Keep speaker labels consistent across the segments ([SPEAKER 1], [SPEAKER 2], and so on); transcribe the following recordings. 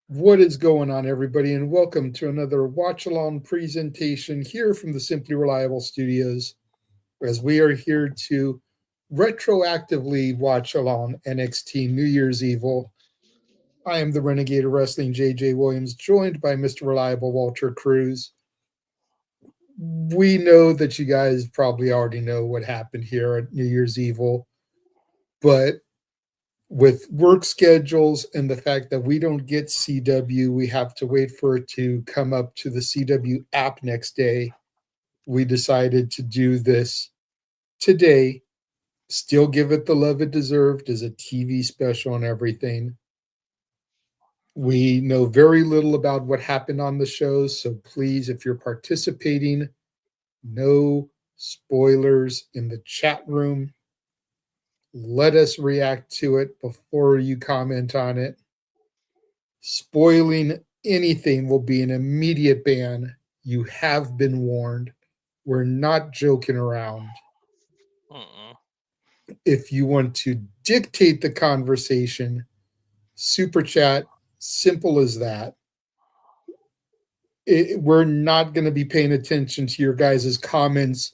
[SPEAKER 1] What is going on, everybody, and welcome to another watch along presentation here from the Simply Reliable Studios. As we are here to retroactively watch along NXT New Year's Evil. I am the Renegade of Wrestling JJ Williams, joined by Mr. Reliable Walter Cruz. We know that you guys probably already know what happened here at New Year's Evil, but with work schedules and the fact that we don't get CW, we have to wait for it to come up to the CW app next day. We decided to do this today, still give it the love it deserved as a TV special and everything. We know very little about what happened on the shows, so please, if you're participating, no spoilers in the chat room. Let us react to it before you comment on it. Spoiling anything will be an immediate ban. You have been warned. We're not joking around. If you want to dictate the conversation, super chat, simple as that. We're not going to be paying attention to your guys' comments.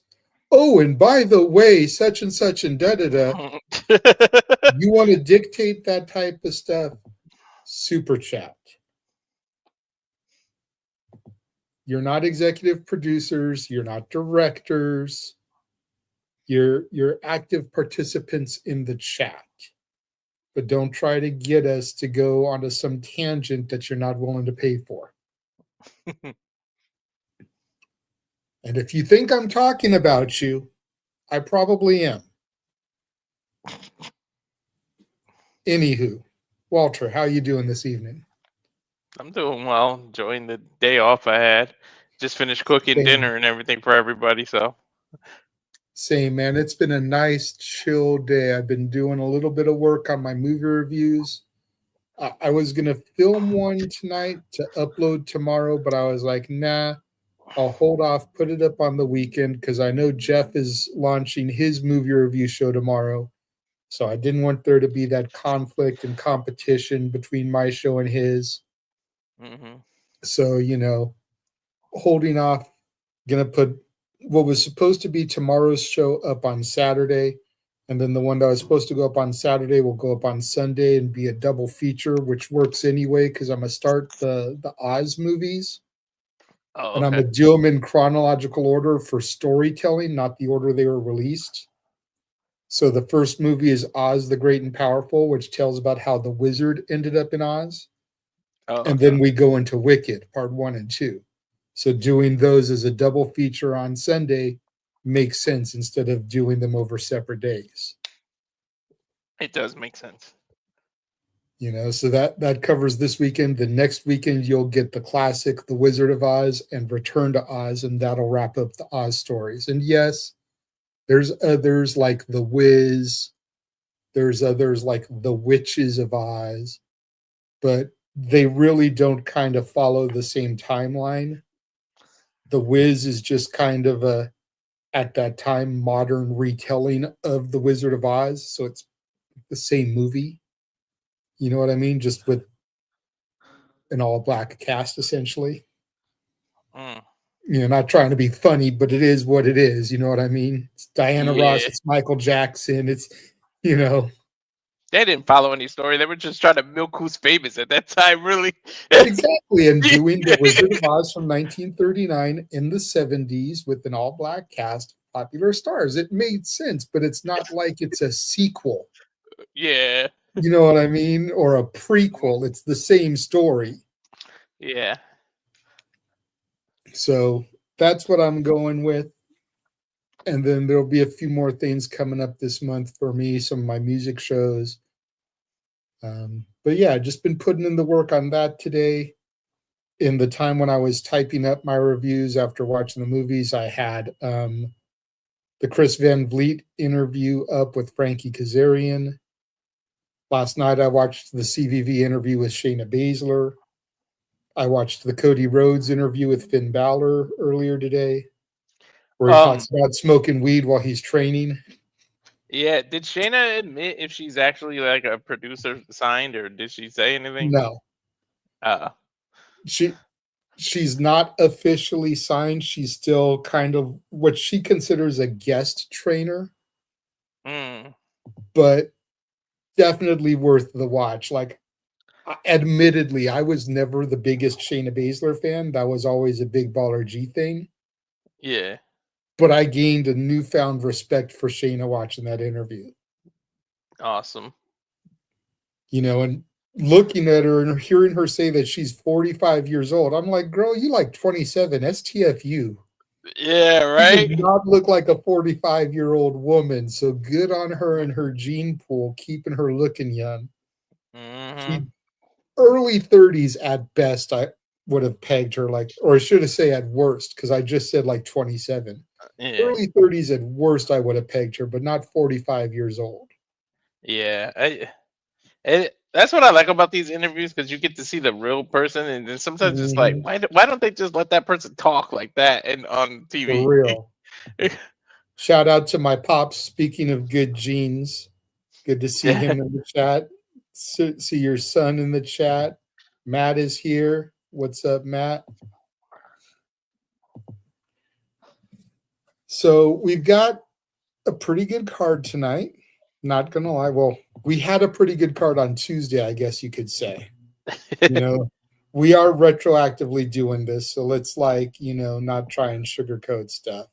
[SPEAKER 1] Oh, and by the way, such and such and da-da-da. You want to dictate that type of stuff? Super chat. You're not executive producers. You're not directors. You're active participants in the chat. But don't try to get us to go onto some tangent that you're not willing to pay for. And if you think I'm talking about you, I probably am. Anywho, Walter, how you doing this evening?
[SPEAKER 2] I'm doing well, enjoying the day off I had. Just finished cooking dinner and everything for everybody, so.
[SPEAKER 1] Same, man. It's been a nice, chill day. I've been doing a little bit of work on my movie reviews. I was going to film one tonight to upload tomorrow, but I was like, nah, I'll hold off, put it up on the weekend because I know Jeff is launching his movie review show tomorrow. So I didn't want there to be that conflict and competition between my show and his.
[SPEAKER 2] Mm-hmm.
[SPEAKER 1] So, holding off, going to put what was supposed to be tomorrow's show up on Saturday. And then the one that was supposed to go up on Saturday will go up on Sunday and be a double feature, which works anyway because I'm going to start the Oz movies.
[SPEAKER 2] Oh, okay.
[SPEAKER 1] And I'm going to do them in chronological order for storytelling, not the order they were released. So the first movie is Oz the Great and Powerful, which tells about how the wizard ended up in Oz.
[SPEAKER 2] Oh, okay.
[SPEAKER 1] And then we go into Wicked, part 1 and 2. So doing those as a double feature on Sunday makes sense instead of doing them over separate days.
[SPEAKER 2] It does make sense.
[SPEAKER 1] So that covers this weekend. The next weekend, you'll get the classic The Wizard of Oz and Return to Oz, and that'll wrap up the Oz stories. And yes, there's others like The Wiz. There's others like The Witches of Oz. But they really don't kind of follow the same timeline. The Wiz is just kind of at that time, modern retelling of The Wizard of Oz. So it's the same movie. You know what I mean? Just with an all-black cast, essentially. Not trying to be funny, but it is what it is. You know what I mean? It's Diana Ross. It's Michael Jackson. It's.
[SPEAKER 2] They didn't follow any story. They were just trying to milk who's famous at that time, really.
[SPEAKER 1] Exactly. And doing The Wizard of Oz from 1939 in the 70s with an all-black cast of popular stars. It made sense, but it's not like it's a sequel.
[SPEAKER 2] Yeah.
[SPEAKER 1] You know what I mean? Or a prequel. It's the same story.
[SPEAKER 2] Yeah.
[SPEAKER 1] So that's what I'm going with. And then there'll be a few more things coming up this month for me, some of my music shows. But yeah, just been putting in the work on that today. In the time when I was typing up my reviews after watching the movies, I had the Chris Van Vliet interview up with Frankie Kazarian. Last night, I watched the CVV interview with Shayna Baszler. I watched the Cody Rhodes interview with Finn Balor earlier today, where he talks about smoking weed while he's training.
[SPEAKER 2] Yeah, did Shayna admit if she's actually like a producer signed, or did she say anything?
[SPEAKER 1] No. She's not officially signed. She's still kind of what she considers a guest trainer, but definitely worth the watch. Like, admittedly, I was never the biggest Shayna Baszler fan. That was always a Big Baller G thing.
[SPEAKER 2] Yeah.
[SPEAKER 1] But I gained a newfound respect for Shayna watching that interview.
[SPEAKER 2] Awesome.
[SPEAKER 1] And looking at her and hearing her say that she's 45 years old, I'm like, girl, you like 27. STFU.
[SPEAKER 2] Yeah, right?
[SPEAKER 1] She does not look like a 45-year-old woman. So good on her and her gene pool, keeping her looking young. She early 30s at best, I would have pegged her or I should have said at worst, because I just said like 27.
[SPEAKER 2] Yeah.
[SPEAKER 1] Early 30s at worst, I would have pegged her, but not 45 years old.
[SPEAKER 2] Yeah. That's what I like about these interviews, because you get to see the real person, and then sometimes it's like, why don't they just let that person talk like that and on TV?
[SPEAKER 1] For real. Shout out to my pops. Speaking of good genes, good to see him in the chat. See your son in the chat. Matt is here. What's up, Matt? So we've got a pretty good card tonight. Not gonna lie. Well, we had a pretty good card on Tuesday, I guess you could say. We are retroactively doing this, so let's not try and sugarcoat stuff.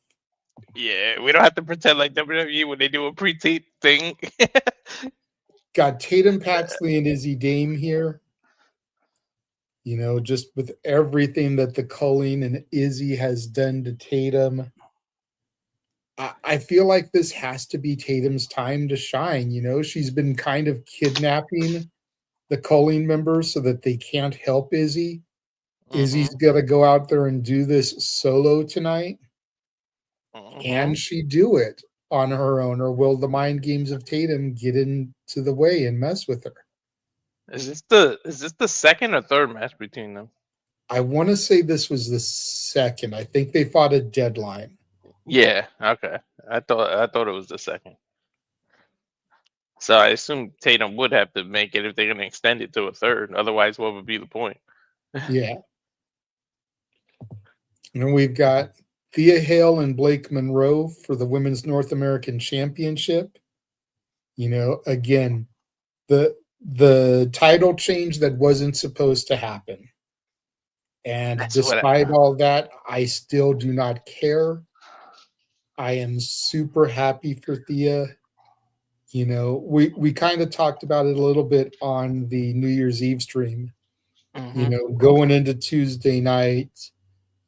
[SPEAKER 2] Yeah, we don't have to pretend like WWE when they do a pre-tape thing.
[SPEAKER 1] Got Tatum, Paxley, and Izzy Dame here. Just with everything that the culling and Izzy has done to Tatum, I feel like this has to be Tatum's time to shine. She's been kind of kidnapping the culling members so that they can't help Izzy. Izzy's got to go out there and do this solo tonight. Can she do it on her own, or will the mind games of Tatum get into the way and mess with her?
[SPEAKER 2] Is this the second or third match between them?
[SPEAKER 1] I want to say this was the second. I think they fought a deadline.
[SPEAKER 2] Yeah, okay. I thought it was the second. So I assume Tatum would have to make it if they're gonna extend it to a third. Otherwise, what would be the point?
[SPEAKER 1] Yeah. And we've got Thea Hale and Blake Monroe for the Women's North American Championship. Again, the title change that wasn't supposed to happen. And despite all that, I still do not care. I am super happy for Thea. We kind of talked about it a little bit on the New Year's Eve stream. Going into Tuesday night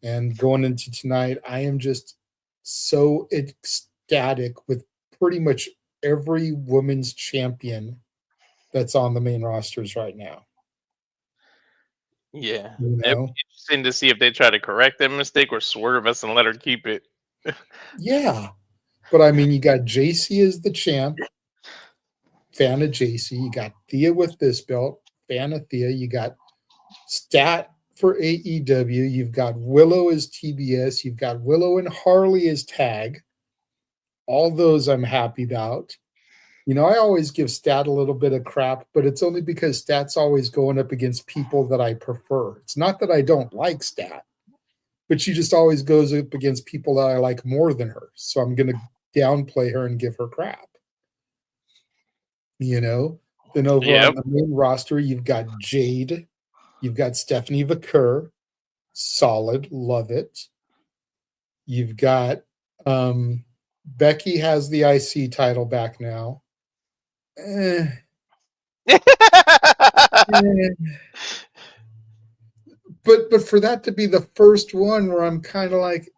[SPEAKER 1] and going into tonight, I am just so ecstatic with pretty much every women's champion that's on the main rosters right now.
[SPEAKER 2] Yeah. It'd be interesting to see if they try to correct that mistake or swerve us and let her keep it.
[SPEAKER 1] Yeah. But I mean, you got Jacy as the champ. Fan of Jacy. You got Thea with this belt. Fan of Thea. You got Stat for AEW. You've got Willow as TBS. You've got Willow and Harley as tag. All those I'm happy about. I always give Stat a little bit of crap, but it's only because Stat's always going up against people that I prefer. It's not that I don't like Stat, but she just always goes up against people that I like more than her. So I'm going to downplay her and give her crap. Then over on the main roster, you've got Jade. You've got Stephanie Vaquer. Solid. Love it. You've got Becky has the IC title back now. But for that to be the first one where I'm kind of like,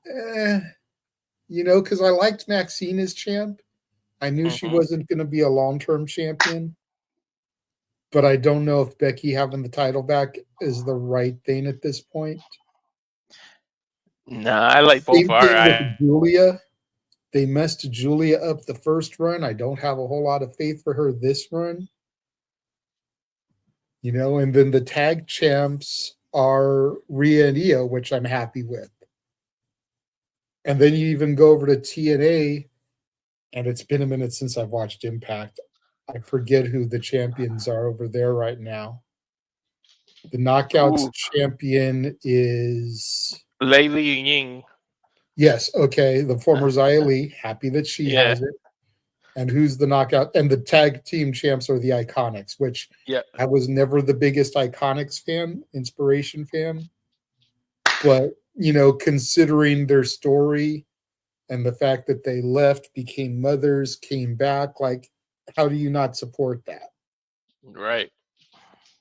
[SPEAKER 1] because I liked Maxine as champ. I knew she wasn't going to be a long-term champion. But I don't know if Becky having the title back is the right thing at this point.
[SPEAKER 2] No, I like both.
[SPEAKER 1] Same thing with Julia. They messed Julia up the first run. I don't have a whole lot of faith for her this run. And then the tag champs are Rhea and Io, which I'm happy with. And then you even go over to TNA, and it's been a minute since I've watched Impact. I forget who the champions are over there right now. The Knockouts
[SPEAKER 2] Ooh,
[SPEAKER 1] champion is
[SPEAKER 2] Lei Ying.
[SPEAKER 1] yes, okay. The former Xia Li, happy that she
[SPEAKER 2] Yeah,
[SPEAKER 1] has it. And who's the knockout? And the tag team champs are the Iconics, which
[SPEAKER 2] yeah.
[SPEAKER 1] I was never the biggest Iconics fan, Inspiration fan. But, considering their story and the fact that they left, became mothers, came back, like, how do you not support that?
[SPEAKER 2] Right.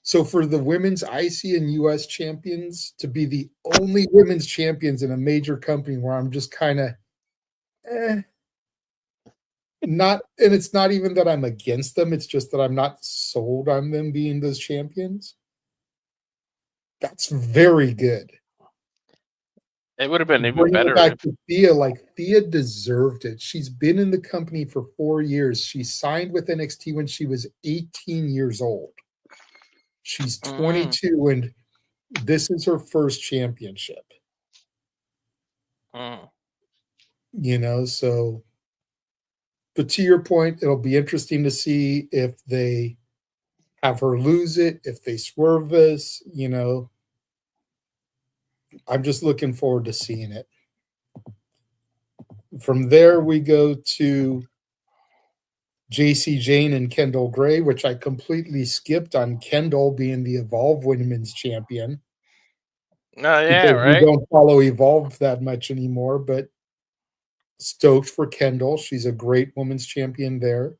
[SPEAKER 1] So for the women's IC and US champions to be the only women's champions in a major company where I'm just kind of not, and it's not even that I'm against them, it's just that I'm not sold on them being those champions. That's very good.
[SPEAKER 2] It would have been even
[SPEAKER 1] Bringing it
[SPEAKER 2] better
[SPEAKER 1] back
[SPEAKER 2] if.
[SPEAKER 1] to Thea, like Thea deserved it. She's been in the company for 4 years. She signed with NXT when she was 18 years old. She's
[SPEAKER 2] Mm,
[SPEAKER 1] 22, and this is her first championship.
[SPEAKER 2] mm.
[SPEAKER 1] So, but to your point, it'll be interesting to see if they have her lose it, if they swerve this. I'm just looking forward to seeing it. From there, we go to Jacy, Jayne, and Kendall Gray, which I completely skipped on Kendall being the Evolve Women's Champion
[SPEAKER 2] Oh yeah,
[SPEAKER 1] because we
[SPEAKER 2] right.
[SPEAKER 1] don't follow Evolve that much anymore. But stoked for Kendall. She's a great women's champion there.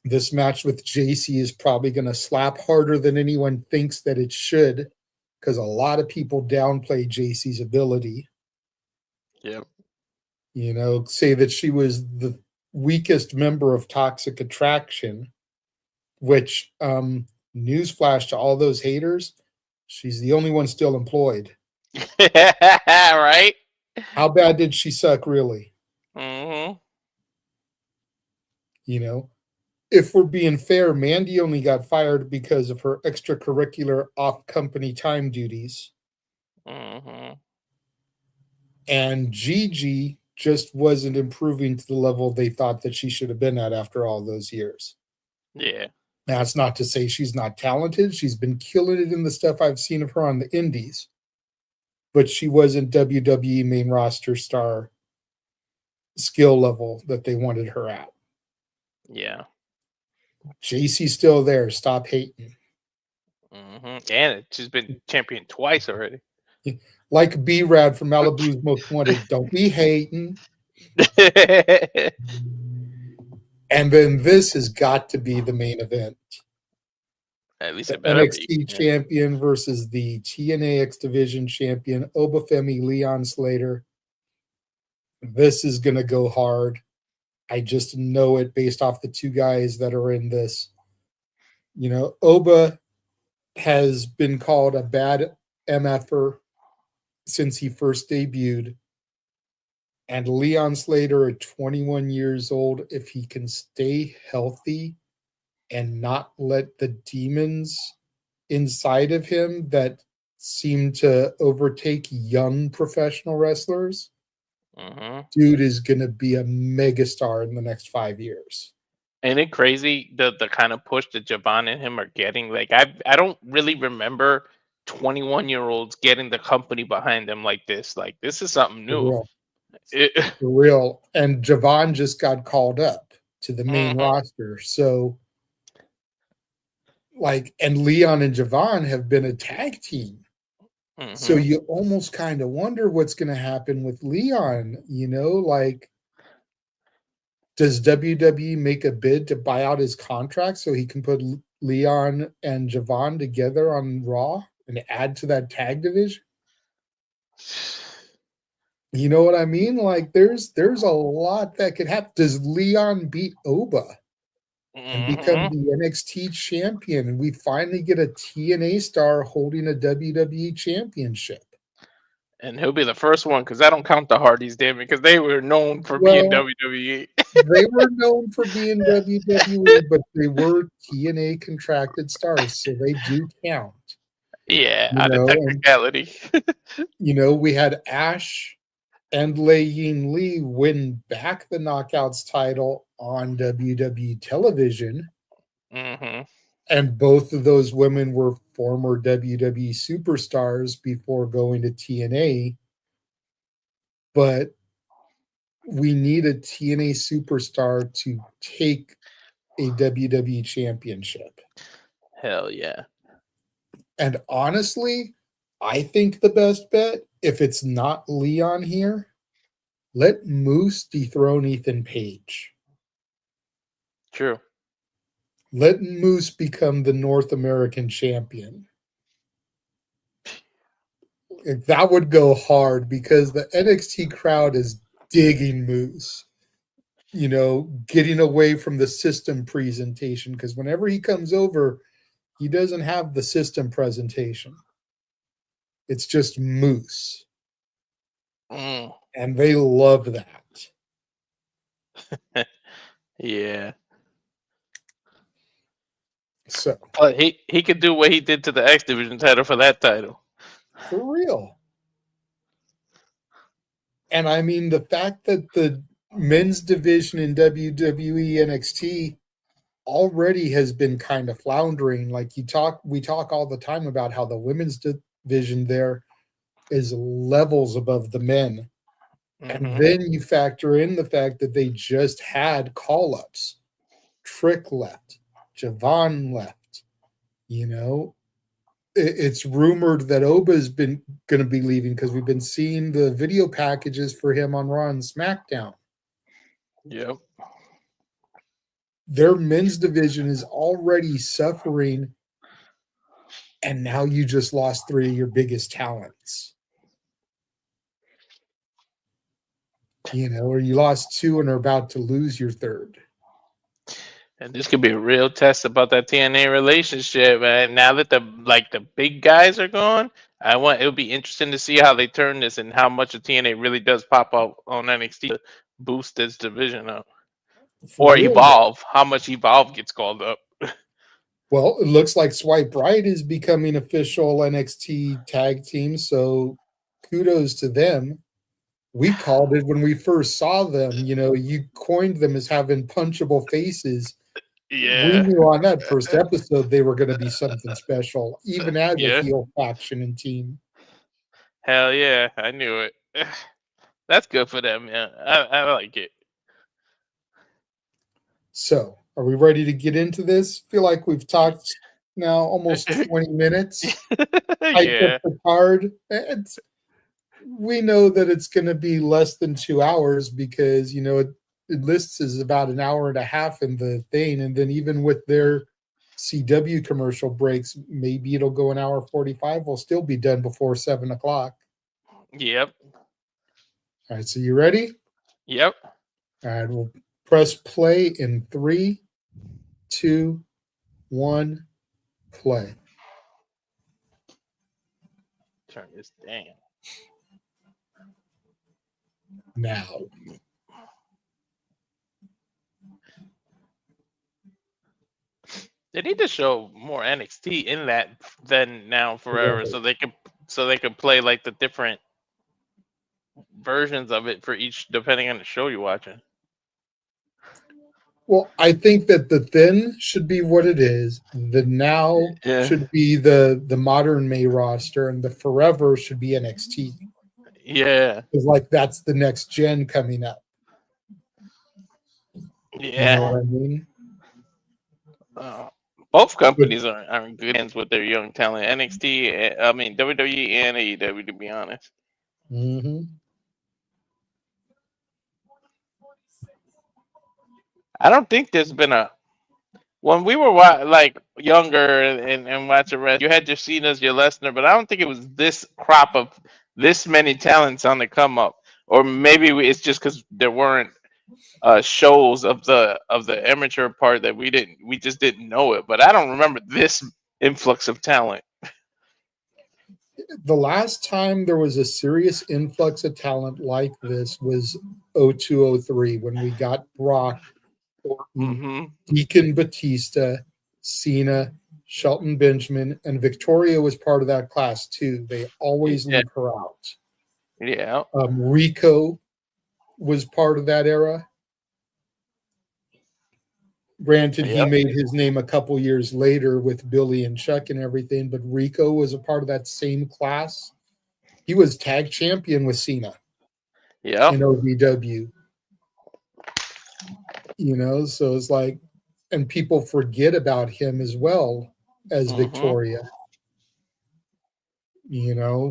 [SPEAKER 1] This match with Jacy is probably going to slap harder than anyone thinks that it should because a lot of people downplay Jacy's ability.
[SPEAKER 2] Yep.
[SPEAKER 1] Say that she was the weakest member of Toxic Attraction, which, newsflash to all those haters, she's the only one still employed.
[SPEAKER 2] Right.
[SPEAKER 1] How bad did she suck, really?
[SPEAKER 2] Mm-hmm.
[SPEAKER 1] If we're being fair, Mandy only got fired because of her extracurricular off-company time duties.
[SPEAKER 2] Mm-hmm.
[SPEAKER 1] And Gigi just wasn't improving to the level they thought that she should have been at after all those years.
[SPEAKER 2] Yeah.
[SPEAKER 1] That's not to say she's not talented. She's been killing it in the stuff I've seen of her on the indies. But she wasn't WWE main roster star skill level that they wanted her at.
[SPEAKER 2] Yeah.
[SPEAKER 1] Jacy's still there. Stop hating.
[SPEAKER 2] Mm-hmm. And she's been champion twice already.
[SPEAKER 1] Like B-Rad from Malibu's Most Wanted. Don't be hating. And then this has got to be the main event.
[SPEAKER 2] At least
[SPEAKER 1] The
[SPEAKER 2] it better be.
[SPEAKER 1] NXT champion versus the TNA X Division champion, Femi, Leon Slater. This is going to go hard. I just know it based off the two guys that are in this. Oba has been called a bad MFer since he first debuted. And Leon Slater at 21 years old, if he can stay healthy and not let the demons inside of him that seem to overtake young professional wrestlers, dude is going to be a megastar in the next 5 years.
[SPEAKER 2] Ain't it crazy the kind of push that Javon and him are getting? Like I don't really remember 21-year-olds getting the company behind them like this. Like this is something new.
[SPEAKER 1] For real. And Javon just got called up to the main roster. So and Leon and Javon have been a tag team. So you almost kind of wonder what's going to happen with Leon, does WWE make a bid to buy out his contract so he can put Leon and Javon together on Raw and add to that tag division? You know what I mean? There's a lot that could happen. Does Leon beat Oba and become the NXT champion, and we finally get a TNA star holding a WWE championship?
[SPEAKER 2] And he'll be the first one because I don't count the Hardys, damn it, because they were known for being WWE.
[SPEAKER 1] They were known for being WWE, but they were TNA contracted stars, so they do count.
[SPEAKER 2] Yeah, out of technicality.
[SPEAKER 1] We had Ash and Lei Ying Lee win back the Knockouts title on WWE television. And both of those women were former WWE superstars before going to TNA. But we need a TNA superstar to take a WWE championship.
[SPEAKER 2] Hell yeah.
[SPEAKER 1] And honestly, I think the best bet, if it's not Leon here, let Moose dethrone Ethan Page.
[SPEAKER 2] True.
[SPEAKER 1] Let Moose become the North American champion. That would go hard because the NXT crowd is digging Moose. You know, getting away from the system presentation, because whenever he comes over, he doesn't have the system presentation. It's just Moose. And they love that.
[SPEAKER 2] Yeah.
[SPEAKER 1] So,
[SPEAKER 2] but he could do what he did to the X Division title for that title.
[SPEAKER 1] For real. And I mean, the fact that the men's division in WWE NXT already has been kind of floundering. Like we talk all the time about how the women's division there is levels above the men.
[SPEAKER 2] Mm-hmm.
[SPEAKER 1] And then you factor in the fact that they just had call-ups. Trick left. Javon left. You know, it's rumored that Oba's been going to be leaving because we've been seeing the video packages for him on Raw and SmackDown.
[SPEAKER 2] Yep.
[SPEAKER 1] Their men's division is already suffering, and now you just lost 3 of your biggest talents. You know, or you lost 2 and are about to lose your third.
[SPEAKER 2] And this could be a real test about that TNA relationship. And now that the big guys are gone, it'll be interesting to see how they turn this and how much of TNA really does pop up on NXT to boost this division up.
[SPEAKER 1] For
[SPEAKER 2] Or
[SPEAKER 1] real.
[SPEAKER 2] Evolve. How much Evolve gets called up.
[SPEAKER 1] Well, it looks like Swipe Right is becoming official NXT tag team, so kudos to them. We called it when we first saw them. You know, you coined them as having punchable faces.
[SPEAKER 2] Yeah.
[SPEAKER 1] We knew on that first episode they were going to be something special, even as a
[SPEAKER 2] Yeah.
[SPEAKER 1] heel faction and team.
[SPEAKER 2] Hell yeah. I knew it. That's good for them, man. I like it.
[SPEAKER 1] So, are we ready to get into this? I feel like we've talked now almost 20 minutes. Hyped
[SPEAKER 2] Yeah.
[SPEAKER 1] up the card. We know that it's going to be less than 2 hours because, you know, it lists as about an hour and a half in the thing. And then even with their CW commercial breaks, maybe it'll go an hour 45. We'll still be done before 7 o'clock.
[SPEAKER 2] Yep.
[SPEAKER 1] All right. So you ready?
[SPEAKER 2] Yep.
[SPEAKER 1] All right. We'll press play in 3, 2, 1, play.
[SPEAKER 2] Turn this down.
[SPEAKER 1] Now.
[SPEAKER 2] They need to show more NXT in that than Now and Forever, so they could play like the different versions of it for each depending on the show you're watching.
[SPEAKER 1] Well, I think that the Thin should be what it is. The Now should be the modern May roster, and the Forever should be NXT.
[SPEAKER 2] Yeah.
[SPEAKER 1] Because like that's the next gen coming up.
[SPEAKER 2] Yeah.
[SPEAKER 1] You know what I mean?
[SPEAKER 2] Both companies are in good hands with their young talent. NXT, I mean WWE and AEW, to be honest.
[SPEAKER 1] Mm-hmm.
[SPEAKER 2] I don't think there's been when we were like younger and watching wrestling, you had your Cena's, your Lesnar, but I don't think it was this crop of this many talents on the come up. Or maybe it's just because there weren't shows of the amateur part that we just didn't know it. But I don't remember this influx of talent.
[SPEAKER 1] The last time there was a serious influx of talent like this was 0203 when we got Brock, Orton, Deacon Batista, Cena, Shelton Benjamin, and Victoria was part of that class too. They always leave her out.
[SPEAKER 2] Yeah.
[SPEAKER 1] Rico was part of that era. Granted, he
[SPEAKER 2] Yep.
[SPEAKER 1] made his name a couple years later with Billy and Chuck and everything, but Rico was a part of that same class. He was tag champion with Cena
[SPEAKER 2] Yep.
[SPEAKER 1] in OVW, so it's like, and people forget about him as well as
[SPEAKER 2] Mhm.
[SPEAKER 1] Victoria,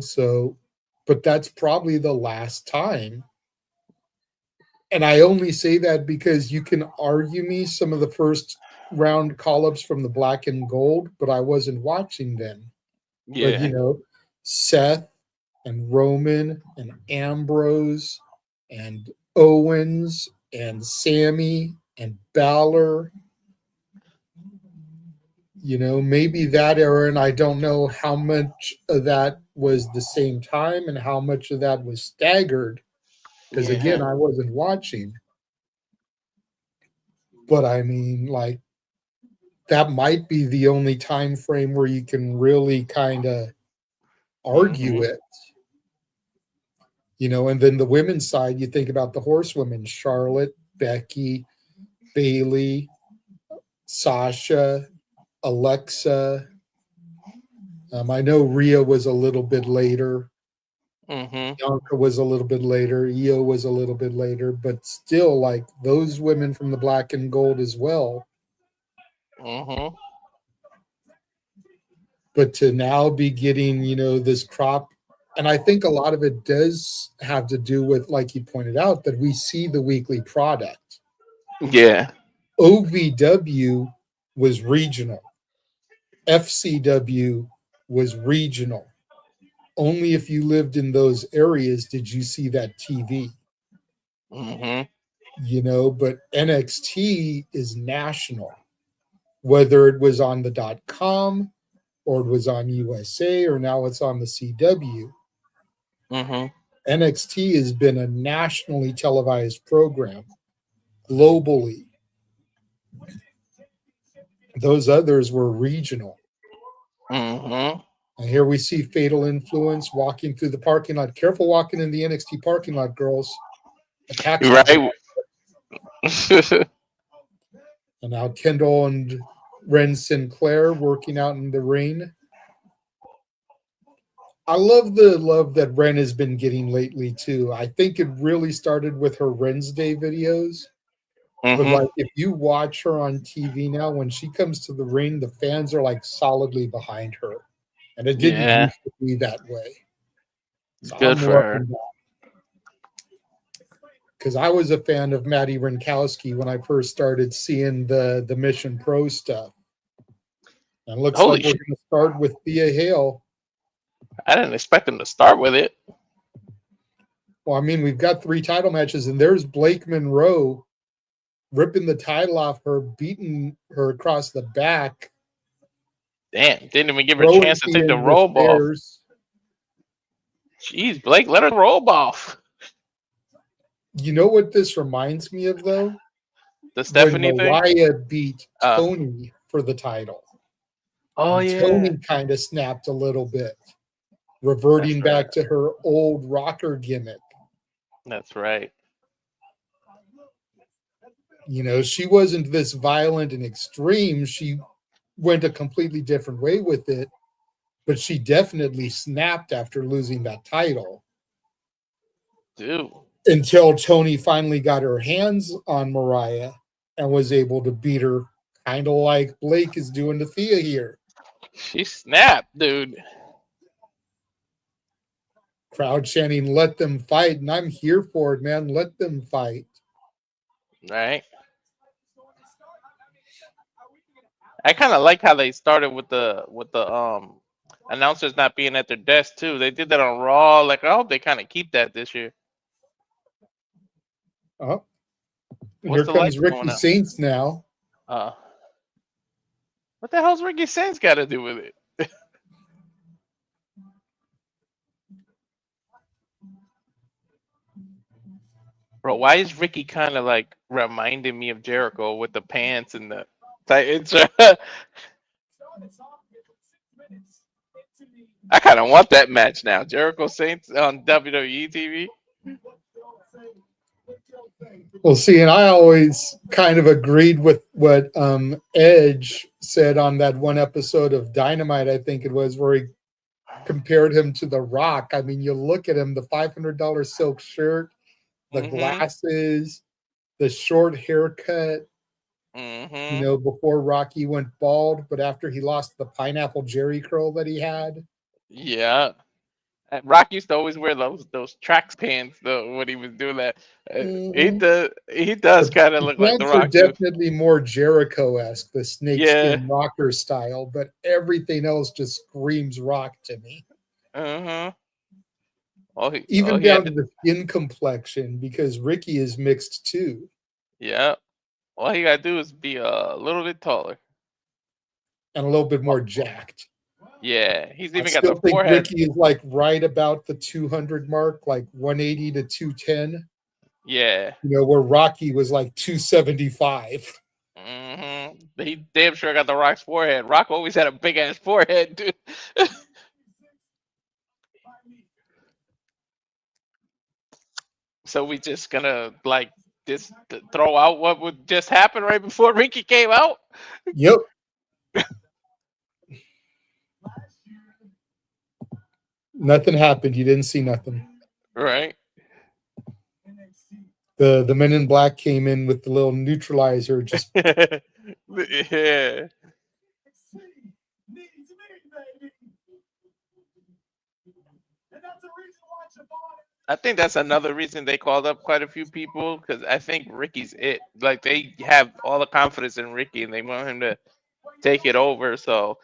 [SPEAKER 1] so, but that's probably the last time. And I only say that because you can argue me some of the first round call-ups from the black and gold, but I wasn't watching them. But
[SPEAKER 2] Yeah.
[SPEAKER 1] Seth and Roman and Ambrose and Owens and Sammy and Balor, maybe that era, and I don't know how much of that was the same time and how much of that was staggered, because again,
[SPEAKER 2] Yeah.
[SPEAKER 1] I wasn't watching. But I mean, like, that might be the only time frame where you can really kind of argue
[SPEAKER 2] Mhm.
[SPEAKER 1] it. And then the women's side, you think about the horsewomen: Charlotte, Becky, Bailey, Sasha, Alexa. I know Rhea was a little bit later.
[SPEAKER 2] Mhm.
[SPEAKER 1] Bianca was a little bit later. Io was a little bit later, but still, like, those women from the black and gold as well.
[SPEAKER 2] Mhm.
[SPEAKER 1] But to now be getting, this crop, and I think a lot of it does have to do with, like you pointed out, that we see the weekly product.
[SPEAKER 2] Yeah.
[SPEAKER 1] OVW was regional. FCW was regional. Only if you lived in those areas did you see that TV.
[SPEAKER 2] Mhm.
[SPEAKER 1] But NXT is national. Whether it was on the .com or it was on USA or now it's on the CW,
[SPEAKER 2] Mhm.
[SPEAKER 1] NXT has been a nationally televised program globally. Those others were regional.
[SPEAKER 2] Mhm.
[SPEAKER 1] And here we see Fatal Influence walking through the parking lot. Careful walking in the NXT parking lot, girls. Attacks will happen.
[SPEAKER 2] Right.
[SPEAKER 1] And now Kendall and Ren Sinclair working out in the ring. I love the love that Ren has been getting lately too. I think it really started with her Wednesday videos. But
[SPEAKER 2] Mhm.
[SPEAKER 1] like, if you watch her on TV now, when she comes to the ring, the fans are like solidly behind her. And it didn't
[SPEAKER 2] Yeah.
[SPEAKER 1] used to be that way. So
[SPEAKER 2] Good
[SPEAKER 1] I'm
[SPEAKER 2] for her.
[SPEAKER 1] loving that. Because I was a fan of Maddie Rinkowski when I first started seeing the Mission Pro stuff. And it looks like
[SPEAKER 2] Holy
[SPEAKER 1] we're
[SPEAKER 2] shit!
[SPEAKER 1] going to start with Thea Hale.
[SPEAKER 2] I didn't expect them to start with it.
[SPEAKER 1] Well, I mean, we've got 3 title matches, and there's Blake Monroe ripping the title off her, beating her across the back,
[SPEAKER 2] Damn, didn't even give her a
[SPEAKER 1] throwing
[SPEAKER 2] chance to take
[SPEAKER 1] Thea
[SPEAKER 2] the
[SPEAKER 1] in the
[SPEAKER 2] robe off.
[SPEAKER 1] stairs.
[SPEAKER 2] Jeez, Blake, let her robe off.
[SPEAKER 1] You know what this reminds me of, though?
[SPEAKER 2] The
[SPEAKER 1] When
[SPEAKER 2] Stephanie thing.
[SPEAKER 1] Mariah beat
[SPEAKER 2] Uh.
[SPEAKER 1] Tony for the title.
[SPEAKER 2] Oh
[SPEAKER 1] And
[SPEAKER 2] yeah.
[SPEAKER 1] Tony kind of snapped a little bit,
[SPEAKER 2] That's
[SPEAKER 1] reverting
[SPEAKER 2] right.
[SPEAKER 1] back to her old rocker gimmick.
[SPEAKER 2] That's right.
[SPEAKER 1] She wasn't this violent and extreme. She went a completely different way with it, but she definitely snapped after losing that title.
[SPEAKER 2] Dude.
[SPEAKER 1] Until Tony finally got her hands on Mariah and was able to beat her, kind of like Blake is doing to Thea here.
[SPEAKER 2] She snapped, dude.
[SPEAKER 1] Crowd chanting, "Let them fight," and I'm here for it, man. Let them fight.
[SPEAKER 2] Right. I kind of like how they started with the announcers not being at their desk too. They did that on Raw. Like I hope they kind of keep that this year.
[SPEAKER 1] Oh, and
[SPEAKER 2] What's
[SPEAKER 1] here
[SPEAKER 2] the
[SPEAKER 1] comes
[SPEAKER 2] lights going
[SPEAKER 1] Ricky
[SPEAKER 2] out?
[SPEAKER 1] Saints now.
[SPEAKER 2] Uh, what the hell's Ricky Saints got to do with it? Bro, why is Ricky kind of like reminding me of Jericho with the pants and the Titans? I kind of want that match now. Jericho Saints on WWE TV.
[SPEAKER 1] Well, see, and I always kind of agreed with what Edge said on that one episode of Dynamite, I think it was, where he compared him to The Rock. I mean, you look at him, the $500 silk shirt, the glasses, the short haircut, before Rocky went bald, but after he lost the pineapple Jerry curl that he had.
[SPEAKER 2] Yeah. Rock used to always wear those tracks pants though when he was doing that. He does kind of
[SPEAKER 1] The
[SPEAKER 2] look like The
[SPEAKER 1] pants are
[SPEAKER 2] Rock too.
[SPEAKER 1] definitely more Jericho-esque, the snakeskin
[SPEAKER 2] Yeah.
[SPEAKER 1] rocker style, but everything else just screams Rock to me. Even down to the skin complexion, because Ricky is mixed too.
[SPEAKER 2] Yeah. All he gotta do is be a little bit taller.
[SPEAKER 1] And a little bit more jacked.
[SPEAKER 2] Yeah. He's
[SPEAKER 1] I
[SPEAKER 2] even got the
[SPEAKER 1] still think
[SPEAKER 2] forehead.
[SPEAKER 1] Ricky is like right about the 200 mark, like 180 to 210.
[SPEAKER 2] Yeah.
[SPEAKER 1] Where Rocky was like 275.
[SPEAKER 2] He damn sure got The Rock's forehead. Rock always had a big ass forehead, dude. So we just gonna just throw out what would just happen right before Ricky came out?
[SPEAKER 1] Yep. Nothing happened. You didn't see nothing.
[SPEAKER 2] Right.
[SPEAKER 1] The Men in Black came in with the little neutralizer. Just
[SPEAKER 2] yeah. I think that's another reason they called up quite a few people, because I think Ricky's it. Like they have all the confidence in Ricky and they want him to take it over. So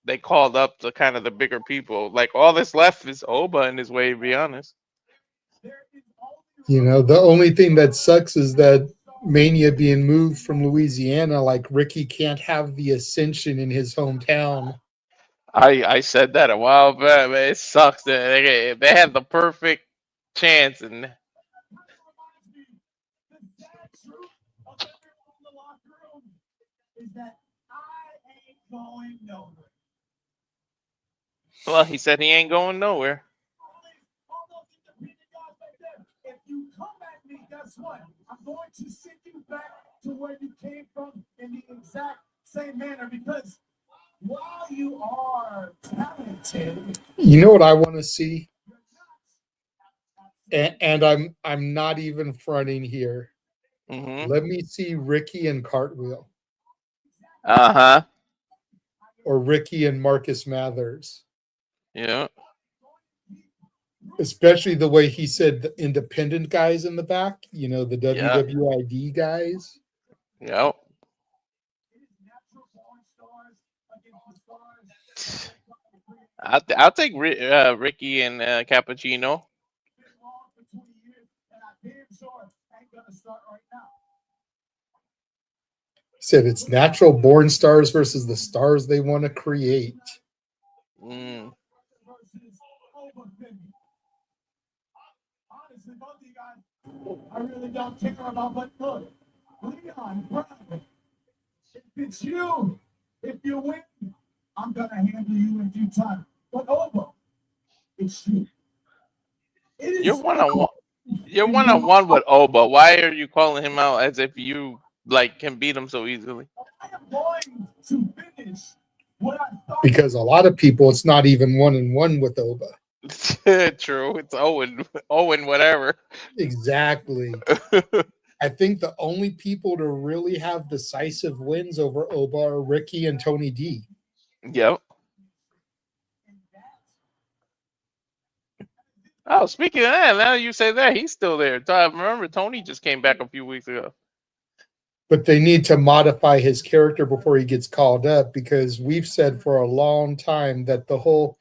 [SPEAKER 2] they called up the kind of the bigger people. Like all that's left is Oba in his way, to be honest.
[SPEAKER 1] the only thing that sucks is that Mania being moved from Louisiana, like Ricky can't have the Ascension in his hometown.
[SPEAKER 2] I said that a while back, man. It sucks that they had the perfect chance and well, he said he ain't going nowhere.
[SPEAKER 3] If you come at me, guess what? I'm going to send you back to where you came from in the exact same manner, because while you are talented,
[SPEAKER 1] You know what I want to see? And I'm not even fronting here. Let me see Ricky and Cartwheel. Or Ricky and Marcus Mathers.
[SPEAKER 2] Yeah.
[SPEAKER 1] Especially the way he said the independent guys in the back, the WWID guys.
[SPEAKER 2] Yep. I'll take Ricky and Cappuccino.
[SPEAKER 1] Said it's natural born stars versus the stars they want to create.
[SPEAKER 2] Mm.
[SPEAKER 3] Honestly, both of you guys, I really don't care about, but look, Leon, brother, if it's you, if you win, I'm gonna handle you in due time. But Oba, it's you.
[SPEAKER 2] You're one-on-one. You're one-on-one with Oba. Why are you calling him out as if you can beat him so easily?
[SPEAKER 3] I am going to finish what I thought.
[SPEAKER 1] Because a lot of people, it's not even 1-1 with Oba.
[SPEAKER 2] True. It's Owen, whatever.
[SPEAKER 1] Exactly. I think the only people to really have decisive wins over Oba are Ricky and Tony D.
[SPEAKER 2] Yep. Oh, speaking of that, now you say that, he's still there. I remember Tony just came back a few weeks ago.
[SPEAKER 1] But they need to modify his character before he gets called up, because we've said for a long time that the whole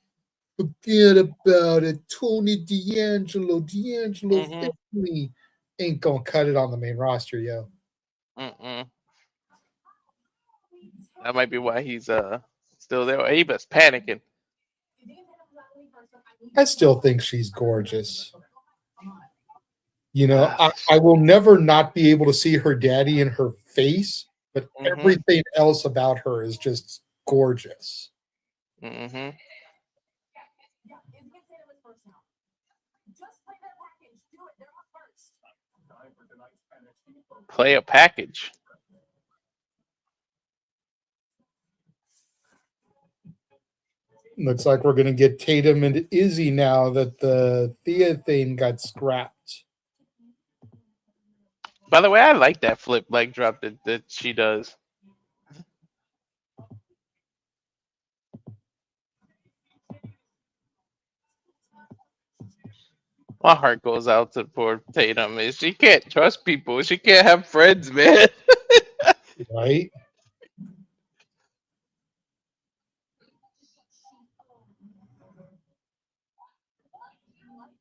[SPEAKER 1] forget about it, Tony D'Angelo family ain't gonna cut it on the main roster, yo.
[SPEAKER 2] That might be why he's still there. He was panicking.
[SPEAKER 1] I still think she's gorgeous. I will never not be able to see her daddy in her face, but everything else about her is just gorgeous.
[SPEAKER 2] Play a package.
[SPEAKER 1] Looks like we're going to get Tatum and Izzy now that the Thea thing got scrapped.
[SPEAKER 2] By the way, I like that flip leg drop that she does. My heart goes out to poor Tatum. She can't trust people. She can't have friends, man.
[SPEAKER 1] Right?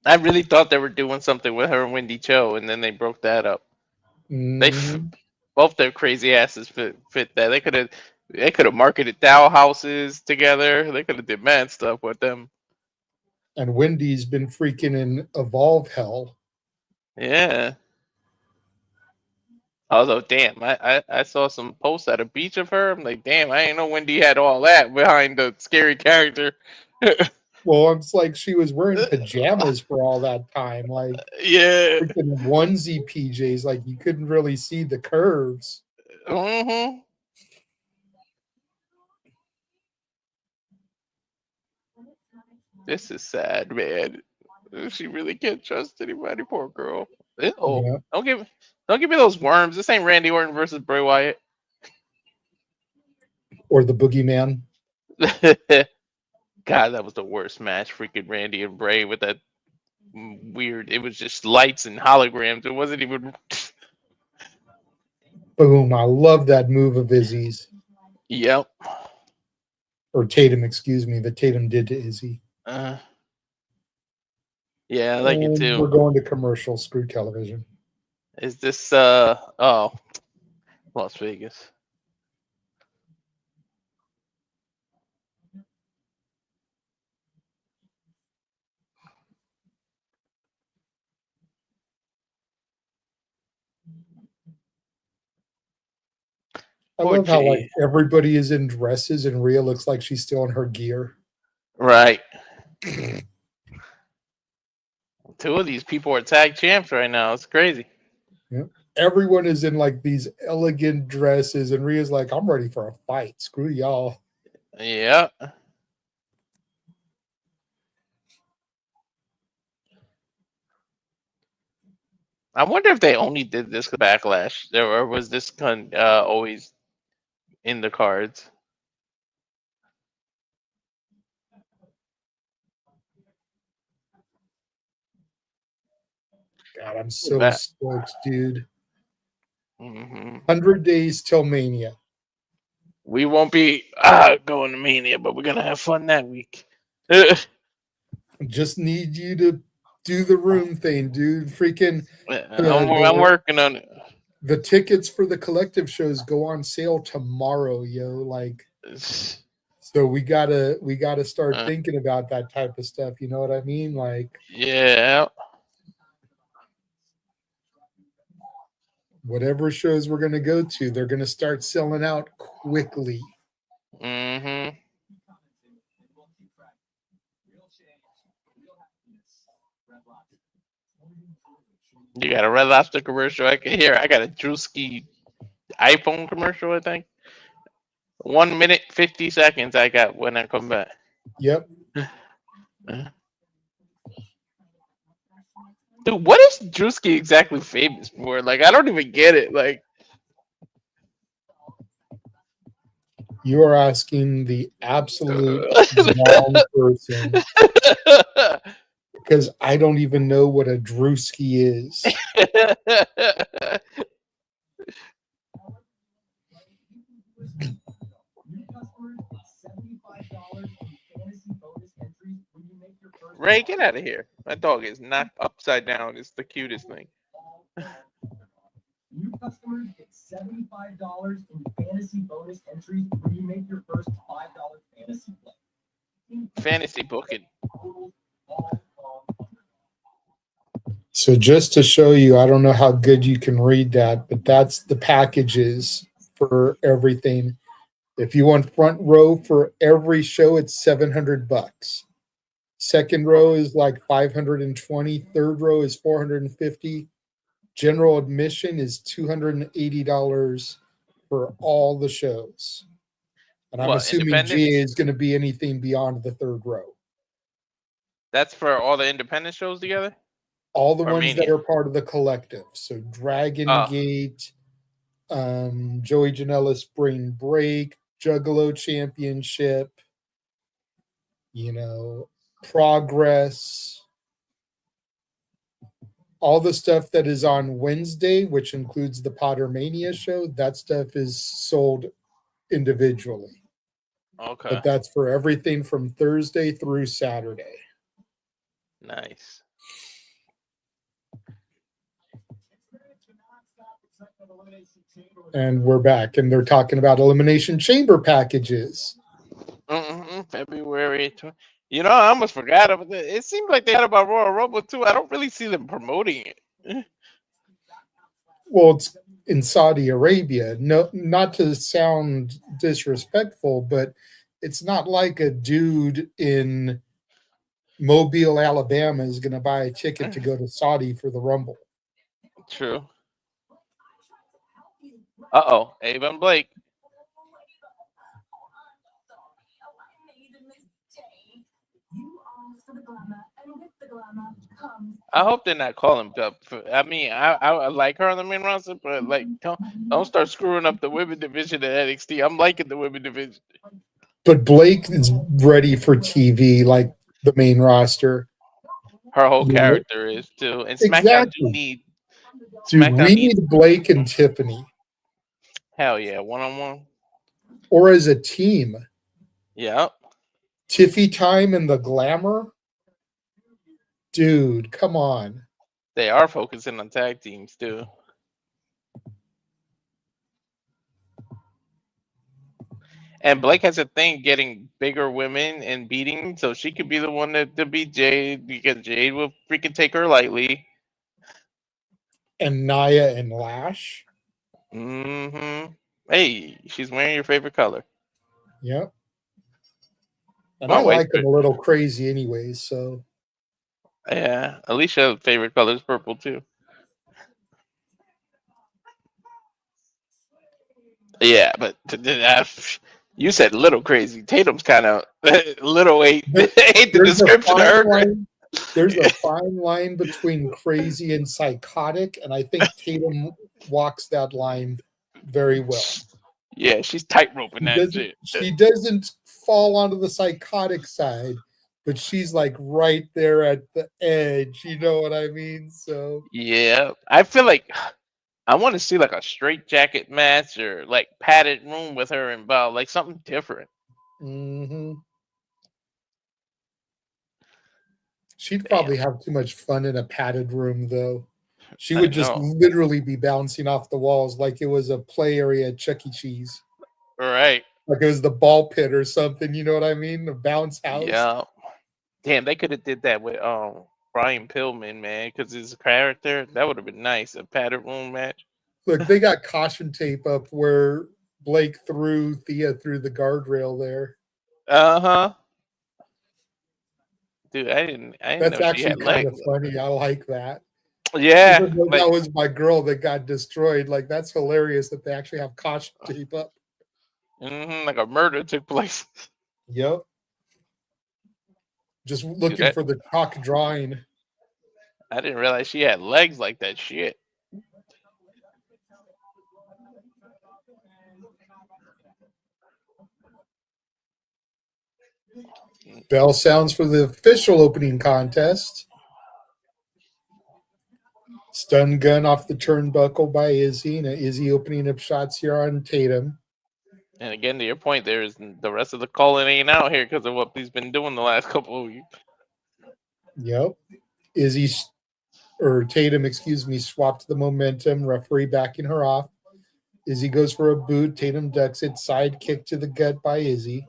[SPEAKER 2] I really thought they were doing something with her and Wendy Cho, and then they broke that up. Both their crazy asses fit that. They could have marketed Dow houses together. They could have did mad stuff with them.
[SPEAKER 1] And Wendy's been freaking in Evolve hell.
[SPEAKER 2] Yeah. Although, damn, I saw some posts at a beach of her. I'm like, damn, I didn't know Wendy had all that behind the scary character.
[SPEAKER 1] Well, it's like she was wearing pajamas for all that time. Like,
[SPEAKER 2] yeah.
[SPEAKER 1] freaking onesie PJs. Like, you couldn't really see the curves.
[SPEAKER 2] Mm-hmm. This is sad, man. She really can't trust anybody, poor girl. Ew.
[SPEAKER 1] Yeah.
[SPEAKER 2] Don't give me those worms. This ain't Randy Orton versus Bray Wyatt.
[SPEAKER 1] Or the Boogeyman.
[SPEAKER 2] God, that was the worst match. Freaking Randy and Bray with that weird. It was just lights and holograms. It wasn't even.
[SPEAKER 1] Boom. I love that move of Izzy's.
[SPEAKER 2] Yep.
[SPEAKER 1] Or Tatum, excuse me, that Tatum did to Izzy.
[SPEAKER 2] Yeah, I like it too.
[SPEAKER 1] We're going to commercial. Screw television.
[SPEAKER 2] Is this Las Vegas?
[SPEAKER 1] I
[SPEAKER 2] Poor
[SPEAKER 1] love how like
[SPEAKER 2] Jayne.
[SPEAKER 1] everybody is in dresses and Rhea looks like she's still in her gear.
[SPEAKER 2] Right. Two of these people are tag champs right now. It's crazy.
[SPEAKER 1] Yeah. Everyone is in like these elegant dresses, and Rhea's like, I'm ready for a fight. Screw y'all.
[SPEAKER 2] Yeah. I wonder if they only did this Backlash, or was this always in the cards?
[SPEAKER 1] God, I'm so stoked, dude.
[SPEAKER 2] Mm-hmm.
[SPEAKER 1] 100 days till Mania.
[SPEAKER 2] We won't be going to Mania, but we're gonna have fun that week.
[SPEAKER 1] Just need you to do the room thing, dude. Freaking,
[SPEAKER 2] I'm working on it.
[SPEAKER 1] The tickets for the collective shows go on sale tomorrow, yo. Like, so we gotta start thinking about that type of stuff. You know what I mean? Like,
[SPEAKER 2] yeah.
[SPEAKER 1] Whatever shows we're gonna go to, they're gonna start selling out quickly.
[SPEAKER 2] Mm-hmm. You got a Red Lobster commercial I can hear. I got a Drewski iPhone commercial, I think. 1 minute, 50 seconds I got when I come back.
[SPEAKER 1] Yep.
[SPEAKER 2] Dude, what is Drewski exactly famous for? Like, I don't even get it. Like,
[SPEAKER 1] you are asking the absolute wrong person. Because I don't even know what a Drewski is.
[SPEAKER 2] Ray, get out of here. My dog is not upside down. It's the cutest thing.
[SPEAKER 3] New customers get $75 in fantasy bonus entries when you make your first $5 fantasy play.
[SPEAKER 2] Fantasy booking.
[SPEAKER 1] So just to show you, I don't know how good you can read that, but that's the packages for everything. If you want front row for every show, it's $700. Second row is like 520. Third row is 450. General admission is $280 for all the shows. And I'm
[SPEAKER 2] What,
[SPEAKER 1] assuming
[SPEAKER 2] independent?
[SPEAKER 1] GA is going to be anything beyond the third row.
[SPEAKER 2] That's for all the independent shows together?
[SPEAKER 1] All the
[SPEAKER 2] Or
[SPEAKER 1] ones that
[SPEAKER 2] Mania?
[SPEAKER 1] are part of the collective. So Dragon
[SPEAKER 2] Oh.
[SPEAKER 1] Gate, Joey Janela Spring Break, Juggalo Championship, Progress, all the stuff that is on Wednesday, which includes the Pottermania show, that stuff is sold individually.
[SPEAKER 2] Okay.
[SPEAKER 1] But that's for everything from Thursday through Saturday.
[SPEAKER 2] Nice.
[SPEAKER 1] And we're back, and they're talking about Elimination Chamber packages.
[SPEAKER 2] February 20. I almost forgot about it. It seemed like they had about Royal Rumble too. I don't really see them promoting it.
[SPEAKER 1] Well, it's in Saudi Arabia. No, not to sound disrespectful, but it's not like a dude in Mobile, Alabama is going to buy a ticket to go to Saudi for the Rumble.
[SPEAKER 2] True. Uh-oh, Avon Blake. I hope they're not calling up. I like her on the main roster, but don't start screwing up the women division at NXT. I'm liking the women division.
[SPEAKER 1] But Blake is ready for TV, like the main roster.
[SPEAKER 2] Her whole character is too, and SmackDown
[SPEAKER 1] Exactly. We need Blake and Tiffany.
[SPEAKER 2] Hell yeah, 1-on-1
[SPEAKER 1] or as a team.
[SPEAKER 2] Yep.
[SPEAKER 1] Tiffy time and the Glamour. Dude, come on.
[SPEAKER 2] They are focusing on tag teams too. And Blake has a thing getting bigger women and beating, so she could be the one to beat Jade, because Jade will freaking take her lightly.
[SPEAKER 1] And Nia and Lash.
[SPEAKER 2] Mm-hmm. Hey, she's wearing your favorite color.
[SPEAKER 1] Yep. And I like them a little crazy anyways, so.
[SPEAKER 2] Yeah, Alicia's favorite color is purple too. Yeah, but you said little crazy. Tatum's kind of little hate the description of her.
[SPEAKER 1] There's a fine line between crazy and psychotic, and I think Tatum walks that line very well.
[SPEAKER 2] Yeah, she's tightroping that shit.
[SPEAKER 1] She doesn't fall onto the psychotic side, but she's like right there at the edge. You know what I mean? So
[SPEAKER 2] yeah, I feel like I want to see like a straight jacket match or like padded room with her involved, like something different.
[SPEAKER 1] Mm-hmm. She'd probably have too much fun in a padded room, though. She would just literally be bouncing off the walls like it was a play area at Chuck E. Cheese.
[SPEAKER 2] Right.
[SPEAKER 1] Like it was the ball pit or something, you know what I mean? The bounce house.
[SPEAKER 2] Yeah. Damn, they could have did that with Brian Pillman, man, because his character, that would have been nice, a padded room match.
[SPEAKER 1] Look, they got caution tape up where Blake threw Thea through the guardrail there.
[SPEAKER 2] Uh-huh. Dude, I didn't
[SPEAKER 1] That's
[SPEAKER 2] know
[SPEAKER 1] actually
[SPEAKER 2] she had
[SPEAKER 1] kind
[SPEAKER 2] legs.
[SPEAKER 1] of funny. I like that.
[SPEAKER 2] Yeah.
[SPEAKER 1] That was my girl that got destroyed. Like, that's hilarious that they actually have caution tape up.
[SPEAKER 2] Mm-hmm, like a murder took place.
[SPEAKER 1] Yep. Just looking for the chalk drawing.
[SPEAKER 2] I didn't realize she had legs like that shit.
[SPEAKER 1] Bell sounds for the official opening contest. Stun gun off the turnbuckle by Izzy. Now Izzy opening up shots here on Tatum.
[SPEAKER 2] And again, to your point, there's the rest of the calling ain't out here because of what he's been doing the last couple of weeks.
[SPEAKER 1] Yep. Tatum, swapped the momentum. Referee backing her off. Izzy goes for a boot. Tatum ducks it. Side kick to the gut by Izzy.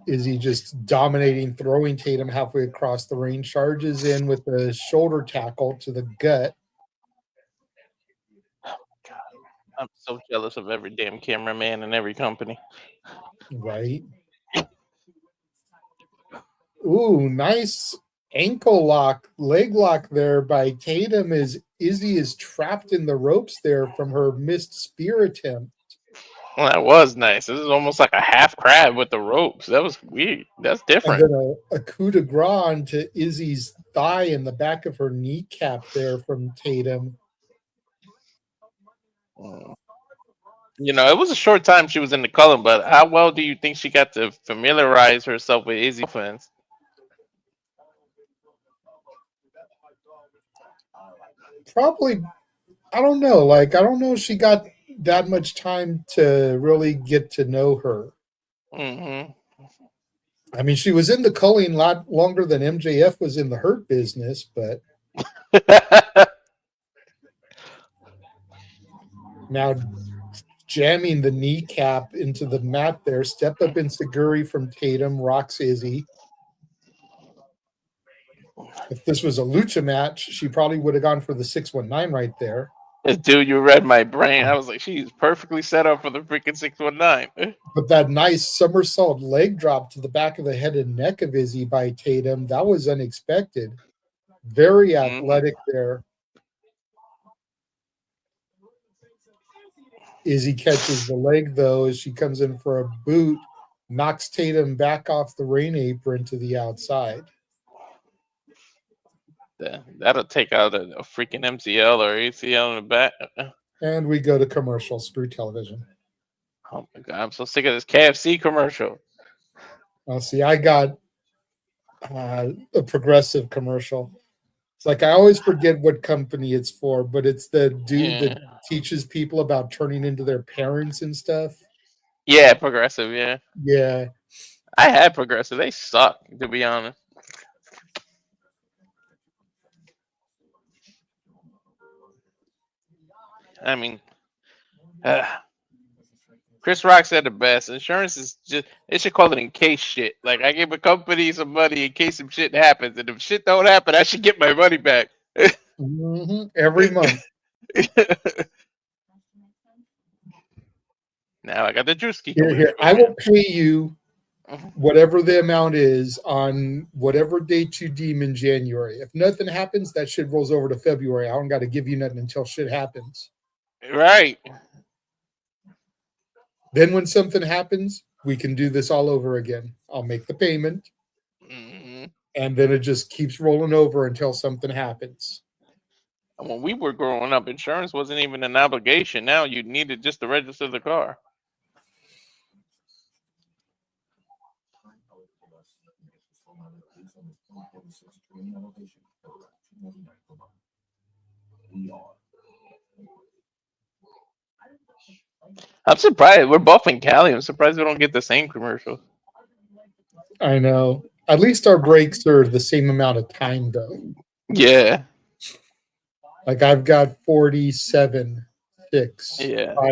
[SPEAKER 1] Izzy just dominating, throwing Tatum halfway across the ring. Charges in with a shoulder tackle to the gut.
[SPEAKER 2] Oh my God. I'm so jealous of every damn cameraman in every company.
[SPEAKER 1] Right. Ooh, nice ankle lock, leg lock there by Tatum as Izzy is trapped in the ropes there from her missed spear attempt.
[SPEAKER 2] Well, that was nice. This is almost like a half crab with the ropes. That was weird. That's
[SPEAKER 1] And
[SPEAKER 2] different.
[SPEAKER 1] then a coup de grace onto Izzy's thigh in the back of her kneecap there from Tatum.
[SPEAKER 2] You know, it was a short time she was in the column, but how well do you think she got to familiarize herself with Izzy offense?
[SPEAKER 1] Probably, I don't know. Like, I don't know if she got that much time to really get to know her.
[SPEAKER 2] Mm-hmm.
[SPEAKER 1] I mean, she was in the culling a lot longer than MJF was in the Hurt Business, but now jamming the kneecap into the mat there. Step up Inseguri from Tatum, rocks Izzy. If this was a lucha match, she probably would have gone for the 619 right there.
[SPEAKER 2] Dude, you read my brain. I was like, she's perfectly set up for the freaking 619.
[SPEAKER 1] But that nice somersault leg drop to the back of the head and neck of Izzy by Tatum, that was unexpected. Very athletic there. Izzy catches the leg, though, as she comes in for a boot, knocks Tatum back off the rain apron to the outside.
[SPEAKER 2] That'll take out a freaking MCL or ACL in the back.
[SPEAKER 1] And we go to commercial. Screw television.
[SPEAKER 2] Oh my god, I'm so sick of this KFC commercial.
[SPEAKER 1] Oh, see, I got a progressive commercial. It's like I always forget what company it's for, but it's the dude that teaches people about turning into their parents and stuff.
[SPEAKER 2] Yeah, progressive, yeah.
[SPEAKER 1] Yeah.
[SPEAKER 2] I had progressive. They suck, to be honest. I mean, Chris Rock said the best. Insurance is just, they should call it in case shit. Like, I give a company some money in case some shit happens. And if shit don't happen, I should get my money back.
[SPEAKER 1] Every month.
[SPEAKER 2] Now I got the Drewski.
[SPEAKER 1] Here. I will pay you whatever the amount is on whatever date you deem in January. If nothing happens, that shit rolls over to February. I don't got to give you nothing until shit happens.
[SPEAKER 2] Right.
[SPEAKER 1] Then when something happens, we can do this all over again. I'll make the payment. And then it just keeps rolling over until something happens.
[SPEAKER 2] When we were growing up, insurance wasn't even an obligation. Now you needed just to register the car. I'm surprised. We're both in Cali. I'm surprised we don't get the same commercial.
[SPEAKER 1] I know. At least our breaks are the same amount of time, though.
[SPEAKER 2] Yeah.
[SPEAKER 1] Like I've got 47, 5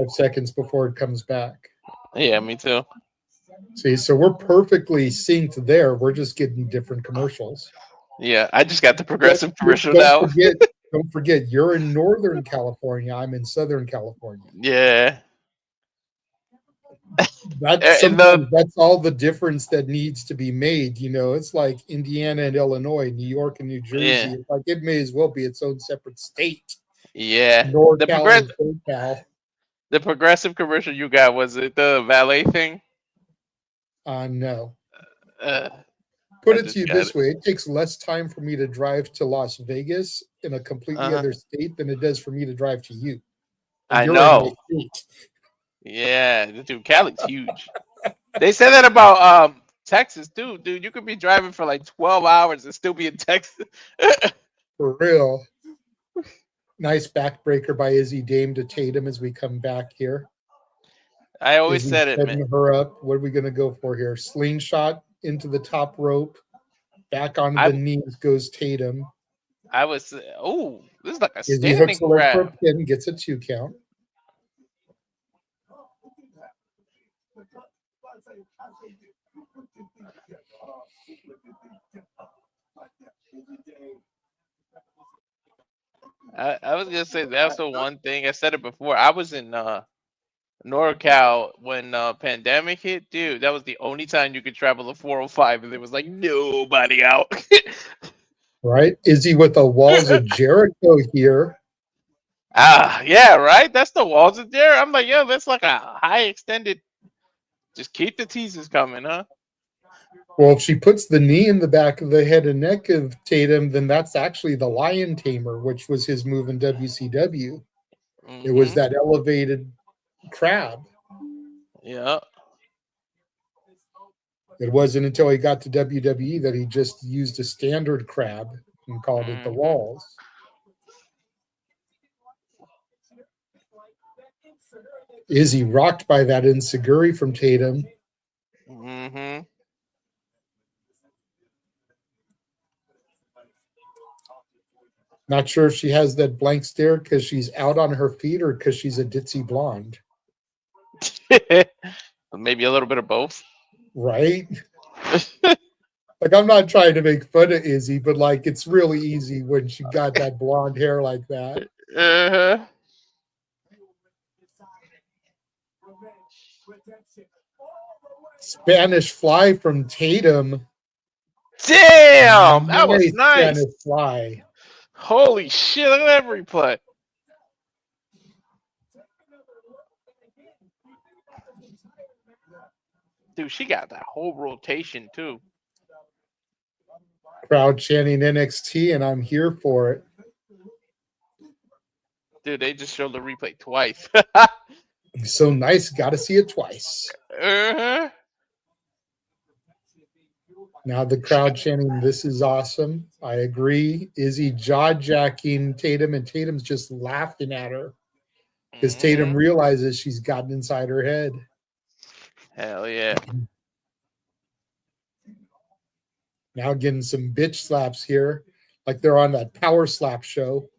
[SPEAKER 1] seconds before it comes back.
[SPEAKER 2] Yeah, me too.
[SPEAKER 1] See, so we're perfectly synced there. We're just getting different commercials.
[SPEAKER 2] Yeah, I just got the progressive commercial now.
[SPEAKER 1] Don't forget, you're in Northern California. I'm in Southern California.
[SPEAKER 2] Yeah.
[SPEAKER 1] That's all the difference that needs to be made. You know, it's like Indiana and Illinois, New York and New Jersey.
[SPEAKER 2] Yeah.
[SPEAKER 1] It's like it may as well be its own separate state.
[SPEAKER 2] Yeah.
[SPEAKER 1] The
[SPEAKER 2] progressive commercial you got, was it the valet thing?
[SPEAKER 1] No. Put it to you this way: it takes less time for me to drive to Las Vegas in a completely other state than it does for me to drive to you.
[SPEAKER 2] I know. Yeah, dude, Cali's huge. They said that about Texas too, dude. You could be driving for like 12 hours and still be in Texas.
[SPEAKER 1] For real. Nice backbreaker by Izzy Dame to Tatum as we come back here.
[SPEAKER 2] I always said it, man.
[SPEAKER 1] Her up. What are we going to go for here? Slingshot into the top rope. Back on the knees goes Tatum.
[SPEAKER 2] This is like a standing grab.
[SPEAKER 1] Pin, gets a 2 count.
[SPEAKER 2] I was gonna say that's the one thing. I said it before. I was in NorCal when pandemic hit, dude. That was the only time you could travel the 405, and there was like nobody out.
[SPEAKER 1] Right? Izzy with the walls of Jericho here.
[SPEAKER 2] Yeah, right. That's the walls of there. I'm like, yo, that's like a high extended. Just keep the teasers coming, huh?
[SPEAKER 1] Well, if she puts the knee in the back of the head and neck of Tatum, then that's actually the Lion Tamer, which was his move in WCW. It was that elevated crab.
[SPEAKER 2] Yeah.
[SPEAKER 1] It wasn't until he got to WWE that he just used a standard crab and called it the walls. Izzy rocked by that enziguri from Tatum. Not sure if she has that blank stare because she's out on her feet or because she's a ditzy blonde.
[SPEAKER 2] Maybe a little bit of both.
[SPEAKER 1] Right? Like, I'm not trying to make fun of Izzy, but like, it's really easy when she got that blonde hair like that. Spanish fly from Tatum.
[SPEAKER 2] Damn, that was nice.
[SPEAKER 1] Spanish fly.
[SPEAKER 2] Holy shit, look at that replay. Dude, she got that whole rotation too.
[SPEAKER 1] Crowd chanting NXT, and I'm here for it.
[SPEAKER 2] Dude, they just showed the replay twice.
[SPEAKER 1] So nice, got to see it twice. Now the crowd chanting, "This is awesome." I agree. Izzy jaw-jacking Tatum, and Tatum's just laughing at her because Tatum realizes she's gotten inside her head.
[SPEAKER 2] Hell yeah.
[SPEAKER 1] Now getting some bitch slaps here, like they're on that power slap show.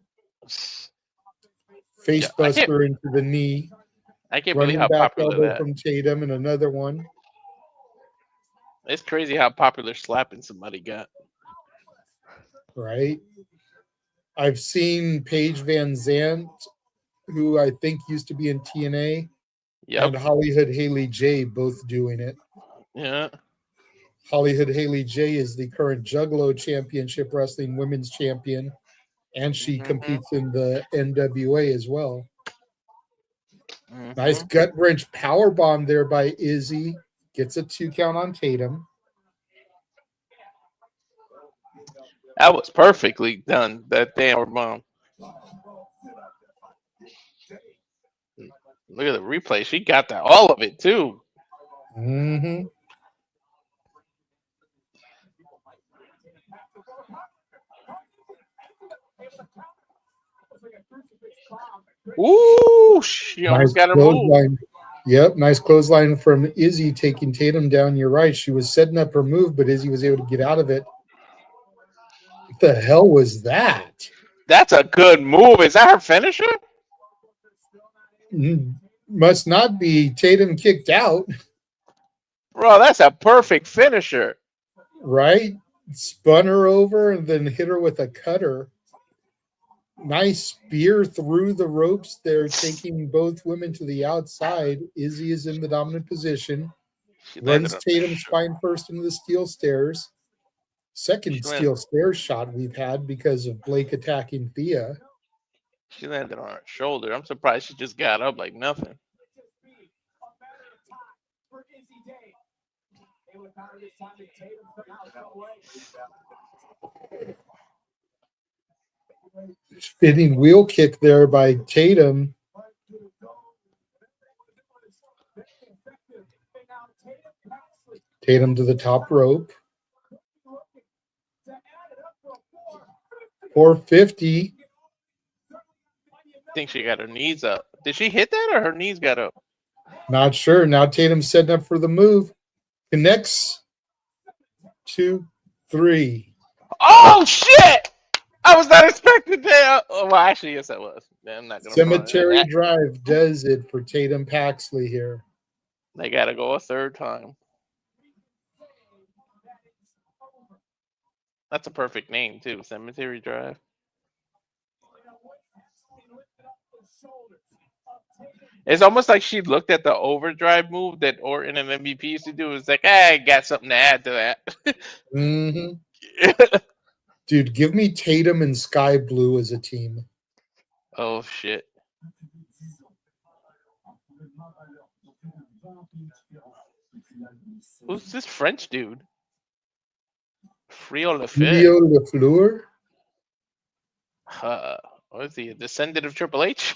[SPEAKER 1] Face buster into the knee.
[SPEAKER 2] I can't believe how popular that
[SPEAKER 1] from Tatum, and another one.
[SPEAKER 2] It's crazy how popular slapping somebody got.
[SPEAKER 1] Right. I've seen Paige Van Zandt, who I think used to be in TNA, and Hollywood Haley J both doing it.
[SPEAKER 2] Yeah.
[SPEAKER 1] Hollywood Haley J is the current Juggalo Championship Wrestling Women's Champion, and she competes in the NWA as well. Nice gut wrench power bomb there by Izzy. Gets a 2 count on Tatum.
[SPEAKER 2] That was perfectly done, that damn bomb. Look at the replay. She got that, all of it, too. Ooh, she almost got her move.
[SPEAKER 1] Yep, nice clothesline from Izzy taking Tatum down. You're right. She was setting up her move, but Izzy was able to get out of it. What the hell was that?
[SPEAKER 2] That's a good move. Is that her finisher?
[SPEAKER 1] Must not be. Tatum kicked out.
[SPEAKER 2] Bro, that's a perfect finisher.
[SPEAKER 1] Right? Spun her over and then hit her with a cutter. Nice spear through the ropes there, taking both women to the outside. Izzy is in the dominant position. Runs Tatum spine first into the steel stairs. Second steel stairs shot we've had because of Blake attacking Thea.
[SPEAKER 2] She landed on her shoulder. I'm surprised she just got up like nothing.
[SPEAKER 1] Spinning wheel kick there by Tatum. Tatum to the top rope. 450.
[SPEAKER 2] I think she got her knees up. Did she hit that or her knees got up?
[SPEAKER 1] Not sure. Now Tatum's setting up for the move. Connects. 2, 3.
[SPEAKER 2] Oh, shit! I was not expecting that. Oh, well, actually, yes, I was. I'm not gonna
[SPEAKER 1] Cemetery Drive does it for Tatum Paxley here.
[SPEAKER 2] They got to go a third time. That's a perfect name, too. Cemetery Drive. It's almost like she looked at the overdrive move that Orton and MVP used to do. It's like, I got something to add to that.
[SPEAKER 1] Dude, give me Tatum and Sky Blue as a team.
[SPEAKER 2] Oh shit. Who's this French dude? Frio Lafayette.
[SPEAKER 1] Julio Lafleur?
[SPEAKER 2] What is he? A descendant of Triple H?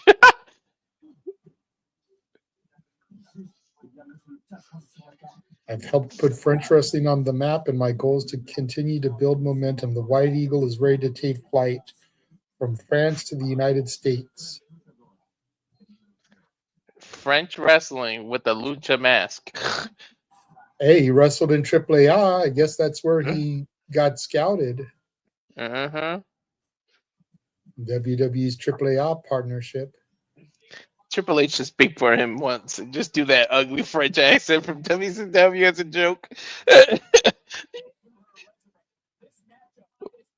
[SPEAKER 1] I've helped put French wrestling on the map, and my goal is to continue to build momentum. The White Eagle is ready to take flight from France to the United States.
[SPEAKER 2] French wrestling with the lucha mask.
[SPEAKER 1] Hey, he wrestled in AAA. I guess that's where he got scouted.
[SPEAKER 2] Uh-huh.
[SPEAKER 1] WWE's AAA partnership.
[SPEAKER 2] Triple H should speak for him once and just do that ugly French accent from WCW as a joke.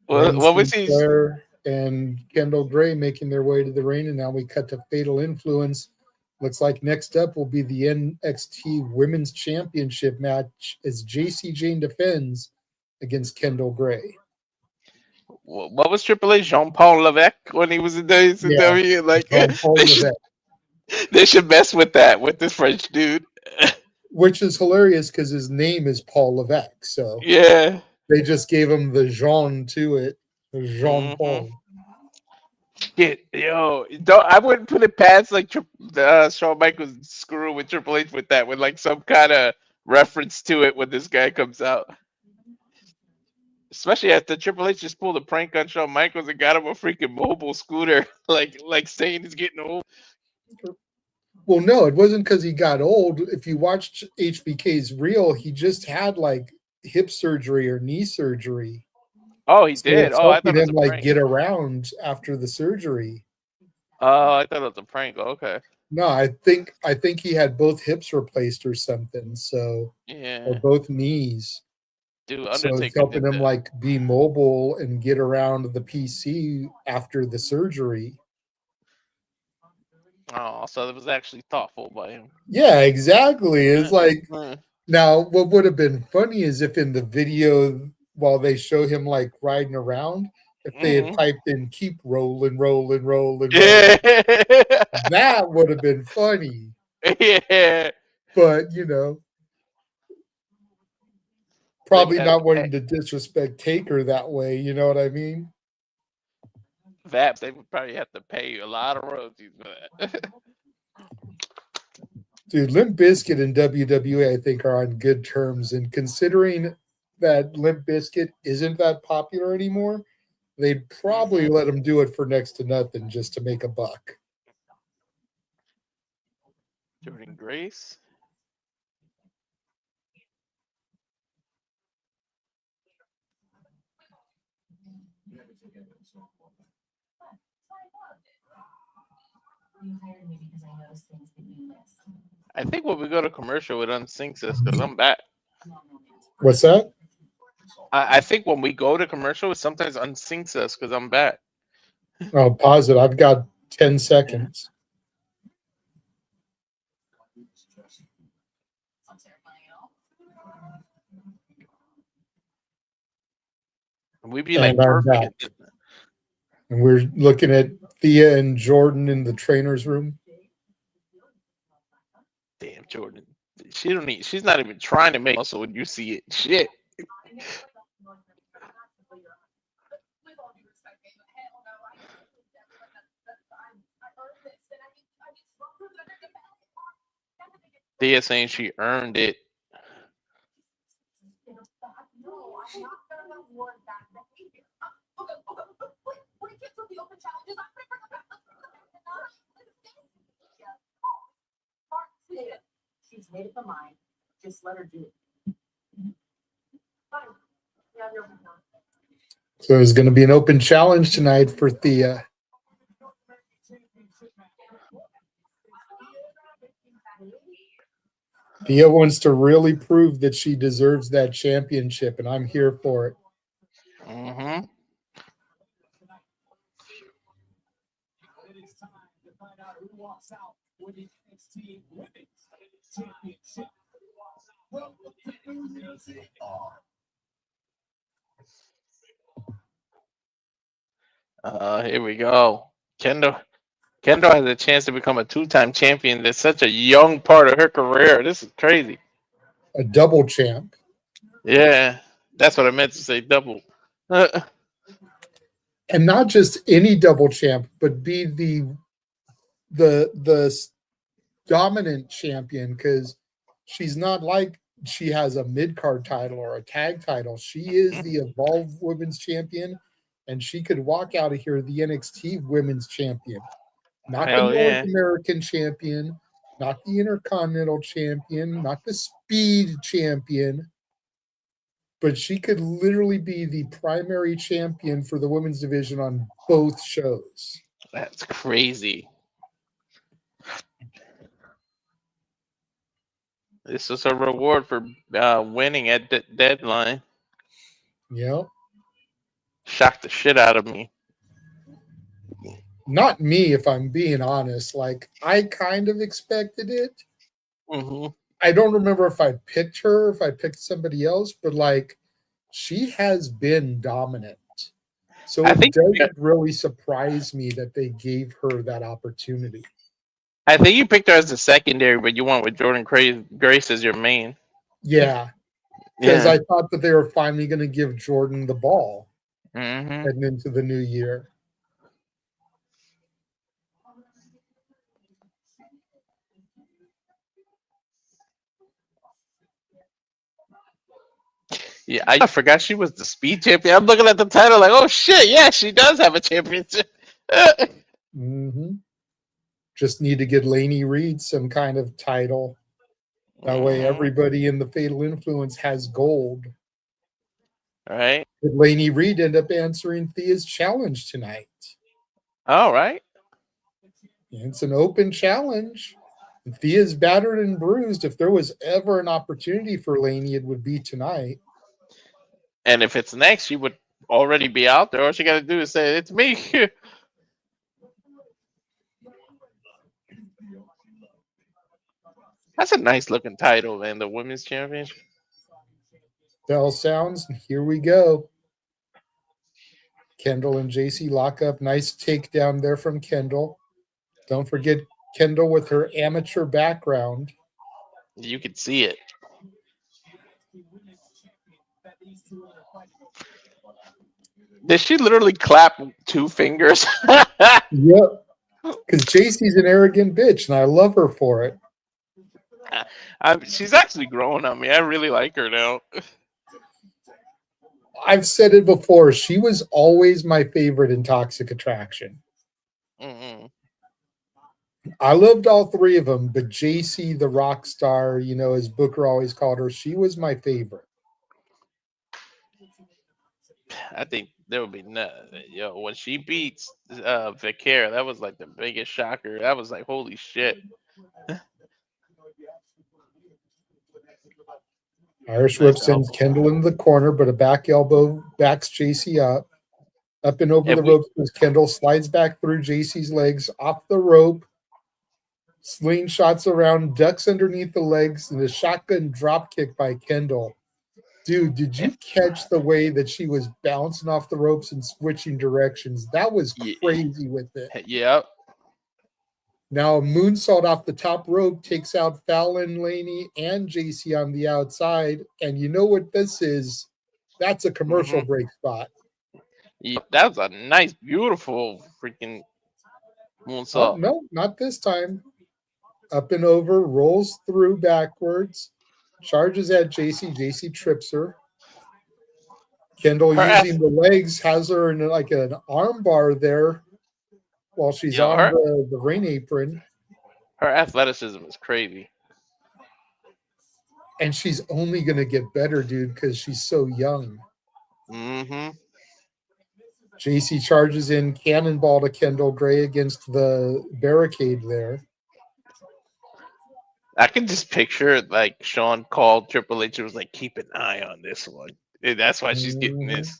[SPEAKER 2] What was he?
[SPEAKER 1] Flair and Kendall Gray making their way to the ring, and now we cut to Fatal Influence. Looks like next up will be the NXT Women's Championship match as Jayne defends against Kendall Gray.
[SPEAKER 2] What was Triple H? Jean-Paul Levesque when he was in WCW?
[SPEAKER 1] Yeah,
[SPEAKER 2] like
[SPEAKER 1] Jean-Paul
[SPEAKER 2] they should mess with that with this French dude.
[SPEAKER 1] Which is hilarious because his name is Paul Levesque. So
[SPEAKER 2] yeah,
[SPEAKER 1] they just gave him the Jean to it. Jean-Paul.
[SPEAKER 2] Shit, yo, I wouldn't put it past like Shawn Michaels screw with Triple H with that, with like some kind of reference to it when this guy comes out. Especially after Triple H just pulled a prank on Shawn Michaels and got him a freaking mobile scooter, like saying he's getting old.
[SPEAKER 1] Well, no, it wasn't because he got old. If you watched HBK's reel, he just had like hip surgery or knee surgery.
[SPEAKER 2] Oh, he did. Oh, I thought it was
[SPEAKER 1] him
[SPEAKER 2] a
[SPEAKER 1] like
[SPEAKER 2] prank.
[SPEAKER 1] get around after the surgery.
[SPEAKER 2] Oh, I thought it was a prank. Okay.
[SPEAKER 1] No, I think he had both hips replaced or something. So
[SPEAKER 2] yeah,
[SPEAKER 1] or both knees.
[SPEAKER 2] Dude,
[SPEAKER 1] So
[SPEAKER 2] Undertaker
[SPEAKER 1] it's helping
[SPEAKER 2] did
[SPEAKER 1] him
[SPEAKER 2] that.
[SPEAKER 1] like be mobile and get around the PC after the surgery.
[SPEAKER 2] Oh, so it was actually thoughtful by him.
[SPEAKER 1] Yeah, exactly. It's like now what would have been funny is if in the video while they show him like riding around, if they had piped in keep rolling, rolling, rolling, rolling. That would have been funny.
[SPEAKER 2] Yeah.
[SPEAKER 1] But probably not wanting to disrespect Taker that way, you know what I mean?
[SPEAKER 2] Vaps, they would probably have to pay you a lot of royalties for that.
[SPEAKER 1] Dude, Limp Bizkit and WWE, I think, are on good terms. And considering that Limp Bizkit isn't that popular anymore, they'd probably let him do it for next to nothing just to make a buck.
[SPEAKER 2] Jordan Grace. I think when we go to commercial, it unsyncs us because I'm back.
[SPEAKER 1] What's that?
[SPEAKER 2] I think when we go to commercial, it sometimes unsyncs us because I'm back.
[SPEAKER 1] I'll pause it. I've got 10 seconds.
[SPEAKER 2] We'd be like perfect.
[SPEAKER 1] And we're looking at Thea and Jordan in the trainer's room.
[SPEAKER 2] Damn, Jordan. She's not even trying to make muscle when you see it. Shit. Thea saying she earned it.
[SPEAKER 4] She's made up her mind. Just let her do it.
[SPEAKER 1] So there's going to be an open challenge tonight for Thea. Thea wants to really prove that she deserves that championship, and I'm here for it.
[SPEAKER 2] Mm-hmm.
[SPEAKER 3] It is time to find out who walks out with the NXT Women's Championship. Welcome to New Year's Eve.
[SPEAKER 2] Here we go. Kendall has a chance to become a 2-time champion. That's such a young part of her career. This is crazy.
[SPEAKER 1] A double champ.
[SPEAKER 2] Yeah, that's what I meant to say. Double.
[SPEAKER 1] And not just any double champ, but be the dominant champion, because she's not like she has a mid-card title or a tag title. She is the Evolve Women's Champion, and she could walk out of here the NXT Women's Champion. Not
[SPEAKER 2] Hell
[SPEAKER 1] the North
[SPEAKER 2] yeah.
[SPEAKER 1] American Champion, not the Intercontinental Champion, not the Speed Champion, but she could literally be the primary champion for the women's division on both shows.
[SPEAKER 2] That's crazy. This is a reward for winning at the deadline.
[SPEAKER 1] Yeah.
[SPEAKER 2] Shocked the shit out of me.
[SPEAKER 1] Not me, if I'm being honest. Like, I kind of expected it.
[SPEAKER 2] Mm-hmm.
[SPEAKER 1] I don't remember if I picked her, if I picked somebody else, but like, she has been dominant. So
[SPEAKER 2] I
[SPEAKER 1] it
[SPEAKER 2] think
[SPEAKER 1] doesn't really surprise me that they gave her that opportunity.
[SPEAKER 2] I think you picked her as the secondary, but you went with Jordan Grace as your main.
[SPEAKER 1] Yeah. Because
[SPEAKER 2] Yeah.
[SPEAKER 1] I thought that they were finally going to give Jordan the ball
[SPEAKER 2] Mm-hmm.
[SPEAKER 1] heading into the new year.
[SPEAKER 2] Yeah, I forgot she was the speed champion. I'm looking at the title like, oh shit, yeah, she does have a championship.
[SPEAKER 1] Mm-hmm. Just need to get Lainey Reed some kind of title. That way everybody in the Fatal Influence has gold.
[SPEAKER 2] All right.
[SPEAKER 1] Did Lainey Reed end up answering Thea's challenge tonight?
[SPEAKER 2] All right.
[SPEAKER 1] It's an open challenge. Thea's battered and bruised. If there was ever an opportunity for Lainey, it would be tonight.
[SPEAKER 2] And if it's next, she would already be out there. All she got to do is say, it's me. That's a nice looking title, man. The women's champion.
[SPEAKER 1] Bell sounds. Here we go. Kendall and Jacy lock up. Nice takedown there from Kendall. Don't forget Kendall with her amateur background.
[SPEAKER 2] You can see it. Did she literally clap 2 fingers?
[SPEAKER 1] Yep. Because Jacy's an arrogant bitch, and I love her for it.
[SPEAKER 2] She's actually growing on me. I really like her now.
[SPEAKER 1] I've said it before. She was always my favorite in Toxic Attraction.
[SPEAKER 2] Mm-hmm.
[SPEAKER 1] I loved all 3 of them, but Jacy, the rock star, as Booker always called her, she was my favorite.
[SPEAKER 2] I think there would be when she beats Vicaire, that was like the biggest shocker. That was like, holy shit.
[SPEAKER 1] Irish whip sends Kendall in the corner, but a back elbow backs Jacy up. Up and over the ropes as Kendall slides back through Jacy's legs, off the rope, slingshots around, ducks underneath the legs, and a shotgun drop kick by Kendall. Dude, did you catch the way that she was bouncing off the ropes and switching directions? That was crazy with it.
[SPEAKER 2] Yep.
[SPEAKER 1] Now, a moonsault off the top rope takes out Fallon, Lainey, and Jacy on the outside. And you know what this is? That's a commercial break spot.
[SPEAKER 2] Yep, that was a nice, beautiful freaking moonsault.
[SPEAKER 1] Oh, no, not this time. Up and over, rolls through backwards, charges at Jacy. Jacy trips her. Kendall using the legs has her in like an arm bar there while she's on the ring apron.
[SPEAKER 2] Her athleticism is crazy.
[SPEAKER 1] And she's only going to get better, dude, because she's so young.
[SPEAKER 2] Mm-hmm.
[SPEAKER 1] Jacy charges in, cannonball to Kendall Gray against the barricade there.
[SPEAKER 2] I can just picture like Sean called Triple H and was like, keep an eye on this one. That's why she's getting this.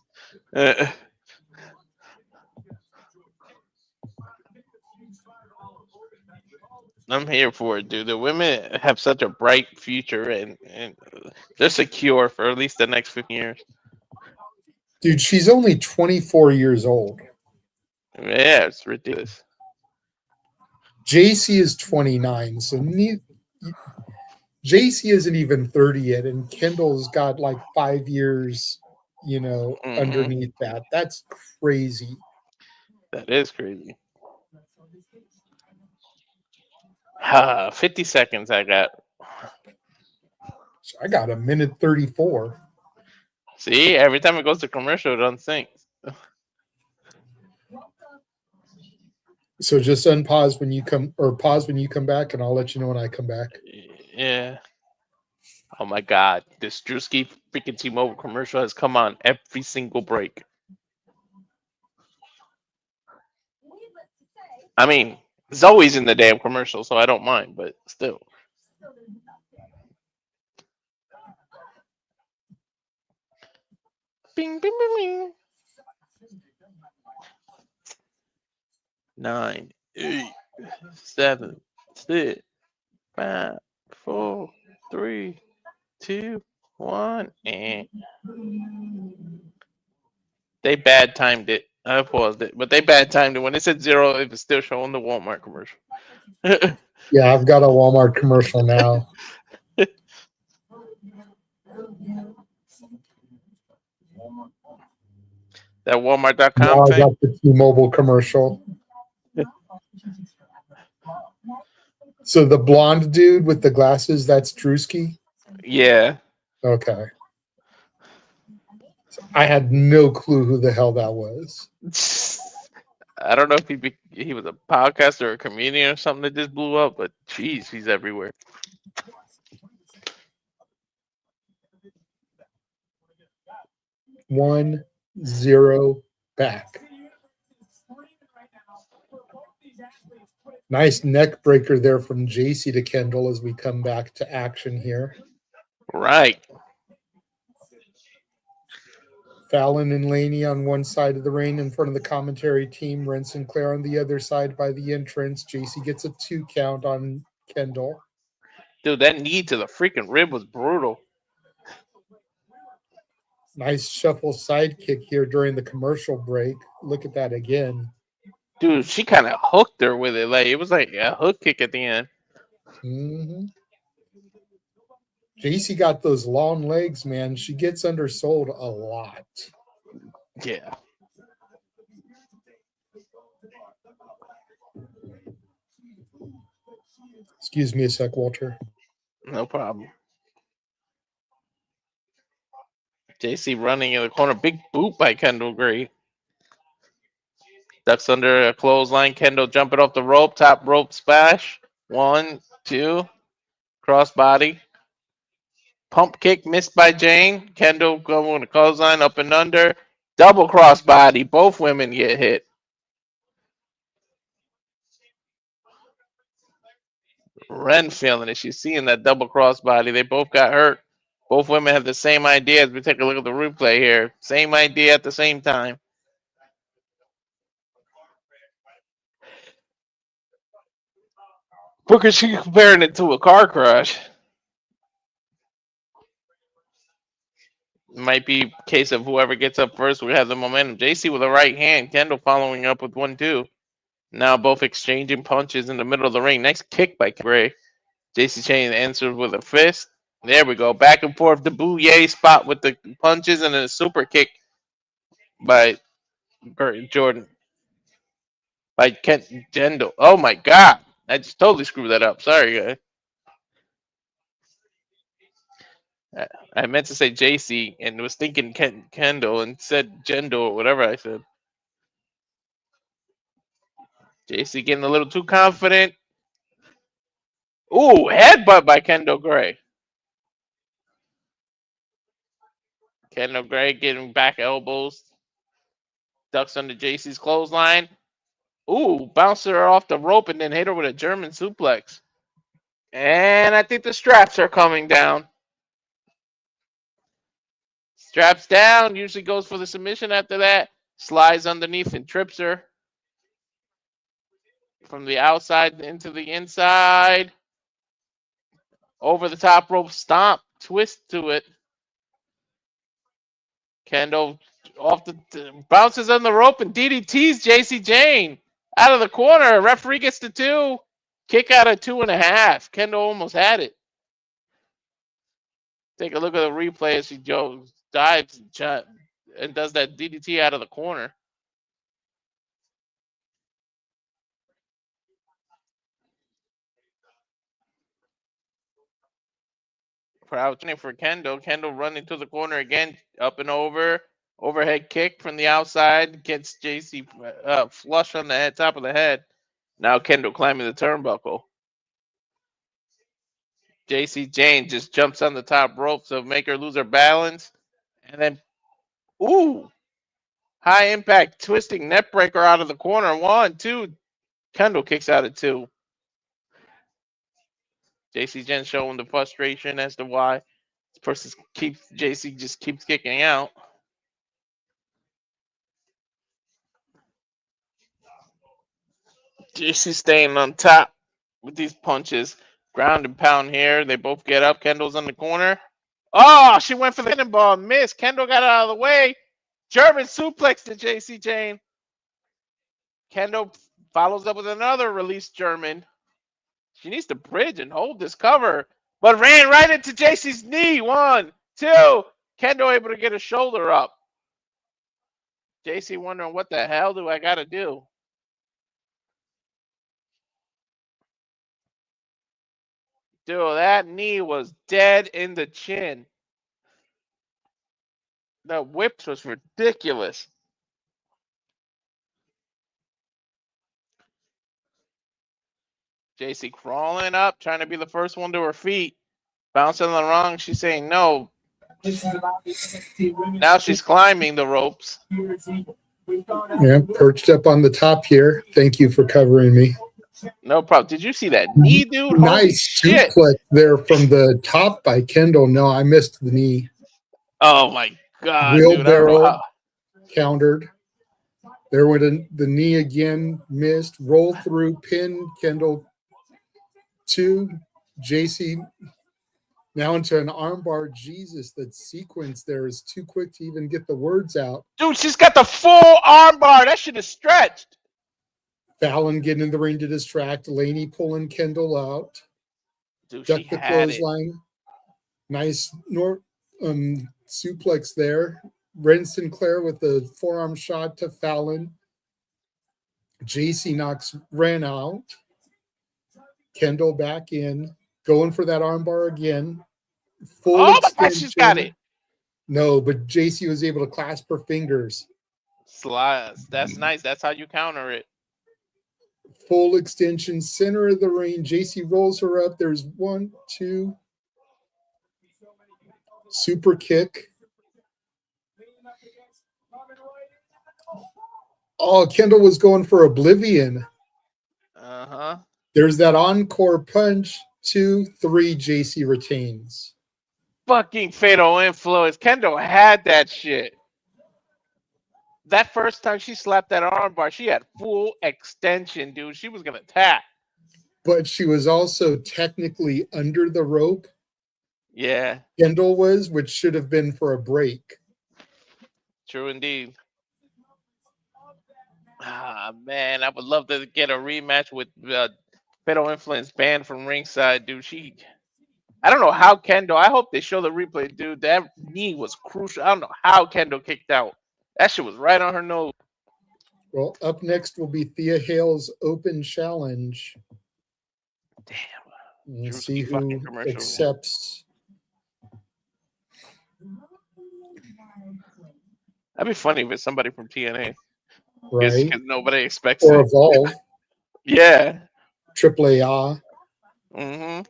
[SPEAKER 2] I'm here for it, dude. The women have such a bright future and they're secure for at least the next 15 years.
[SPEAKER 1] Dude, she's only 24 years old.
[SPEAKER 2] Yeah, it's ridiculous.
[SPEAKER 1] Jacy is 29, so Jacy isn't even 30 yet, and Kendall's got like 5 years, underneath that. That's crazy.
[SPEAKER 2] That is crazy. 50 seconds I got.
[SPEAKER 1] So I got a minute 34.
[SPEAKER 2] See, every time it goes to commercial, it unsyncs.
[SPEAKER 1] So just unpause when you come, or pause when you come back, and I'll let you know when I come back.
[SPEAKER 2] Yeah. Oh my God, this Drewski freaking T-Mobile commercial has come on every single break. I mean, it's always in the damn commercial, so I don't mind, but still. Bing, bing, bing, bing. 9, 8, 7, 6, 5, 4, 3, 2, 1, and they bad timed it. I paused it, but they bad timed it. When it said 0, it was still showing the Walmart commercial.
[SPEAKER 1] Yeah, I've got a Walmart commercial now.
[SPEAKER 2] That Walmart.com
[SPEAKER 1] Now I
[SPEAKER 2] thing.
[SPEAKER 1] got the T-Mobile commercial. So the blonde dude with the glasses, that's Drewski?
[SPEAKER 2] Yeah.
[SPEAKER 1] Okay. So I had no clue who the hell that was.
[SPEAKER 2] I don't know if he was a podcaster or a comedian or something that just blew up, but jeez, he's everywhere.
[SPEAKER 1] 1-0 back. Nice neck breaker there from Jacy to Kendall as we come back to action here.
[SPEAKER 2] Right.
[SPEAKER 1] Fallon and Laney on one side of the ring in front of the commentary team. Ren Sinclair on the other side by the entrance. Jacy gets a 2 count on Kendall.
[SPEAKER 2] Dude, that knee to the freaking rib was brutal.
[SPEAKER 1] Nice shuffle sidekick here during the commercial break. Look at that again.
[SPEAKER 2] Dude, she kind of hooked her with it. Like it was like a hook kick at the end.
[SPEAKER 1] Mm-hmm. Jacy got those long legs, man. She gets undersold a lot.
[SPEAKER 2] Yeah.
[SPEAKER 1] Excuse me a sec, Walter.
[SPEAKER 2] No problem. Jacy running in the corner. Big boot by Kendall Gray. Ducks under a clothesline. Kendall jumping off the rope. Top rope splash. 1, 2. Crossbody. Pump kick missed by Jayne. Kendall going to clothesline up and under. Double crossbody. Both women get hit. Ren feeling it. She's seeing that double crossbody. They both got hurt. Both women have the same idea as we take a look at the replay here. Same idea at the same time. Booker, she comparing it to a car crash. Might be a case of whoever gets up first will have the momentum. Jacy with a right hand. Kendall following up with 1-2. Now both exchanging punches in the middle of the ring. Next kick by Gray. Jacy Jayne answers with a fist. There we go. Back and forth. The bouye spot with the punches and a super kick by Jordan. By Kendall. Oh my God. I just totally screwed that up. Sorry, guys. I meant to say Jacy and was thinking Kendall and said Jendel or whatever I said. Jacy getting a little too confident. Ooh, headbutt by Kendall Gray. Kendall Gray getting back elbows. Ducks under Jacy's clothesline. Ooh, bounced her off the rope and then hit her with a German suplex. And I think the straps are coming down. Straps down. Usually goes for the submission after that. Slides underneath and trips her. From the outside into the inside. Over the top rope stomp. Twist to it. Kendall off the bounces on the rope and DDTs Jayne out of the corner. Referee gets the 2. Kick out of 2.5. Kendall almost had it. Take a look at the replay as she dives and does that DDT out of the corner. Crouching for Kendall. Kendall running to the corner again, up and over. Overhead kick from the outside. Gets Jacy flush on the head, top of the head. Now Kendall climbing the turnbuckle. Jayne just jumps on the top rope to make her lose her balance. And then, ooh, high impact twisting neck breaker out of the corner. 1, 2. Kendall kicks out at 2. Jacy showing the frustration as to why this person Jacy just keeps kicking out. Jacy staying on top with these punches. Ground and pound here. They both get up. Kendall's on the corner. Oh, she went for the cannonball. Missed. Kendall got out of the way. German suplex to Jayne. Kendall follows up with another release German. She needs to bridge and hold this cover, but ran right into Jacy's knee. 1, 2. Kendall able to get her shoulder up. Jacy wondering, what the hell do I got to do? Dude, that knee was dead in the chin. The whips was ridiculous. Jacy crawling up, trying to be the first one to her feet. Bouncing on the rung. She's saying no. Now she's climbing the ropes.
[SPEAKER 1] Yeah, perched up on the top here. Thank you for covering me.
[SPEAKER 2] No problem. Did you see that knee, dude?
[SPEAKER 1] Nice suplex there from the top by Kendall. No, I missed the knee.
[SPEAKER 2] Oh my God,
[SPEAKER 1] Wheelbarrow countered. There went the knee again, missed. Roll through, pin Kendall 2. Jacy now into an armbar. Jesus, that sequence there is too quick to even get the words out.
[SPEAKER 2] Dude, she's got the full armbar. That shit is stretched.
[SPEAKER 1] Fallon getting in the ring to distract. Laney pulling Kendall out.
[SPEAKER 2] Dude,
[SPEAKER 1] Duck
[SPEAKER 2] she
[SPEAKER 1] the
[SPEAKER 2] had
[SPEAKER 1] clothesline. Nice suplex there. Ren Sinclair with the forearm shot to Fallon. Jacy knocks Ren out. Kendall back in. Going for that armbar again. Full
[SPEAKER 2] extension.
[SPEAKER 1] My God,
[SPEAKER 2] she's got it.
[SPEAKER 1] No, but Jacy was able to clasp her fingers.
[SPEAKER 2] Slice. That's nice. That's how you counter it.
[SPEAKER 1] Full extension, center of the ring. Jacy rolls her up. There's 1, 2. Super kick. Oh, Kendall was going for Oblivion.
[SPEAKER 2] Uh-huh.
[SPEAKER 1] There's that encore punch. 2, 3. Jacy retains.
[SPEAKER 2] Fucking fatal influence. Kendall had that shit. That first time she slapped that armbar, she had full extension, dude. She was gonna tap.
[SPEAKER 1] But she was also technically under the rope.
[SPEAKER 2] Yeah.
[SPEAKER 1] Kendall was, which should have been for a break.
[SPEAKER 2] True indeed. Ah, man, I would love to get a rematch with Fatal Influence banned from ringside, dude. I don't know how Kendall. I hope they show the replay, dude. That knee was crucial. I don't know how Kendall kicked out. That shit was right on her nose.
[SPEAKER 1] Well, up next will be Thea Hale's open challenge.
[SPEAKER 2] Damn.
[SPEAKER 1] We'll see who accepts.
[SPEAKER 2] That'd be funny if it's somebody from TNA.
[SPEAKER 1] Right.
[SPEAKER 2] Because nobody expects
[SPEAKER 1] or
[SPEAKER 2] it.
[SPEAKER 1] Evolve.
[SPEAKER 2] Yeah.
[SPEAKER 1] AAA.
[SPEAKER 2] Mm-hmm.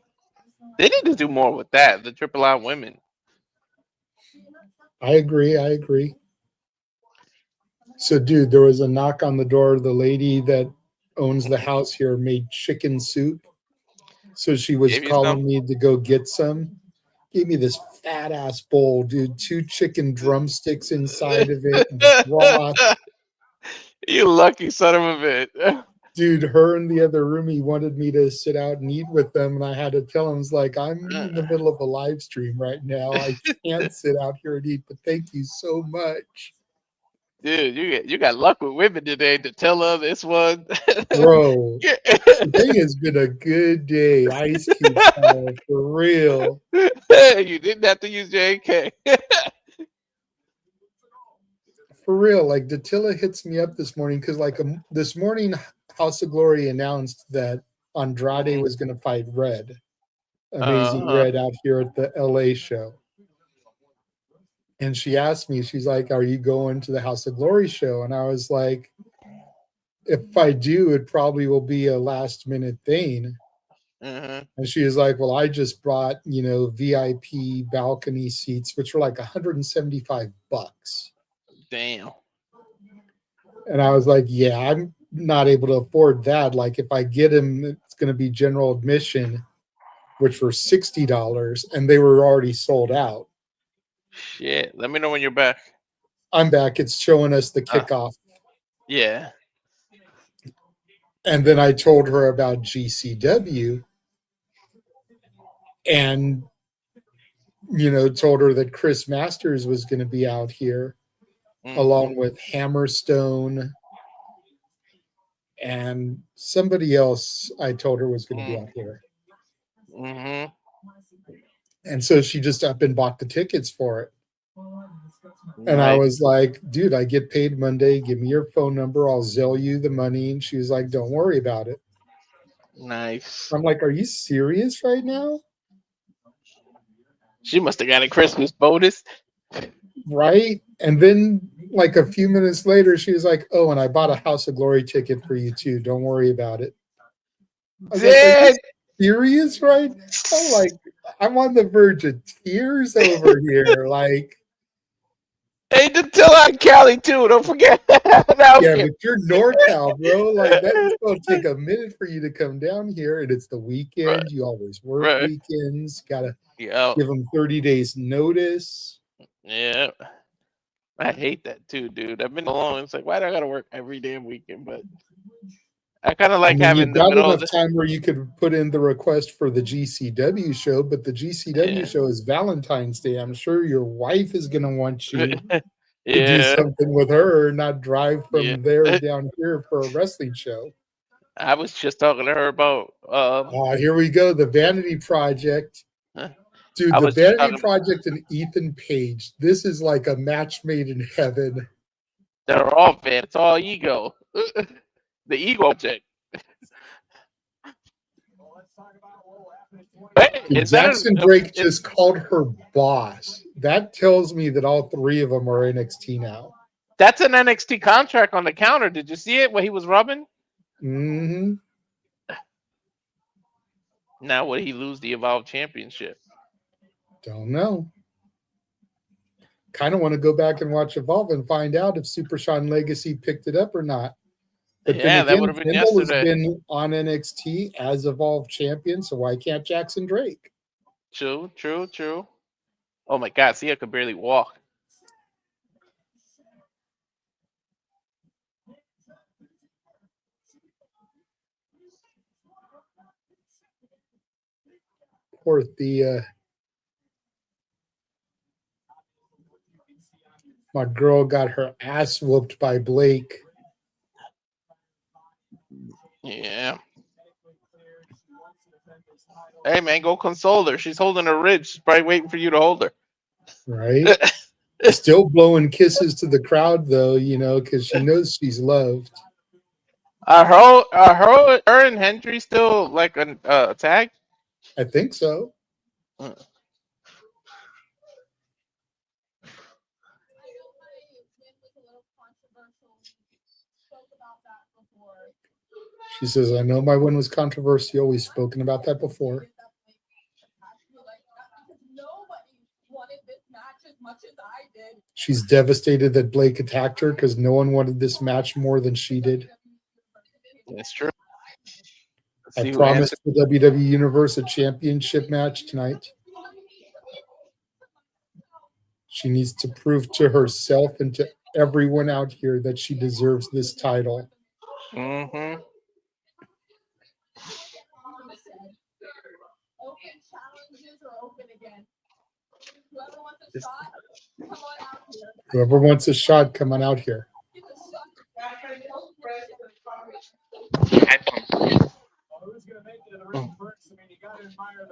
[SPEAKER 2] They need to do more with that, the AAA women.
[SPEAKER 1] I agree. So, dude, there was a knock on the door. The lady that owns the house here made chicken soup. So she was calling me to go get some. Gave me this fat-ass bowl, dude. 2 chicken drumsticks inside of it. Broth.
[SPEAKER 2] You lucky son of a bitch.
[SPEAKER 1] Dude, her and the other roomie wanted me to sit out and eat with them, and I had to tell them, like, I'm in the middle of a live stream right now. I can't sit out here and eat, but thank you so much.
[SPEAKER 2] Dude, you got luck with women today. To tell her this one,
[SPEAKER 1] Bro, today has been a good day. Ice Cube style, for real.
[SPEAKER 2] you didn't have to use JK.
[SPEAKER 1] For real. Like, Dattila hits me up this morning because, like, this morning, House of Glory announced that Andrade was going to fight Red, Amazing Red, out here at the LA show. And she asked me, she's like, "Are you going to the House of Glory show?" And I was like, "If I do, it probably will be a last minute thing." And she was like, "Well, I just bought, VIP balcony seats, which were like $175.
[SPEAKER 2] Damn.
[SPEAKER 1] And I was like, "Yeah, I'm not able to afford that. Like, if I get him, it's going to be general admission, which were $60, and they were already sold out."
[SPEAKER 2] Shit. Let me know when you're back.
[SPEAKER 1] I'm back. It's showing us the kickoff.
[SPEAKER 2] Yeah.
[SPEAKER 1] And then I told her about GCW and, told her that Chris Masters was going to be out here along with Hammerstone and somebody else I told her was going to be out here. And so she just up and bought the tickets for it. And I was like, "Dude, I get paid Monday. Give me your phone number. I'll Zelle you the money." And she was like, "Don't worry about it."
[SPEAKER 2] Nice.
[SPEAKER 1] I'm like, "Are you serious right now?"
[SPEAKER 2] She must have got a Christmas bonus.
[SPEAKER 1] Right? And then, like, a few minutes later, she was like, "Oh, and I bought a House of Glory ticket for you too. Don't worry about it." I was like, "Are you serious right now?" Like, I'm on the verge of tears over here. Like,
[SPEAKER 2] hey, Dattila and Cali too. Don't forget.
[SPEAKER 1] yeah, but you're NorCal, bro. Like, that's going to take a minute for you to come down here, and it's the weekend.
[SPEAKER 2] Right.
[SPEAKER 1] You always work weekends. Got to
[SPEAKER 2] Yeah.
[SPEAKER 1] give them 30 days notice.
[SPEAKER 2] Yeah. I hate that too, dude. I've been alone. It's like, why do I gotta work every damn weekend? But I kind of like having
[SPEAKER 1] you've
[SPEAKER 2] the
[SPEAKER 1] got
[SPEAKER 2] middle
[SPEAKER 1] enough time where you could put in the request for the GCW show, but the GCW show is Valentine's Day. I'm sure your wife is going to want you to do something with her, not drive from there down here for a wrestling show.
[SPEAKER 2] I was just talking to her about.
[SPEAKER 1] Here we go, the Vanity Project. Dude, the Vanity Project and Ethan Page. This is like a match made in heaven.
[SPEAKER 2] They're all fan. It's all ego. The ego object.
[SPEAKER 1] Hey, Jackson Drake just called her boss. That tells me that all three of them are NXT now.
[SPEAKER 2] That's an NXT contract on the counter. Did you see it when he was rubbing?
[SPEAKER 1] Mm-hmm.
[SPEAKER 2] Now would he lose the Evolve Championship?
[SPEAKER 1] Don't know. Kind of want to go back and watch Evolve and find out if Super Sean Legacy picked it up or not. But then again,
[SPEAKER 2] that would have been
[SPEAKER 1] Kendall
[SPEAKER 2] yesterday.
[SPEAKER 1] has been on NXT as Evolve champion, so why can't Jackson Drake?
[SPEAKER 2] True. Oh my God, Thea could barely walk.
[SPEAKER 1] Poor Thea. My girl got her ass whooped by Blake.
[SPEAKER 2] Yeah. Hey man, go console her. She's holding her ridge. She's probably waiting for you to hold her.
[SPEAKER 1] Right? Still blowing kisses to the crowd though, because she knows she's loved.
[SPEAKER 2] Are her and Hendry still like a tag?
[SPEAKER 1] I think so. She says, "I know my win was controversial. We've spoken about that before." She's devastated that Blake attacked her because no one wanted this match more than she did.
[SPEAKER 2] That's true.
[SPEAKER 1] I promised the WWE Universe a championship match tonight. She needs to prove to herself and to everyone out here that she deserves this title.
[SPEAKER 2] Mm-hmm.
[SPEAKER 4] Open challenges are open again. Whoever wants a shot, come on out here.
[SPEAKER 1] Whoever wants a shot, come on out here.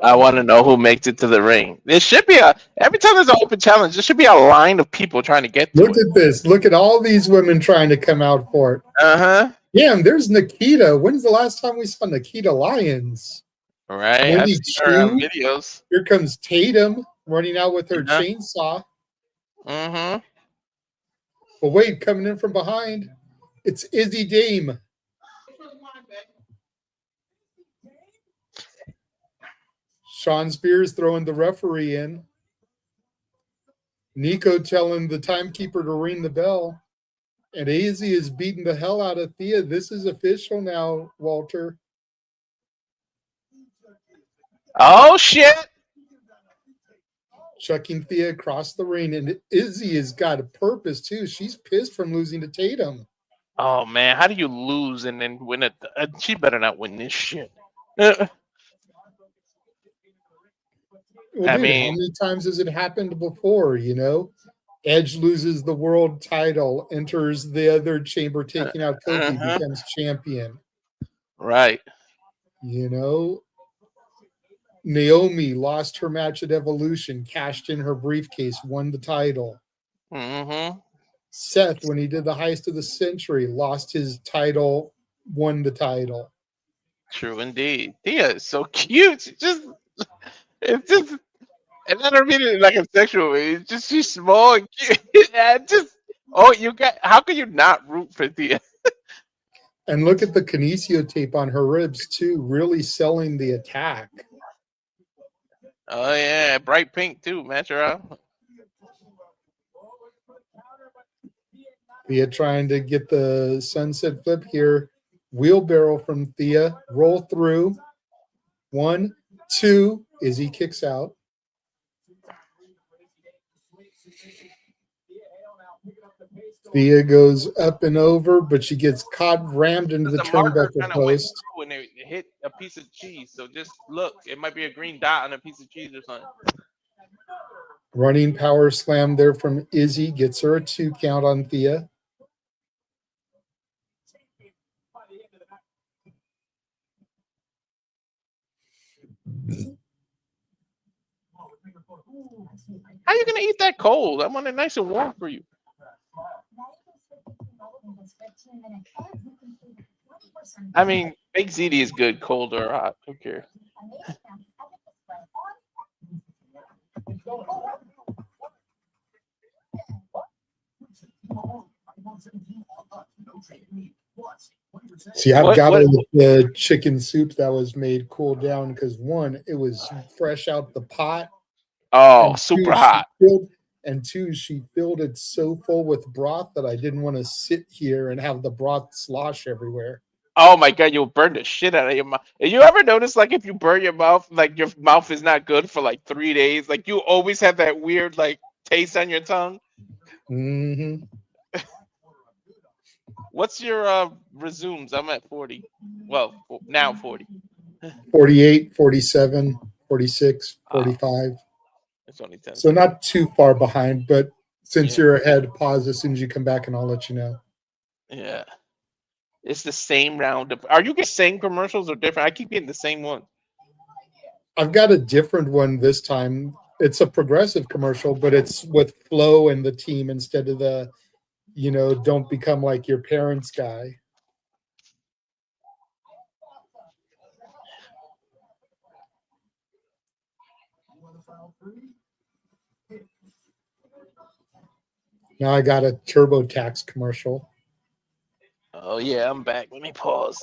[SPEAKER 2] I want to know who makes it to the ring. There should be every time there's an open challenge, there should be a line of people trying to get to
[SPEAKER 1] Look at this. Look at all these women trying to come out for it.
[SPEAKER 2] Uh-huh.
[SPEAKER 1] Damn, there's Nikita. When's the last time we saw Nikita Lyons?
[SPEAKER 2] Right. I see her on videos.
[SPEAKER 1] Here comes Tatum running out with her chainsaw.
[SPEAKER 2] Mm-hmm.
[SPEAKER 1] But wait, coming in from behind, it's Izzy Dame. Sean Spears throwing the referee in. Nico telling the timekeeper to ring the bell. And Izzy is beating the hell out of Thea. This is official now, Walter.
[SPEAKER 2] Oh, shit.
[SPEAKER 1] Chucking Thea across the ring. And Izzy has got a purpose, too. She's pissed from losing to Tatum.
[SPEAKER 2] Oh, man. How do you lose and then win it? She better not win this shit.
[SPEAKER 1] Well, dude, how many times has it happened before, you know? Edge loses the world title, enters the other chamber, taking out Kofi, becomes champion.
[SPEAKER 2] Right.
[SPEAKER 1] You know? Naomi lost her match at Evolution, cashed in her briefcase, won the title.
[SPEAKER 2] Mm-hmm.
[SPEAKER 1] Seth, when he did the heist of the century, lost his title, won the title.
[SPEAKER 2] True indeed. Thea is so cute. It's just, and I don't mean it like a sexual way. It's just she's small and cute. How can you not root for Thea?
[SPEAKER 1] And look at the kinesio tape on her ribs too, really selling the attack.
[SPEAKER 2] Oh yeah, bright pink too. Match her out.
[SPEAKER 1] Thea trying to get the sunset flip here. Wheelbarrow from Thea. Roll through. 1, 2. Izzy kicks out. Thea goes up and over, but she gets caught, rammed into the turnbuckle post.
[SPEAKER 2] When they hit a piece of cheese, so just look. It might be a green dot on a piece of cheese or something.
[SPEAKER 1] Running power slam there from Izzy. Gets her a 2 count on Thea.
[SPEAKER 2] How are you gonna eat that cold? I want it nice and warm for you. I mean, baked ziti is good, cold or hot. Who cares?
[SPEAKER 1] See, I've got the chicken soup that was made cool down because 1, it was fresh out the pot.
[SPEAKER 2] Oh, super hot.
[SPEAKER 1] And 2, she filled it so full with broth that I didn't want to sit here and have the broth slosh everywhere.
[SPEAKER 2] Oh my god, you'll burn the shit out of your mouth. You ever notice, like, if you burn your mouth, like your mouth is not good for like 3 days? Like you always have that weird like taste on your tongue.
[SPEAKER 1] Mm-hmm.
[SPEAKER 2] What's your resumes? I'm at 40. Well, now 40.
[SPEAKER 1] 48, 47, 46, 45.
[SPEAKER 2] It's only 10.
[SPEAKER 1] So not too far behind, but since you're ahead, pause as soon as you come back and I'll let you know.
[SPEAKER 2] Yeah. It's the same round. Are you getting same commercials or different? I keep getting the same one.
[SPEAKER 1] I've got a different one this time. It's a progressive commercial, but it's with Flo and the team instead of the, don't become like your parents guy. Now I got a TurboTax commercial.
[SPEAKER 2] Oh, yeah, I'm back. Let me pause.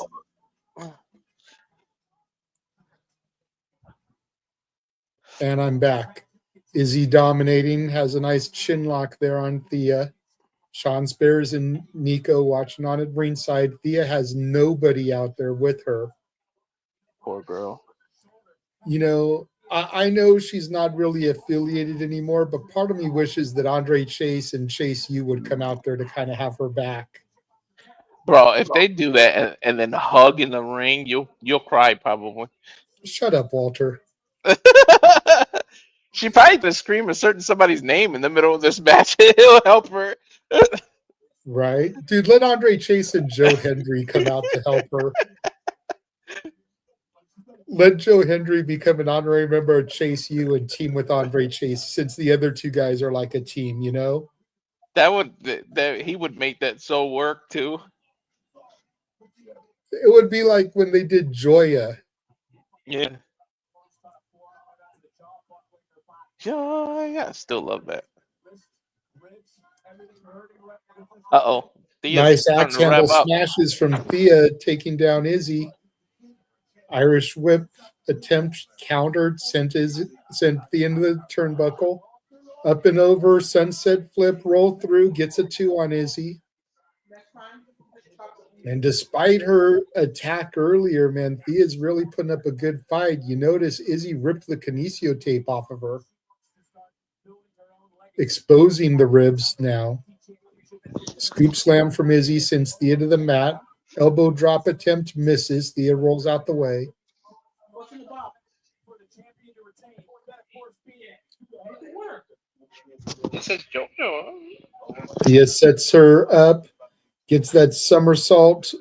[SPEAKER 1] And I'm back. Izzy dominating, has a nice chin lock there on Thea. Sean Spears and Nico watching on at ringside. Thea has nobody out there with her.
[SPEAKER 2] Poor girl.
[SPEAKER 1] I know she's not really affiliated anymore, but part of me wishes that Andre Chase and Chase U would come out there to kind of have her back.
[SPEAKER 2] Bro, if they do that and then hug in the ring, you'll cry probably.
[SPEAKER 1] Shut up, Walter.
[SPEAKER 2] She probably could scream a certain somebody's name in the middle of this match. It'll help her.
[SPEAKER 1] Right? Dude, let Andre Chase and Joe Hendry come out to help her. Let Joe Hendry become an honorary member of Chase U and team with Andre Chase, since the other two guys are like a team, you know?
[SPEAKER 2] He would make that so work too.
[SPEAKER 1] It would be like when they did Joya.
[SPEAKER 2] Yeah. Joy, I still love that. Uh-oh.
[SPEAKER 1] Nice axe handle smashes from Thea, taking down Izzy. Irish whip attempt countered, sent Thea into the turnbuckle. Up and over, sunset flip, roll through, gets a 2 on Izzy. And despite her attack earlier, man, Thea's really putting up a good fight. You notice Izzy ripped the kinesio tape off of her, exposing the ribs now. Scoop slam from Izzy sends Thea to the mat. Elbow drop attempt misses. Thea rolls out the way.
[SPEAKER 2] This is JoJo.
[SPEAKER 1] Thea sets her up, gets that somersault.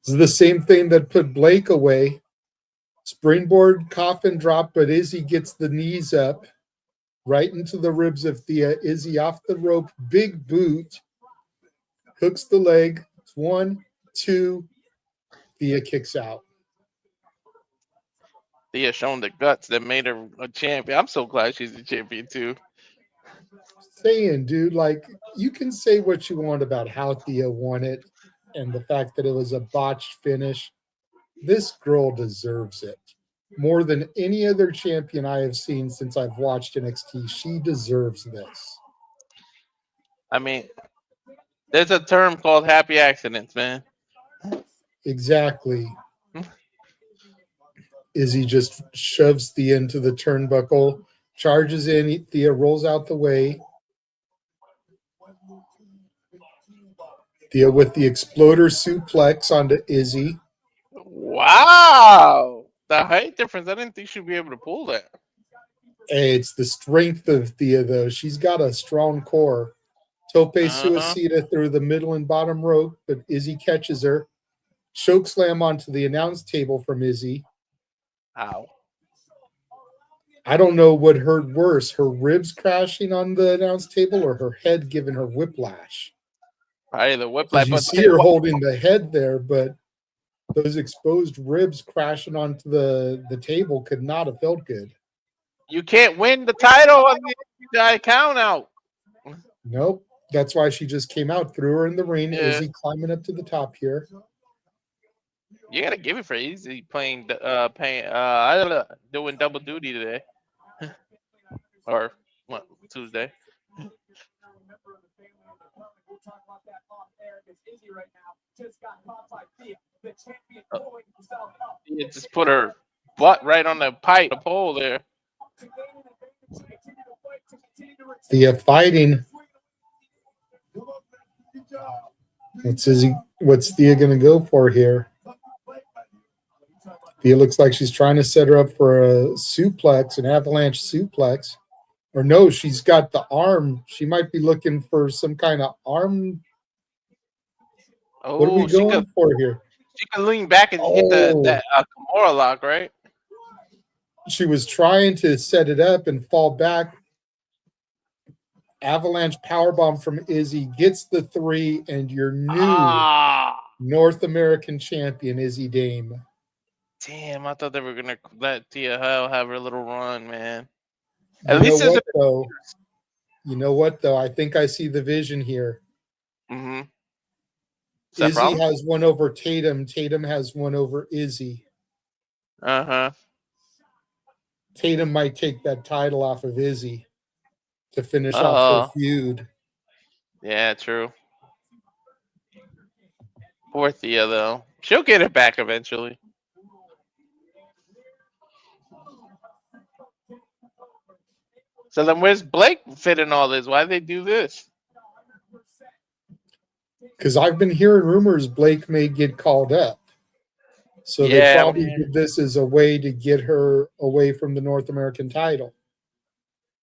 [SPEAKER 1] This is the same thing that put Blake away. Springboard coffin drop, but Izzy gets the knees up right into the ribs of Thea. Izzy off the rope, big boot, hooks the leg. 1, 2. Thea kicks out.
[SPEAKER 2] Thea shown the guts that made her a champion. I'm so glad she's a champion too.
[SPEAKER 1] Saying, dude, like, you can say what you want about how Thea won it and the fact that it was a botched finish. This girl deserves it more than any other champion I have seen since I've watched NXT. She deserves this.
[SPEAKER 2] I mean, there's a term called happy accidents, man.
[SPEAKER 1] Exactly. Izzy just shoves Thea into the turnbuckle, charges in. Thea rolls out the way. Thea with the exploder suplex onto Izzy.
[SPEAKER 2] Wow. The height difference, I didn't think she'd be able to pull that.
[SPEAKER 1] Hey, it's the strength of Thea, though. She's got a strong core. Tope suicida through the middle and bottom rope, but Izzy catches her. Choke slam onto the announce table from Izzy.
[SPEAKER 2] Ow.
[SPEAKER 1] I don't know what hurt worse, her ribs crashing on the announce table or her head giving her whiplash.
[SPEAKER 2] Probably the whiplash.
[SPEAKER 1] You see her holding the head there, but those exposed ribs crashing onto the table could not have felt good.
[SPEAKER 2] You can't win the title on the count out.
[SPEAKER 1] Nope. That's why she just came out, threw her in the ring.
[SPEAKER 2] Yeah.
[SPEAKER 1] Izzy climbing up to the top here.
[SPEAKER 2] You gotta give it for Izzy doing double duty today. Or what, Tuesday. You just put her butt right on the pole there.
[SPEAKER 1] Thea fighting. What's Thea going to go for here? Thea looks like she's trying to set her up for a suplex, an avalanche suplex. Or no, she's got the arm. She might be looking for some kind of arm.
[SPEAKER 2] Oh,
[SPEAKER 1] what are we going for here?
[SPEAKER 2] She can lean back and hit that Kimura lock, right?
[SPEAKER 1] She was trying to set it up and fall back. Avalanche powerbomb from Izzy gets the 3, and your new North American champion, Izzy Dame.
[SPEAKER 2] Damn, I thought they were gonna let Thea have her little run, man.
[SPEAKER 1] You know what though? I think I see the vision here.
[SPEAKER 2] Mm-hmm.
[SPEAKER 1] Izzy has one over Tatum. Tatum has one over Izzy.
[SPEAKER 2] Uh-huh.
[SPEAKER 1] Tatum might take that title off of Izzy to finish off her feud.
[SPEAKER 2] Yeah, true. Poor Thea, though. She'll get it back eventually. So then where's Blake fit in all this? Why they do this?
[SPEAKER 1] Because I've been hearing rumors Blake may get called up. So they probably did this as a way to get her away from the North American title.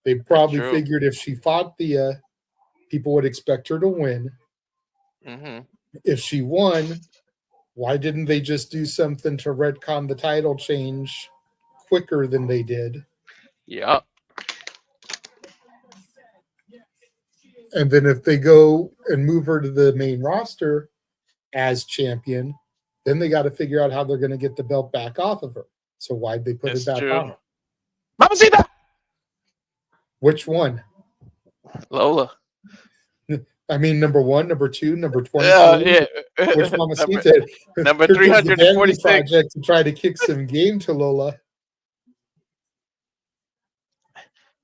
[SPEAKER 1] They probably figured if she fought Thea, people would expect her to win.
[SPEAKER 2] Mm-hmm.
[SPEAKER 1] If she won, Why didn't they just do something to retcon the title change quicker than they did?
[SPEAKER 2] Yeah.
[SPEAKER 1] And then if they go and move her to the main roster as champion, then they got to figure out how they're going to get the belt back off of her. So why'd they put
[SPEAKER 2] That's
[SPEAKER 1] it back
[SPEAKER 2] true.
[SPEAKER 1] on her?
[SPEAKER 2] Mamacita!
[SPEAKER 1] Which one?
[SPEAKER 2] Lola.
[SPEAKER 1] I mean, number 1, number 2, number 23.
[SPEAKER 2] Yeah.
[SPEAKER 1] Which Mamacita?
[SPEAKER 2] number
[SPEAKER 1] Here comes the Vanity
[SPEAKER 2] 346.
[SPEAKER 1] Project to try to kick some game to Lola.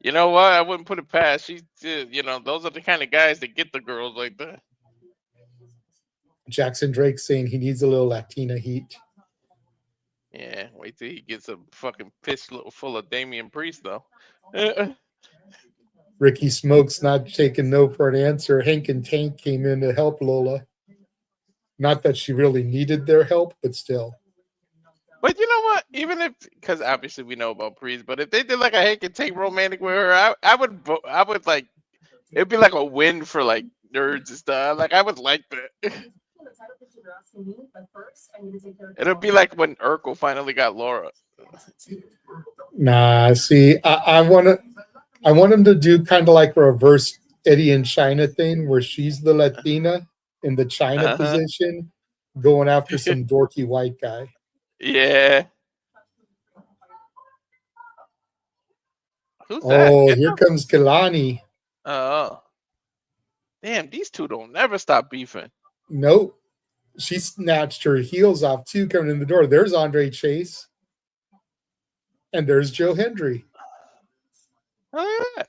[SPEAKER 2] You know what? I wouldn't put it past. She's, those are the kind of guys that get the girls like that.
[SPEAKER 1] Jackson Drake saying he needs a little Latina heat.
[SPEAKER 2] Yeah, wait till he gets a fucking fist full of Damian Priest, though.
[SPEAKER 1] Ricky Smokes not taking no for an answer. Hank and Tank came in to help Lola. Not that she really needed their help, but still.
[SPEAKER 2] But you know what? Even if, because obviously we know about Priest, but if they did like a Hank and Tank romantic with her, I would like, it'd be like a win for like nerds and stuff. Like I would like that. It'll be like when Urkel finally got Laura.
[SPEAKER 1] Nah, see, I want him to do kind of like a reverse Eddie and China thing, where she's the Latina in the China position, going after some dorky white guy.
[SPEAKER 2] Yeah. Who's that?
[SPEAKER 1] Oh,
[SPEAKER 2] Kendall?
[SPEAKER 1] here comes Kalani.
[SPEAKER 2] Oh. Damn, these two don't never stop beefing.
[SPEAKER 1] Nope. She snatched her heels off too, coming in the door. There's Andre Chase. And there's Joe Hendry.
[SPEAKER 2] Oh, yeah.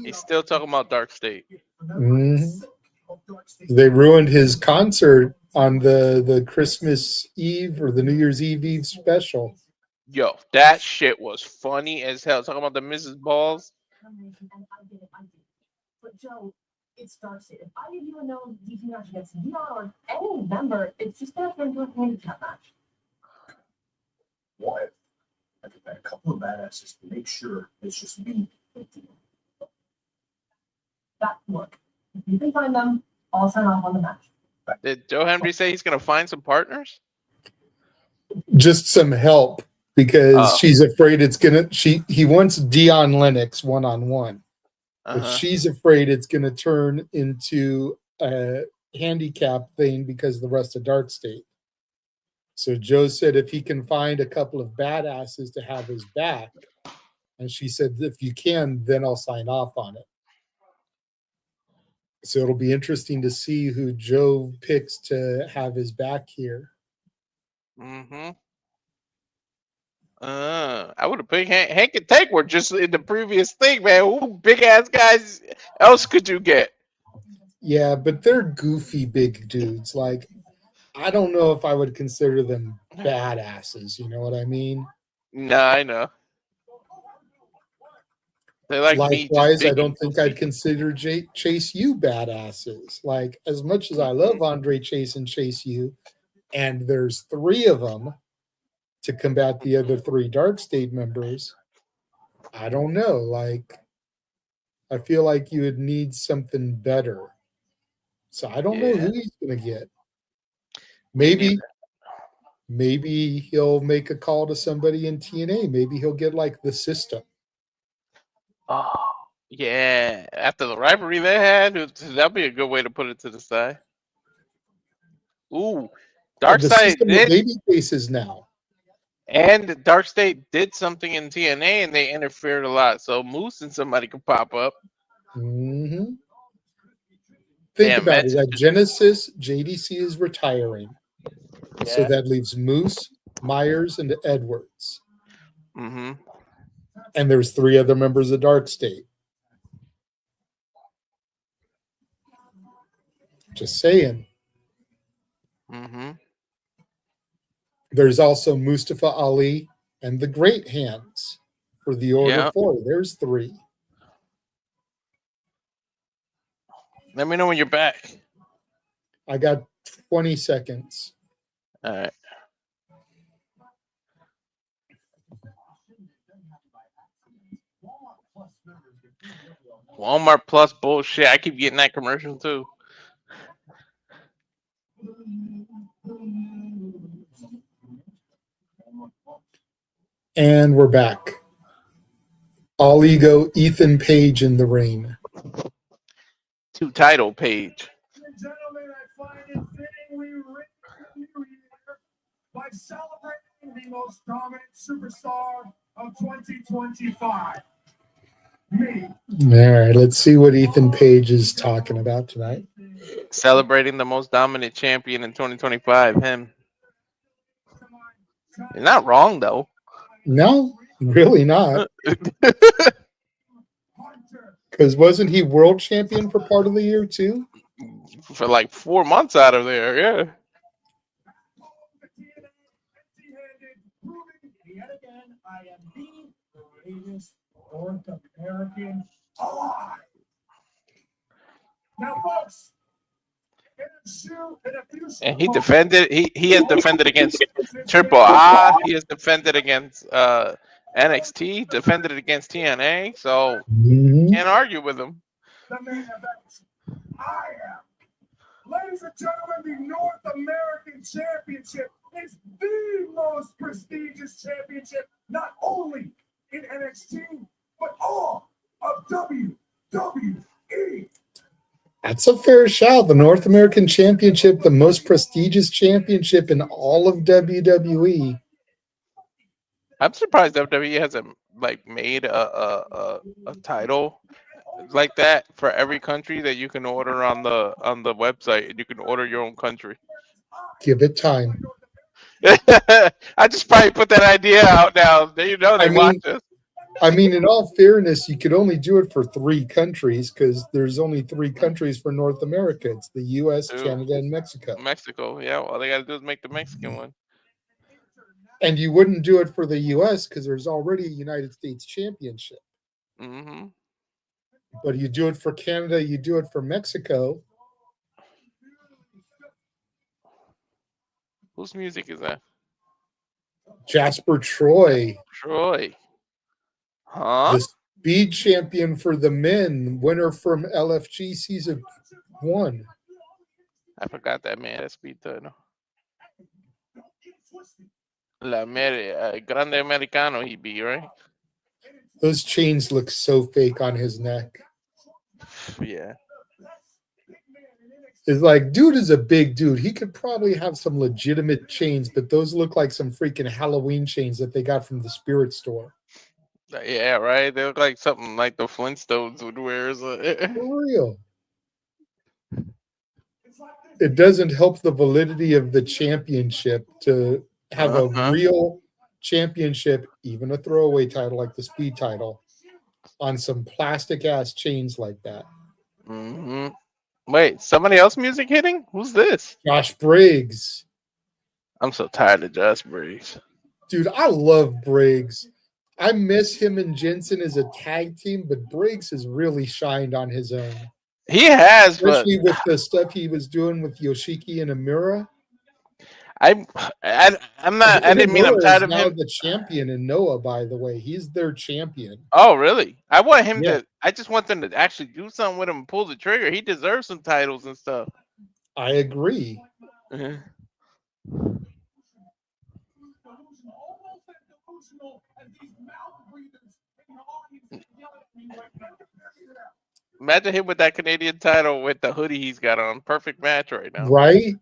[SPEAKER 2] He's still talking about Dark State.
[SPEAKER 1] Mm-hmm. They ruined his concert on the Christmas Eve or the New Year's Eve special.
[SPEAKER 2] Yo, that shit was funny as hell. Talking about the Mrs. Balls.
[SPEAKER 4] But Joe, it's Dark State. If I didn't even know DT match against Dion or any member, it's just gonna turn into a handicap match.
[SPEAKER 3] What? I could bet a couple of badasses to make sure it's just me.
[SPEAKER 4] That look. If you can find them, I'll sign off on the match.
[SPEAKER 2] Did Joe Hendry say he's gonna find some partners?
[SPEAKER 1] Just some help because she's afraid it's gonna. He wants Dion Lennox 1-on-1, but she's afraid it's gonna turn into a handicap thing because of the rest of Dark State. So Joe said if he can find a couple of badasses to have his back, and she said if you can, then I'll sign off on it. So it'll be interesting to see who Joe picks to have his back here.
[SPEAKER 2] Mm-hmm. I would have picked Hank and Tank were just in the previous thing, man. Who big ass guys else could you get?
[SPEAKER 1] Yeah, but they're goofy big dudes. Like, I don't know if I would consider them badasses. You know what I mean?
[SPEAKER 2] Nah, I know. They like
[SPEAKER 1] likewise,
[SPEAKER 2] me,
[SPEAKER 1] I don't think I'd consider Chase U badasses. Like, as much as I love Andre Chase and Chase U, and there's 3 of them to combat the other 3 Dark State members, I don't know. Like, I feel like you would need something better. So I don't know who he's going to get. Maybe he'll make a call to somebody in TNA. Maybe he'll get like the System.
[SPEAKER 2] Oh, yeah. After the rivalry they had, that'd be a good way to put it to the side. Ooh, Dark Side did
[SPEAKER 1] baby faces now.
[SPEAKER 2] And Dark State did something in TNA and they interfered a lot. So Moose and somebody could pop up.
[SPEAKER 1] Mm-hmm. Think about it. At Genesis, JDC is retiring. Yeah. So that leaves Moose, Myers, and Edwards.
[SPEAKER 2] Mm-hmm.
[SPEAKER 1] And there's 3 other members of Dark State. Just saying.
[SPEAKER 2] Mm-hmm.
[SPEAKER 1] There's also Mustafa Ali and the Great Hands for the Order 4. There's 3.
[SPEAKER 2] Let me know when you're back.
[SPEAKER 1] I got 20 seconds.
[SPEAKER 2] All right. Walmart Plus bullshit. I keep getting that commercial too.
[SPEAKER 1] And we're back. All ego, Ethan Page in the ring.
[SPEAKER 2] To title page.
[SPEAKER 3] Gentlemen, I find it fitting we ring the new year by celebrating the most dominant superstar of 2025. Me.
[SPEAKER 1] All right, let's see what Ethan Page is talking about tonight.
[SPEAKER 2] Celebrating the most dominant champion in 2025. Him. You're not wrong though.
[SPEAKER 1] No, really not. Because wasn't he world champion for part of the year too?
[SPEAKER 2] For like 4 months out of there, yeah.
[SPEAKER 3] Yet again, I am the greatest North American alive. Now, folks,
[SPEAKER 2] And he defended. He has defended against Triple A. He has defended against NXT. Defended against TNA. So can't argue with him.
[SPEAKER 3] The main event. I am. Ladies and gentlemen, the North American Championship is the most prestigious championship, not only in NXT, but all of WWE.
[SPEAKER 1] That's a fair shout. The North American Championship, the most prestigious championship in all of WWE.
[SPEAKER 2] I'm surprised WWE hasn't like made a title like that for every country that you can order on the website, and you can order your own country.
[SPEAKER 1] Give it time.
[SPEAKER 2] I just probably put that idea out now. You know they watch us.
[SPEAKER 1] I mean, in all fairness, you could only do it for 3 countries because there's only 3 countries for North America. It's the U.S., Canada, and Mexico.
[SPEAKER 2] Mexico, yeah. All they got to do is make the Mexican one.
[SPEAKER 1] And you wouldn't do it for the U.S. because there's already a United States Championship.
[SPEAKER 2] Mm-hmm.
[SPEAKER 1] But you do it for Canada, you do it for Mexico.
[SPEAKER 2] Whose music is that?
[SPEAKER 1] Jasper Troy.
[SPEAKER 2] Troy. Huh?
[SPEAKER 1] The speed champion for the men, winner from LFG season 1.
[SPEAKER 2] I forgot that man. That's speed title. Grande Americano he be, right?
[SPEAKER 1] Those chains look so fake on his neck.
[SPEAKER 2] Yeah.
[SPEAKER 1] It's like, dude is a big dude. He could probably have some legitimate chains, but those look like some freaking Halloween chains that they got from the spirit store.
[SPEAKER 2] Yeah, right. They look like something like the Flintstones would wear.
[SPEAKER 1] For real. It doesn't help the validity of the championship to have a real championship, even a throwaway title like the speed title, on some plastic ass chains like that.
[SPEAKER 2] Mm-hmm. Wait, somebody else music hitting? Who's this?
[SPEAKER 1] Josh Briggs.
[SPEAKER 2] I'm so tired of Josh Briggs.
[SPEAKER 1] Dude, I love Briggs. I miss him and Jensen as a tag team, but Briggs has really shined on his own.
[SPEAKER 2] He has,
[SPEAKER 1] especially with the stuff he was doing with Yoshiki and Amira.
[SPEAKER 2] I'm not. I didn't mean I'm tired of him.
[SPEAKER 1] The champion in Noah, by the way, he's their champion.
[SPEAKER 2] Oh, really? I want him to. I just want them to actually do something with him and pull the trigger. He deserves some titles and stuff.
[SPEAKER 1] I agree.
[SPEAKER 2] Imagine him with that Canadian title with the hoodie he's got on. Perfect match right now.
[SPEAKER 1] Right?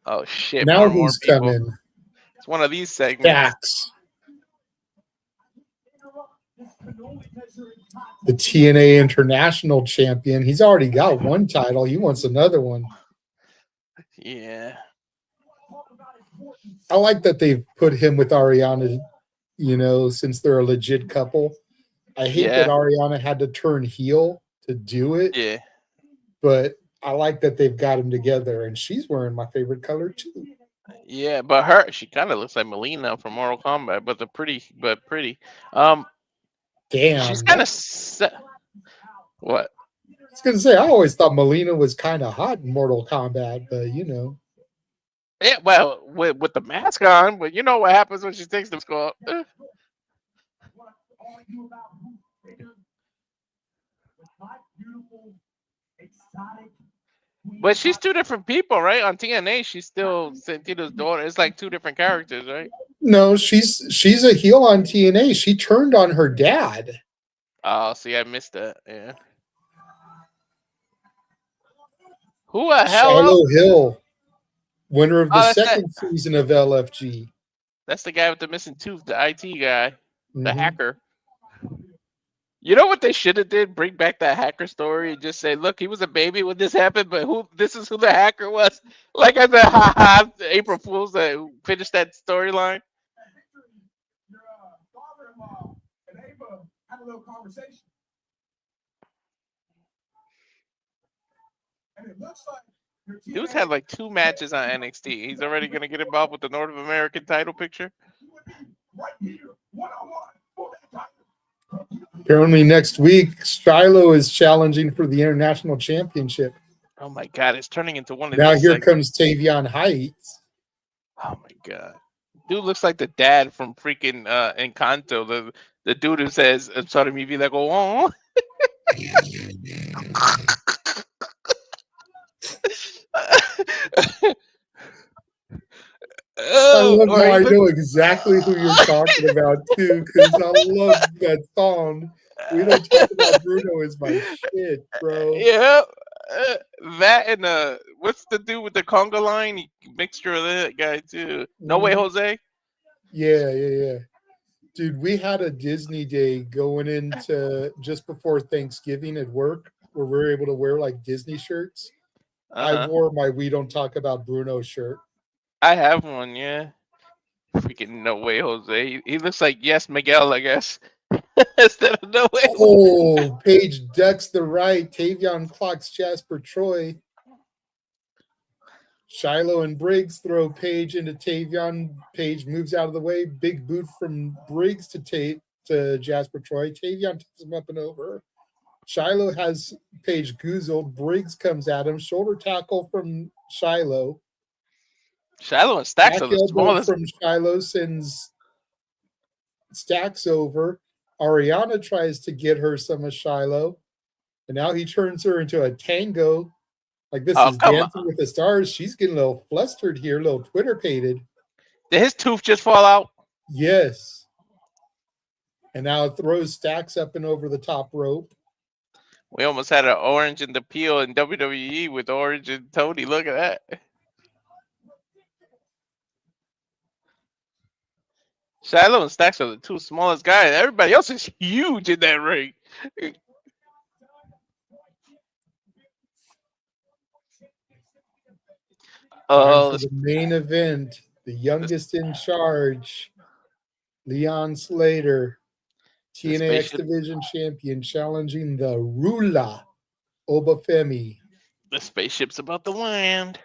[SPEAKER 2] Oh shit!
[SPEAKER 1] Now who's coming?
[SPEAKER 2] It's one of these segments.
[SPEAKER 1] Dax. The TNA International Champion. He's already got one title. He wants another one.
[SPEAKER 2] Yeah.
[SPEAKER 1] I like that they've put him with Ariana, since they're a legit couple. I hate that Ariana had to turn heel to do it.
[SPEAKER 2] Yeah.
[SPEAKER 1] But I like that they've got them together, and she's wearing my favorite color too.
[SPEAKER 2] Yeah, but she kind of looks like Melina from Mortal Kombat, but pretty.
[SPEAKER 1] Damn.
[SPEAKER 2] She's kind of what?
[SPEAKER 1] I was gonna say, I always thought Melina was kind of hot in Mortal Kombat, but
[SPEAKER 2] Yeah, well, with the mask on, but you know what happens when she takes the mask off.
[SPEAKER 3] With hot, beautiful, exotic.
[SPEAKER 2] But she's two different people, right? On TNA, she's still Santino's daughter. It's like two different characters, right?
[SPEAKER 1] No, she's a heel on TNA. She turned on her dad.
[SPEAKER 2] Oh, see, I missed that. Yeah. Who the hell else?
[SPEAKER 1] Shiloh Hill, winner of the
[SPEAKER 2] Oh, that's
[SPEAKER 1] second season of LFG.
[SPEAKER 2] That's the guy with the missing tooth, the IT guy, the
[SPEAKER 1] Mhm.
[SPEAKER 2] hacker. You know what they should have did? Bring back that hacker story and just say, "Look, he was a baby when this happened, but this is who the hacker was." Like I said, ha ha, April Fools that finished that storyline.
[SPEAKER 3] Your father-in-law and Ava had a little conversation. And it looks like your
[SPEAKER 2] Dude's
[SPEAKER 3] TNA
[SPEAKER 2] had like 2 matches on NXT. He's already gonna get involved with the North American title picture.
[SPEAKER 3] would be right here, one-on-one, for that title.
[SPEAKER 1] Apparently next week, Shiloh is challenging for the International Championship.
[SPEAKER 2] Oh my god, it's turning into one of
[SPEAKER 1] Now
[SPEAKER 2] these.
[SPEAKER 1] here comes Tavion Heights.
[SPEAKER 2] Oh my god, dude looks like the dad from freaking Encanto. The dude who says, "I'm sorry, mi vida go on."
[SPEAKER 1] I love
[SPEAKER 2] or
[SPEAKER 1] how I
[SPEAKER 2] he look-
[SPEAKER 1] know exactly who you're talking about too, because I love that song. We don't talk about Bruno is my shit, bro.
[SPEAKER 2] Yeah, that and what's the dude with the conga line? Mixture of that guy too. No way, Jose.
[SPEAKER 1] Yeah. Dude, we had a Disney day going into just before Thanksgiving at work where we were able to wear like Disney shirts. I
[SPEAKER 2] Uh-huh.
[SPEAKER 1] wore my We Don't Talk About Bruno shirt.
[SPEAKER 2] I have one, yeah. Freaking no way, Jose. He looks like Yes Miguel, I guess. Instead of no way.
[SPEAKER 1] Oh, Paige ducks the right. Tavion clocks Jasper Troy. Shiloh and Briggs throw Paige into Tavion. Paige moves out of the way. Big boot from Briggs to Jasper Troy. Tavion takes him up and over. Shiloh has Paige goozled. Briggs comes at him. Shoulder tackle from Shiloh.
[SPEAKER 2] Shiloh and Stacks
[SPEAKER 1] Back
[SPEAKER 2] are the
[SPEAKER 1] elbow
[SPEAKER 2] smallest.
[SPEAKER 1] from Shiloh sends Stacks over. Ariana tries to get her some of Shiloh. And now he turns her into a tango. Like this
[SPEAKER 2] Oh,
[SPEAKER 1] is
[SPEAKER 2] come
[SPEAKER 1] Dancing
[SPEAKER 2] on.
[SPEAKER 1] with the Stars. She's getting a little flustered here, a little Twitter-pated.
[SPEAKER 2] Did his tooth just fall out?
[SPEAKER 1] Yes. And now it throws Stacks up and over the top rope.
[SPEAKER 2] We almost had an Orange and the Peel in WWE with Orange and Tony. Look at that. Shiloh and Stacks are the two smallest guys. Everybody else is huge in that ring.
[SPEAKER 1] Time for the main event. The youngest in charge, Leon Slater, TNA X Division champion, challenging the Ruler, Femi.
[SPEAKER 2] The spaceship's about to land.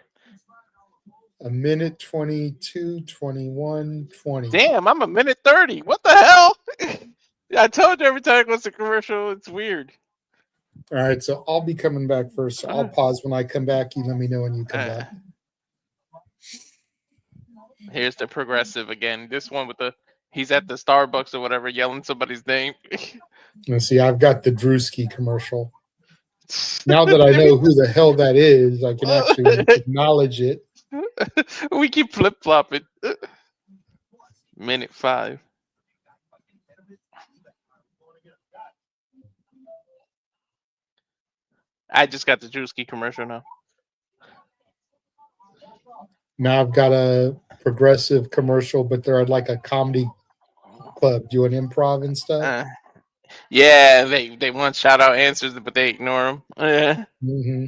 [SPEAKER 1] A minute 22, 21, 20.
[SPEAKER 2] Damn, I'm a minute 30. What the hell? I told you every time it goes to commercial, it's weird.
[SPEAKER 1] All right, so I'll be coming back first. So I'll pause when I come back. You let me know when you come back.
[SPEAKER 2] Here's the progressive again. This one with he's at the Starbucks or whatever yelling somebody's name.
[SPEAKER 1] Let's see, I've got the Drewski commercial. Now that I know who the hell that is, I can actually acknowledge it.
[SPEAKER 2] We keep flip-flopping. Minute 5. I just got the Drewski commercial now.
[SPEAKER 1] Now I've got a progressive commercial, but they're at like a comedy club doing improv and stuff.
[SPEAKER 2] Yeah, they want shout out answers, but they ignore them. Yeah.
[SPEAKER 1] Mm-hmm.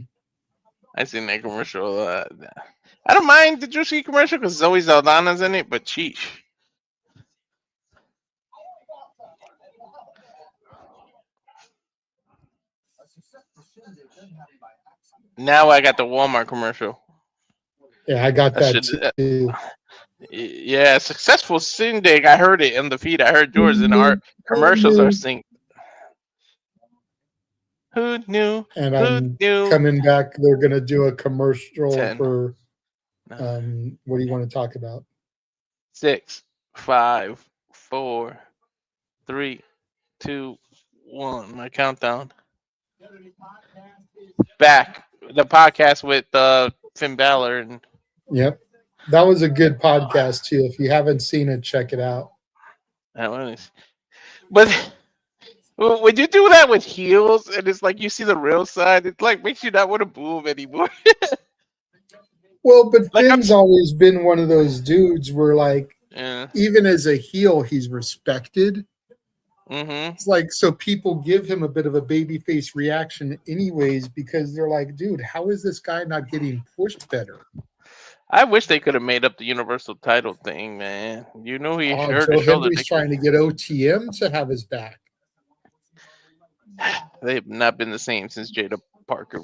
[SPEAKER 2] I seen that commercial. I don't mind the Drewski commercial because Zoe Saldana's in it, but sheesh. Now I got the Walmart commercial.
[SPEAKER 1] Yeah, I got that too.
[SPEAKER 2] Yeah, successful shindig. I heard it in the feed. I heard yours, and our commercials are synced. Who knew?
[SPEAKER 1] And I'm coming back. They're going to do a commercial
[SPEAKER 2] 10,
[SPEAKER 1] for, what do you want to talk about?
[SPEAKER 2] 6, 5, 4, 3, 2, 1. My countdown. Back the podcast with Finn Balor and.
[SPEAKER 1] Yep. That was a good podcast too. If you haven't seen it, check it out.
[SPEAKER 2] That one is, but when you do that with heels, and it's like you see the real side, it like makes you not want to boo him anymore.
[SPEAKER 1] Well, but
[SPEAKER 2] Like,
[SPEAKER 1] Finn's always been one of those dudes where, like,
[SPEAKER 2] Yeah.
[SPEAKER 1] even as a heel, he's respected.
[SPEAKER 2] Mm-hmm.
[SPEAKER 1] It's like, so people give him a bit of a babyface reaction anyways, because they're like, dude, how is this guy not getting pushed better?
[SPEAKER 2] I wish they could have made up the Universal title thing, man. You know he
[SPEAKER 1] Oh,
[SPEAKER 2] hurt
[SPEAKER 1] Joe
[SPEAKER 2] his shoulder.
[SPEAKER 1] Hendry's trying to get OTM to have his back.
[SPEAKER 2] They've not been the same since Jada Parker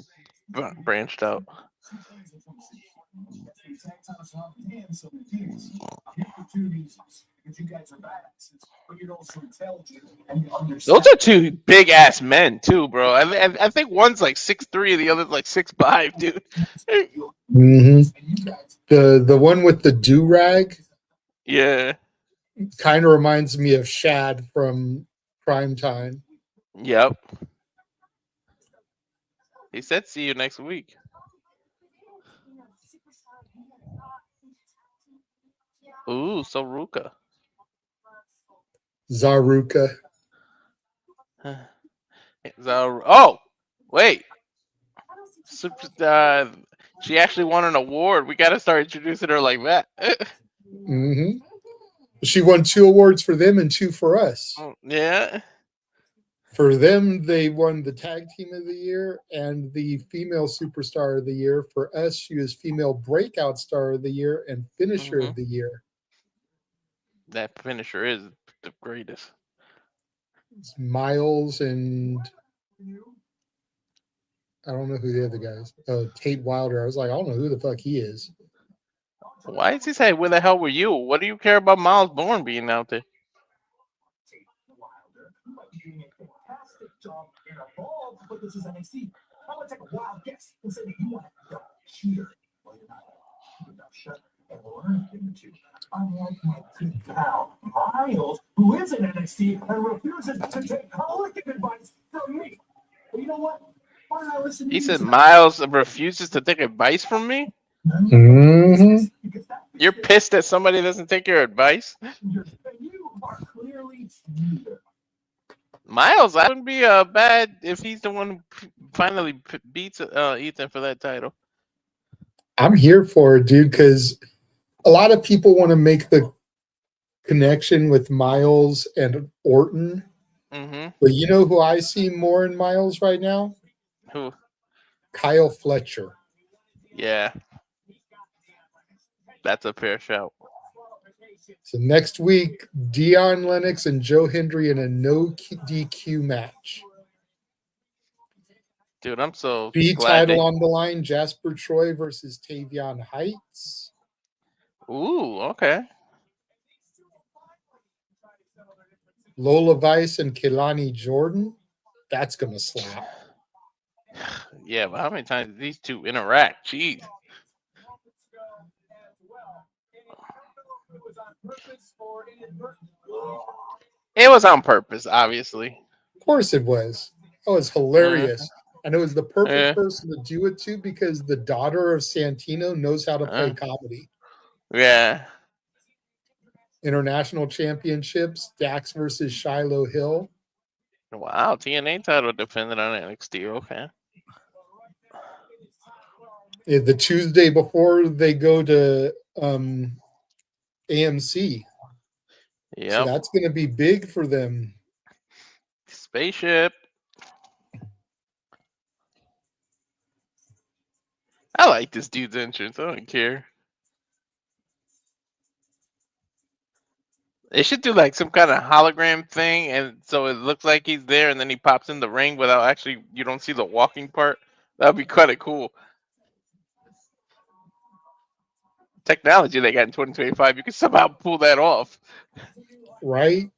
[SPEAKER 2] branched out. Those are two big ass men too, bro. I think one's like 6'3", the other's like 6'5", dude.
[SPEAKER 1] Mm-hmm. The one with the do-rag
[SPEAKER 2] Yeah.
[SPEAKER 1] kind of reminds me of Shad from Primetime.
[SPEAKER 2] Yep. He said see you next week. Ooh, Saruka.
[SPEAKER 1] Zaruka.
[SPEAKER 2] Oh, wait. She actually won an award. We got to start introducing her like that.
[SPEAKER 1] Mm-hmm. She won 2 awards for them and 2 for us.
[SPEAKER 2] Yeah.
[SPEAKER 1] For them, they won the Tag Team of the Year and the Female Superstar of the Year. For us, she was Female Breakout Star of the Year and Finisher of the Year.
[SPEAKER 2] That finisher is the greatest.
[SPEAKER 1] It's Miles and I don't know who the other guys. Tate Wilder. I was like, I don't know who the fuck he is.
[SPEAKER 2] Why is he saying, where the hell were you? What do you care about Miles Bourne being out there?
[SPEAKER 3] But this is NXT. I'm gonna take a wild guess and say that you want to go here. Well, you're not shut and learn into. Unlike my good pal Miles, who is in NXT and refuses to take holistic advice from me. But you know what? Why don't I listen to
[SPEAKER 2] He
[SPEAKER 3] you
[SPEAKER 2] said
[SPEAKER 3] tonight?
[SPEAKER 2] Miles refuses to take advice from me?
[SPEAKER 1] Mm-hmm.
[SPEAKER 2] You're pissed that somebody doesn't take your advice?
[SPEAKER 3] You are clearly neither.
[SPEAKER 2] Miles, I wouldn't be bad if he's the one who finally beats Ethan for that title.
[SPEAKER 1] I'm here for it, dude, because a lot of people want to make the connection with Miles and Orton.
[SPEAKER 2] Mm-hmm.
[SPEAKER 1] But you know who I see more in Miles right now?
[SPEAKER 2] Who?
[SPEAKER 1] Kyle Fletcher.
[SPEAKER 2] Yeah. That's a fair shout.
[SPEAKER 1] So next week, Dion Lennox and Joe Hendry in a no DQ match.
[SPEAKER 2] Dude, I'm so
[SPEAKER 1] B
[SPEAKER 2] glad
[SPEAKER 1] title on the line, Jasper Troy versus Tavion Heights.
[SPEAKER 2] Ooh, okay.
[SPEAKER 1] Lola Vice and Kehlani Jordan. That's going to slap.
[SPEAKER 2] Yeah, but how many times did these two interact? Jeez. It was on purpose, obviously.
[SPEAKER 1] Of course it was. That was hilarious. And it was the perfect
[SPEAKER 2] Yeah.
[SPEAKER 1] person to do it to because the daughter of Santino knows how to play comedy.
[SPEAKER 2] Yeah.
[SPEAKER 1] International championships, Dax versus Shiloh Hill.
[SPEAKER 2] Wow, TNA title defended on NXT. Okay.
[SPEAKER 1] The Tuesday before they go to AMC.
[SPEAKER 2] Yep.
[SPEAKER 1] So that's going to be big for them.
[SPEAKER 2] Spaceship. I like this dude's entrance. I don't care. They should do like some kind of hologram thing, and so it looks like he's there, and then he pops in the ring without actually, you don't see the walking part. That'd be kind of cool. Technology they got in 2025, you can somehow pull that off.
[SPEAKER 1] Right?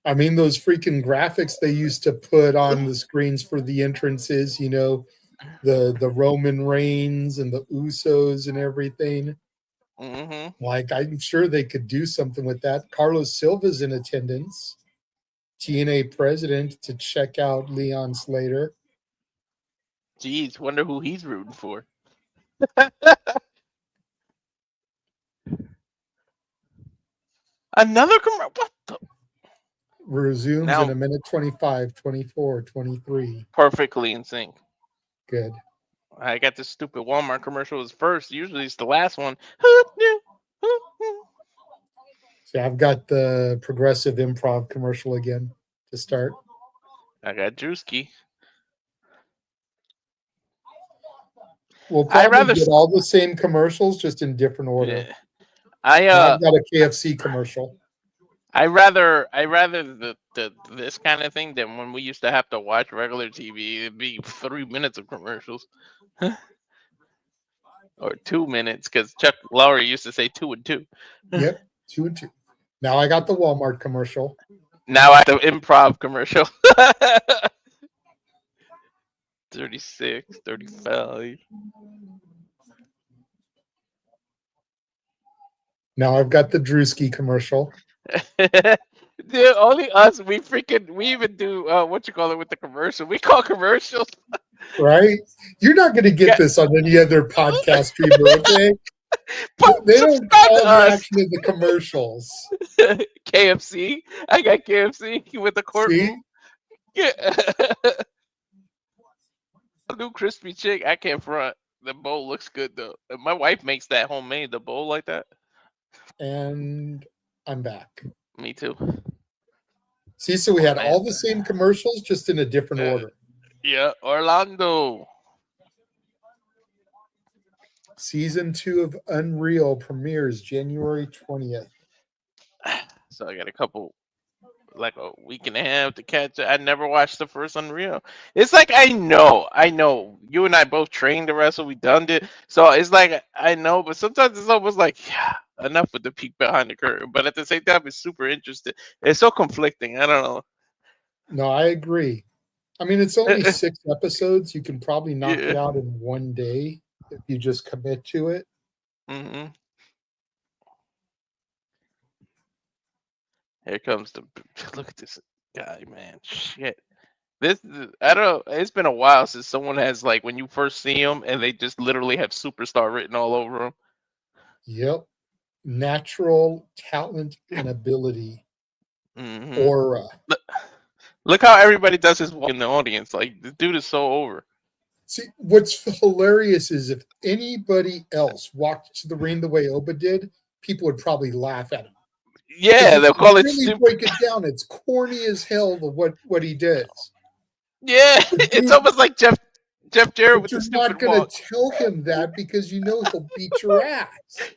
[SPEAKER 1] I mean, those freaking graphics they used to put on the screens for the entrances, you know, the Roman Reigns and the Usos and everything.
[SPEAKER 2] Mm-hmm.
[SPEAKER 1] Like, I'm sure they could do something with that. Carlos Silva's in attendance. TNA president to check out Leon Slater.
[SPEAKER 2] Jeez, wonder who he's rooting for. Another commercial. What the?
[SPEAKER 1] Resumes
[SPEAKER 2] Now-
[SPEAKER 1] in a minute 25, 24, 23.
[SPEAKER 2] Perfectly in sync.
[SPEAKER 1] Good.
[SPEAKER 2] I got this stupid Walmart commercial was first. Usually it's the last one.
[SPEAKER 1] So I've got the Progressive Improv commercial again to start.
[SPEAKER 2] I got Drewski.
[SPEAKER 1] We'll
[SPEAKER 2] I'd
[SPEAKER 1] probably
[SPEAKER 2] rather
[SPEAKER 1] get all the same commercials, just in different order.
[SPEAKER 2] Yeah. I
[SPEAKER 1] I've got a KFC commercial.
[SPEAKER 2] I rather the this kind of thing than when we used to have to watch regular TV. It'd be 3 minutes of commercials, or 2 minutes, because Chuck Lorre used to say 2 and 2.
[SPEAKER 1] Yep, 2 and 2. Now I got the Walmart commercial.
[SPEAKER 2] Now I have the improv commercial. 36, 35.
[SPEAKER 1] Now I've got the Drewski commercial.
[SPEAKER 2] Dude, only us. We even do what you call it with the commercial. We call commercials.
[SPEAKER 1] Right? You're not going to get this on any other podcast streamer, okay? They don't
[SPEAKER 2] Subscribe
[SPEAKER 1] call
[SPEAKER 2] to
[SPEAKER 1] the
[SPEAKER 2] us.
[SPEAKER 1] action of the commercials.
[SPEAKER 2] KFC. I got KFC with the courtroom. Yeah. A new crispy chick. I can't front. The bowl looks good though. My wife makes that homemade. The bowl like that.
[SPEAKER 1] And I'm back.
[SPEAKER 2] Me too.
[SPEAKER 1] See, so we had
[SPEAKER 2] man.
[SPEAKER 1] all the same commercials, just in a different order.
[SPEAKER 2] Yeah, Orlando.
[SPEAKER 1] Season 2 of Unreal premieres January 20th.
[SPEAKER 2] So I got like a week and a half to catch it. I never watched the first Unreal. It's like I know. You and I both trained to wrestle. We done it. So it's like I know, but sometimes it's almost like, yeah, enough with the peek behind the curtain. But at the same time, it's super interesting. It's so conflicting. I don't know.
[SPEAKER 1] No, I agree. I mean, it's only 6 episodes. You can probably knock it
[SPEAKER 2] Yeah.
[SPEAKER 1] out in one day if you just commit to it.
[SPEAKER 2] Mm-hmm. Here comes the look at this guy, man. Shit. I don't know. It's been a while since someone has like when you first see them and they just literally have superstar written all over them.
[SPEAKER 1] Yep. Natural talent and ability.
[SPEAKER 2] Mm-hmm.
[SPEAKER 1] Aura.
[SPEAKER 2] Look how everybody does his walk in the audience. Like the dude is so over.
[SPEAKER 1] See, what's hilarious is if anybody else walked to the ring the way Oba did, people would probably laugh at him.
[SPEAKER 2] Yeah, they'll call it
[SPEAKER 1] really
[SPEAKER 2] stupid.
[SPEAKER 1] break it down. It's corny as hell of what he does.
[SPEAKER 2] Yeah, it's almost like Jeff Jarrett with
[SPEAKER 1] But
[SPEAKER 2] the
[SPEAKER 1] you're not
[SPEAKER 2] stupid
[SPEAKER 1] going
[SPEAKER 2] walk.
[SPEAKER 1] to tell him that because you know he'll beat your ass.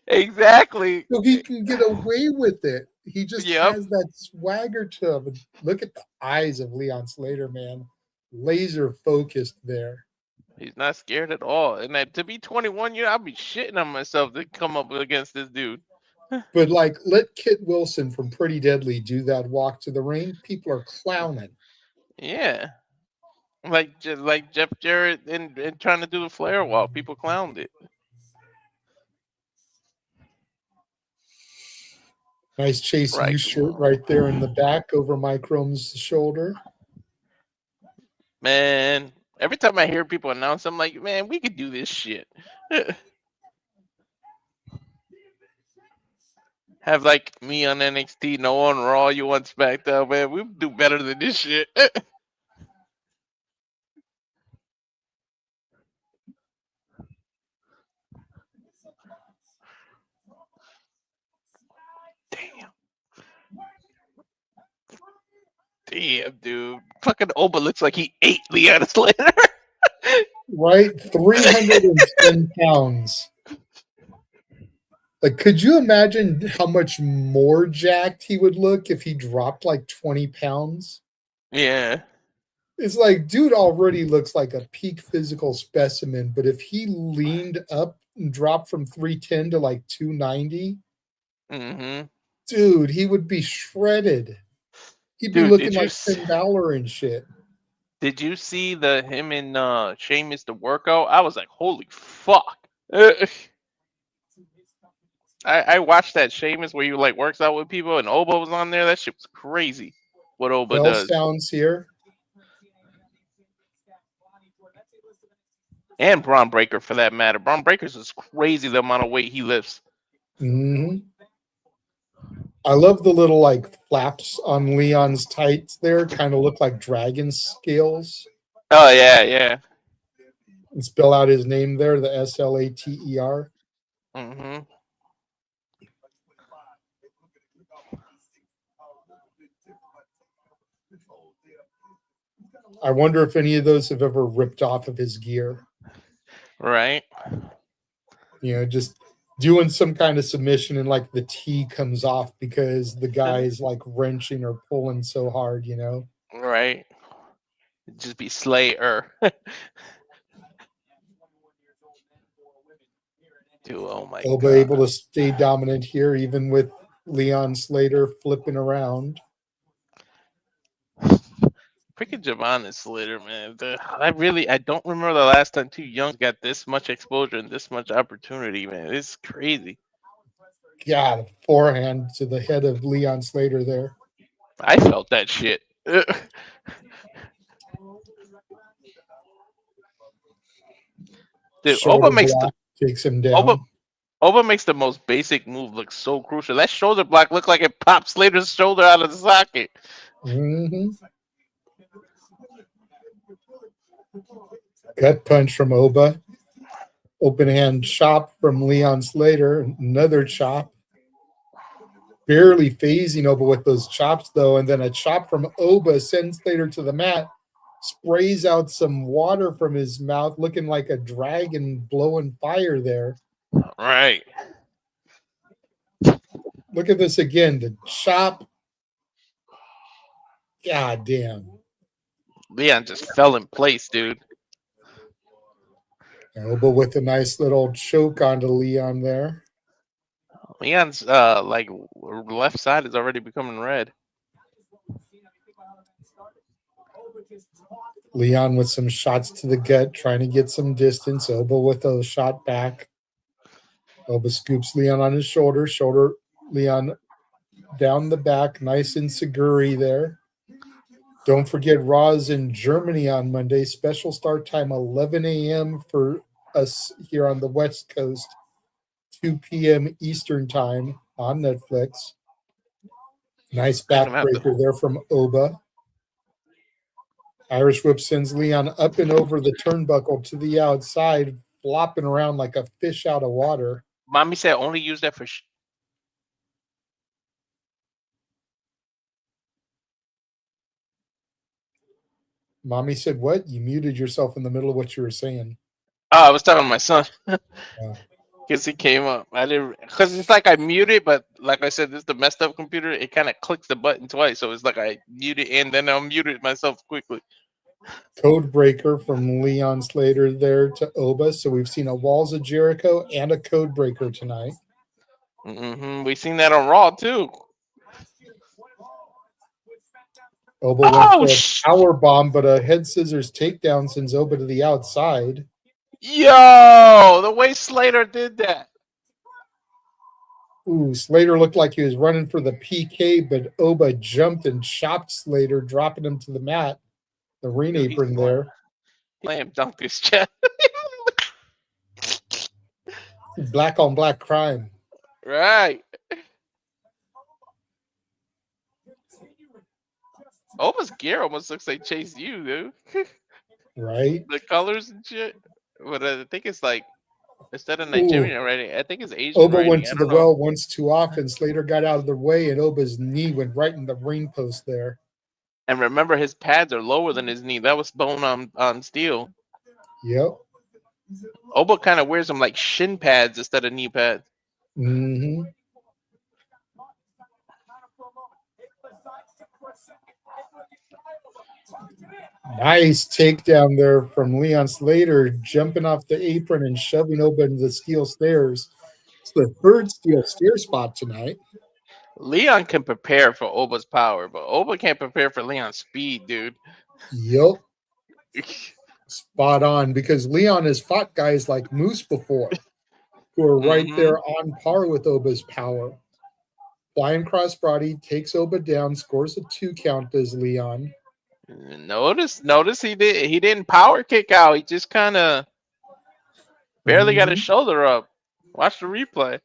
[SPEAKER 2] Exactly.
[SPEAKER 1] So he can get away with it. He just
[SPEAKER 2] Yep.
[SPEAKER 1] has that swagger to him. And look at the eyes of Leon Slater, man. Laser focused there.
[SPEAKER 2] He's not scared at all. And to be 21, I'll be shitting on myself to come up against this dude.
[SPEAKER 1] But like, let Kit Wilson from Pretty Deadly do that walk to the ring. People are clowning.
[SPEAKER 2] Yeah. Like Jeff Jarrett and trying to do the flare walk. People clowned it.
[SPEAKER 1] Nice Chase
[SPEAKER 2] Right.
[SPEAKER 1] U shirt right there in the back over Mike Rome's shoulder.
[SPEAKER 2] Man, every time I hear people announce, I'm like, man, we could do this shit. Have like me on NXT, no on Raw, you on SmackDown, man. We do better than this shit. Damn, dude. Fucking Oba looks like he ate Leon Slater.
[SPEAKER 1] Right? 310 pounds. Like, could you imagine how much more jacked he would look if he dropped like 20 pounds?
[SPEAKER 2] Yeah.
[SPEAKER 1] It's like, dude already looks like a peak physical specimen, but if he leaned up and dropped from 310 to like 290,
[SPEAKER 2] Mm-hmm.
[SPEAKER 1] dude, he would be shredded. He'd be
[SPEAKER 2] Dude,
[SPEAKER 1] looking
[SPEAKER 2] did you
[SPEAKER 1] like Finn Balor and shit.
[SPEAKER 2] Did you see him and Sheamus the workout? I was like, holy fuck. I watched that Sheamus where he like works out with people and Obo was on there. That shit was crazy. what Oba
[SPEAKER 1] Bell
[SPEAKER 2] does.
[SPEAKER 1] sounds here.
[SPEAKER 2] And Braun Breaker, for that matter. Braun Breaker's is crazy the amount of weight he lifts.
[SPEAKER 1] Mm-hmm. I love the little like flaps on Leon's tights there. Kind of look like dragon scales.
[SPEAKER 2] Oh, yeah, yeah.
[SPEAKER 1] And spell out his name there, the Slater.
[SPEAKER 2] Mm-hmm.
[SPEAKER 1] I wonder if any of those have ever ripped off of his gear.
[SPEAKER 2] Right.
[SPEAKER 1] You know, just doing some kind of submission and like the T comes off because the guy is like wrenching or pulling so hard, you know?
[SPEAKER 2] Right. It'd just be Slater. Dude, oh my
[SPEAKER 1] Oba
[SPEAKER 2] God.
[SPEAKER 1] able to stay dominant here, even with Leon Slater flipping around.
[SPEAKER 2] Freaking Javon and Slater, man. I don't remember the last time two youngs got this much exposure and this much opportunity, man. It's crazy.
[SPEAKER 1] God, forehand to the head of Leon Slater there.
[SPEAKER 2] I felt that shit. Dude,
[SPEAKER 1] Shoulder block takes him down.
[SPEAKER 2] Oba makes the most basic move look so crucial. That shoulder block looked like it popped Slater's shoulder out of the socket.
[SPEAKER 1] Mm-hmm. Gut punch from Oba. Open hand chop from Leon Slater. Another chop. Barely phasing Oba with those chops, though. And then a chop from Oba sends Slater to the mat. Sprays out some water from his mouth, looking like a dragon blowing fire there.
[SPEAKER 2] Right.
[SPEAKER 1] Look at this again. The chop. God damn.
[SPEAKER 2] Leon just fell in place, dude.
[SPEAKER 1] Oba with a nice little choke onto Leon there.
[SPEAKER 2] Leon's like left side is already becoming red.
[SPEAKER 1] Leon with some shots to the gut, trying to get some distance. Oba with a shot back. Oba scoops Leon on his shoulder. Shoulder Leon down the back. Nice ensiguri there. Don't forget Raw's in Germany on Monday. Special start time 11 a.m. for us here on the West Coast. 2 p.m. Eastern time on Netflix. Nice backbreaker there from Oba. Irish whip sends Leon up and over the turnbuckle to the outside, flopping around like a fish out of water.
[SPEAKER 2] Mommy said only use that for
[SPEAKER 1] Mommy said, what? You muted yourself in the middle of what you were saying.
[SPEAKER 2] Oh, I was talking to my son. Because he came up. I didn't, because it's like I muted, but like I said, this is the messed up computer. It kind of clicks the button twice. So it's like I muted and then I muted myself quickly.
[SPEAKER 1] Code breaker from Leon Slater there to Oba. So we've seen a Walls of Jericho and a code breaker tonight.
[SPEAKER 2] Mm-hmm. We've seen that on Raw too.
[SPEAKER 1] Oba went for a power bomb, but a head scissors takedown sends Oba to the outside.
[SPEAKER 2] Yo, the way Slater did that.
[SPEAKER 1] Ooh, Slater looked like he was running for the PK, but Oba jumped and chopped Slater, dropping him to the mat. The ring apron there.
[SPEAKER 2] Slam dunked his chest.
[SPEAKER 1] Black on black crime.
[SPEAKER 2] Right. Oba's gear almost looks like Chase U, dude.
[SPEAKER 1] Right.
[SPEAKER 2] The colors and shit. But I think it's like, instead of Nigerian writing, I think it's Asian
[SPEAKER 1] Oba
[SPEAKER 2] writing.
[SPEAKER 1] went to the well once too often. Slater got out of the way, and Oba's knee went right in the ring post there.
[SPEAKER 2] And remember, his pads are lower than his knee. That was bone on steel.
[SPEAKER 1] Yep.
[SPEAKER 2] Oba kind of wears them like shin pads instead of knee pads.
[SPEAKER 1] Mm-hmm. Nice takedown there from Leon Slater, jumping off the apron and shoving Oba into the steel stairs. It's the third steel stair spot tonight.
[SPEAKER 2] Leon can prepare for Oba's power, but Oba can't prepare for Leon's speed, dude.
[SPEAKER 1] Yep. Spot on, because Leon has fought guys like Moose before who are right there on par with Oba's power. Flying crossbody takes Oba down, scores a 2 count as Leon.
[SPEAKER 2] Notice he didn't power kick out. He just kind of barely got his shoulder up. Watch the replay.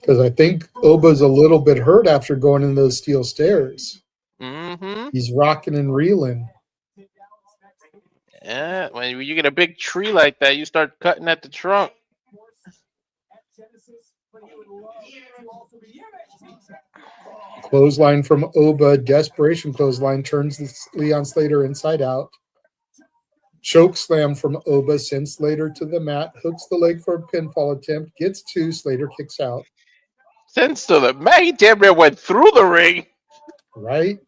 [SPEAKER 1] Because I think Oba's a little bit hurt after going in those steel stairs.
[SPEAKER 2] Mm-hmm.
[SPEAKER 1] He's rocking and reeling.
[SPEAKER 2] Yeah, when you get a big tree like that, you start cutting at the trunk.
[SPEAKER 1] Clothesline from Oba, desperation clothesline, turns Leon Slater inside out. Choke slam from Oba sends Slater to the mat, hooks the leg for a pinfall attempt, gets 2, Slater kicks out.
[SPEAKER 2] Sends to the mat. He damn near went through the ring.
[SPEAKER 1] Right?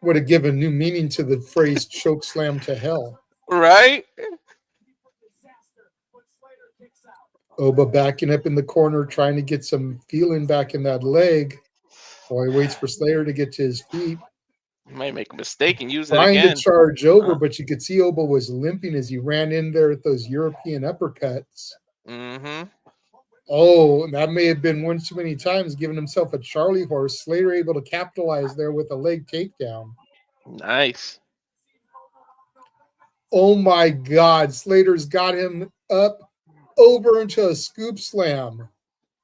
[SPEAKER 1] Would have given new meaning to the phrase choke slam to hell.
[SPEAKER 2] Right?
[SPEAKER 1] Oba backing up in the corner, trying to get some feeling back in that leg. While he waits for Slater to get to his feet.
[SPEAKER 2] You might make a mistake and use it
[SPEAKER 1] Trying
[SPEAKER 2] again.
[SPEAKER 1] to charge over, but you could see Oba was limping as he ran in there with those European uppercuts.
[SPEAKER 2] Mm-hmm.
[SPEAKER 1] Oh, and that may have been one too many times, giving himself a Charlie horse. Slater able to capitalize there with a leg takedown.
[SPEAKER 2] Nice.
[SPEAKER 1] Oh my God, Slater's got him up over into a scoop slam.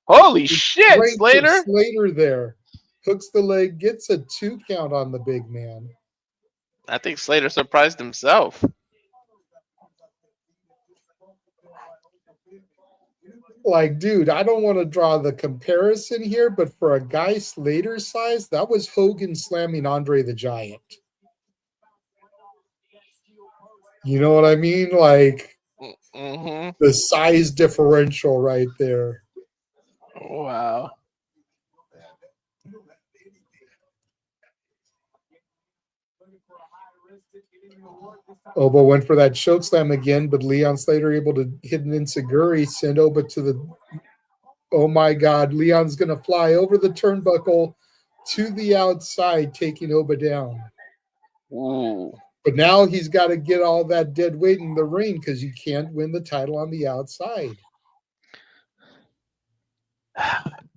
[SPEAKER 2] Holy shit,
[SPEAKER 1] Right
[SPEAKER 2] Slater!
[SPEAKER 1] Slater there. Hooks the leg, gets a 2 count on the big man.
[SPEAKER 2] I think Slater surprised himself.
[SPEAKER 1] Like, dude, I don't want to draw the comparison here, but for a guy Slater's size, that was Hogan slamming Andre the Giant. You know what I mean? Like, the size differential right there.
[SPEAKER 2] Wow.
[SPEAKER 1] Oba went for that choke slam again, but Leon Slater able to hit an enziguri, send Oba to the... Oh my God, Leon's going to fly over the turnbuckle to the outside, taking Oba down.
[SPEAKER 2] Ooh.
[SPEAKER 1] But now he's got to get all that dead weight in the ring because you can't win the title on the outside.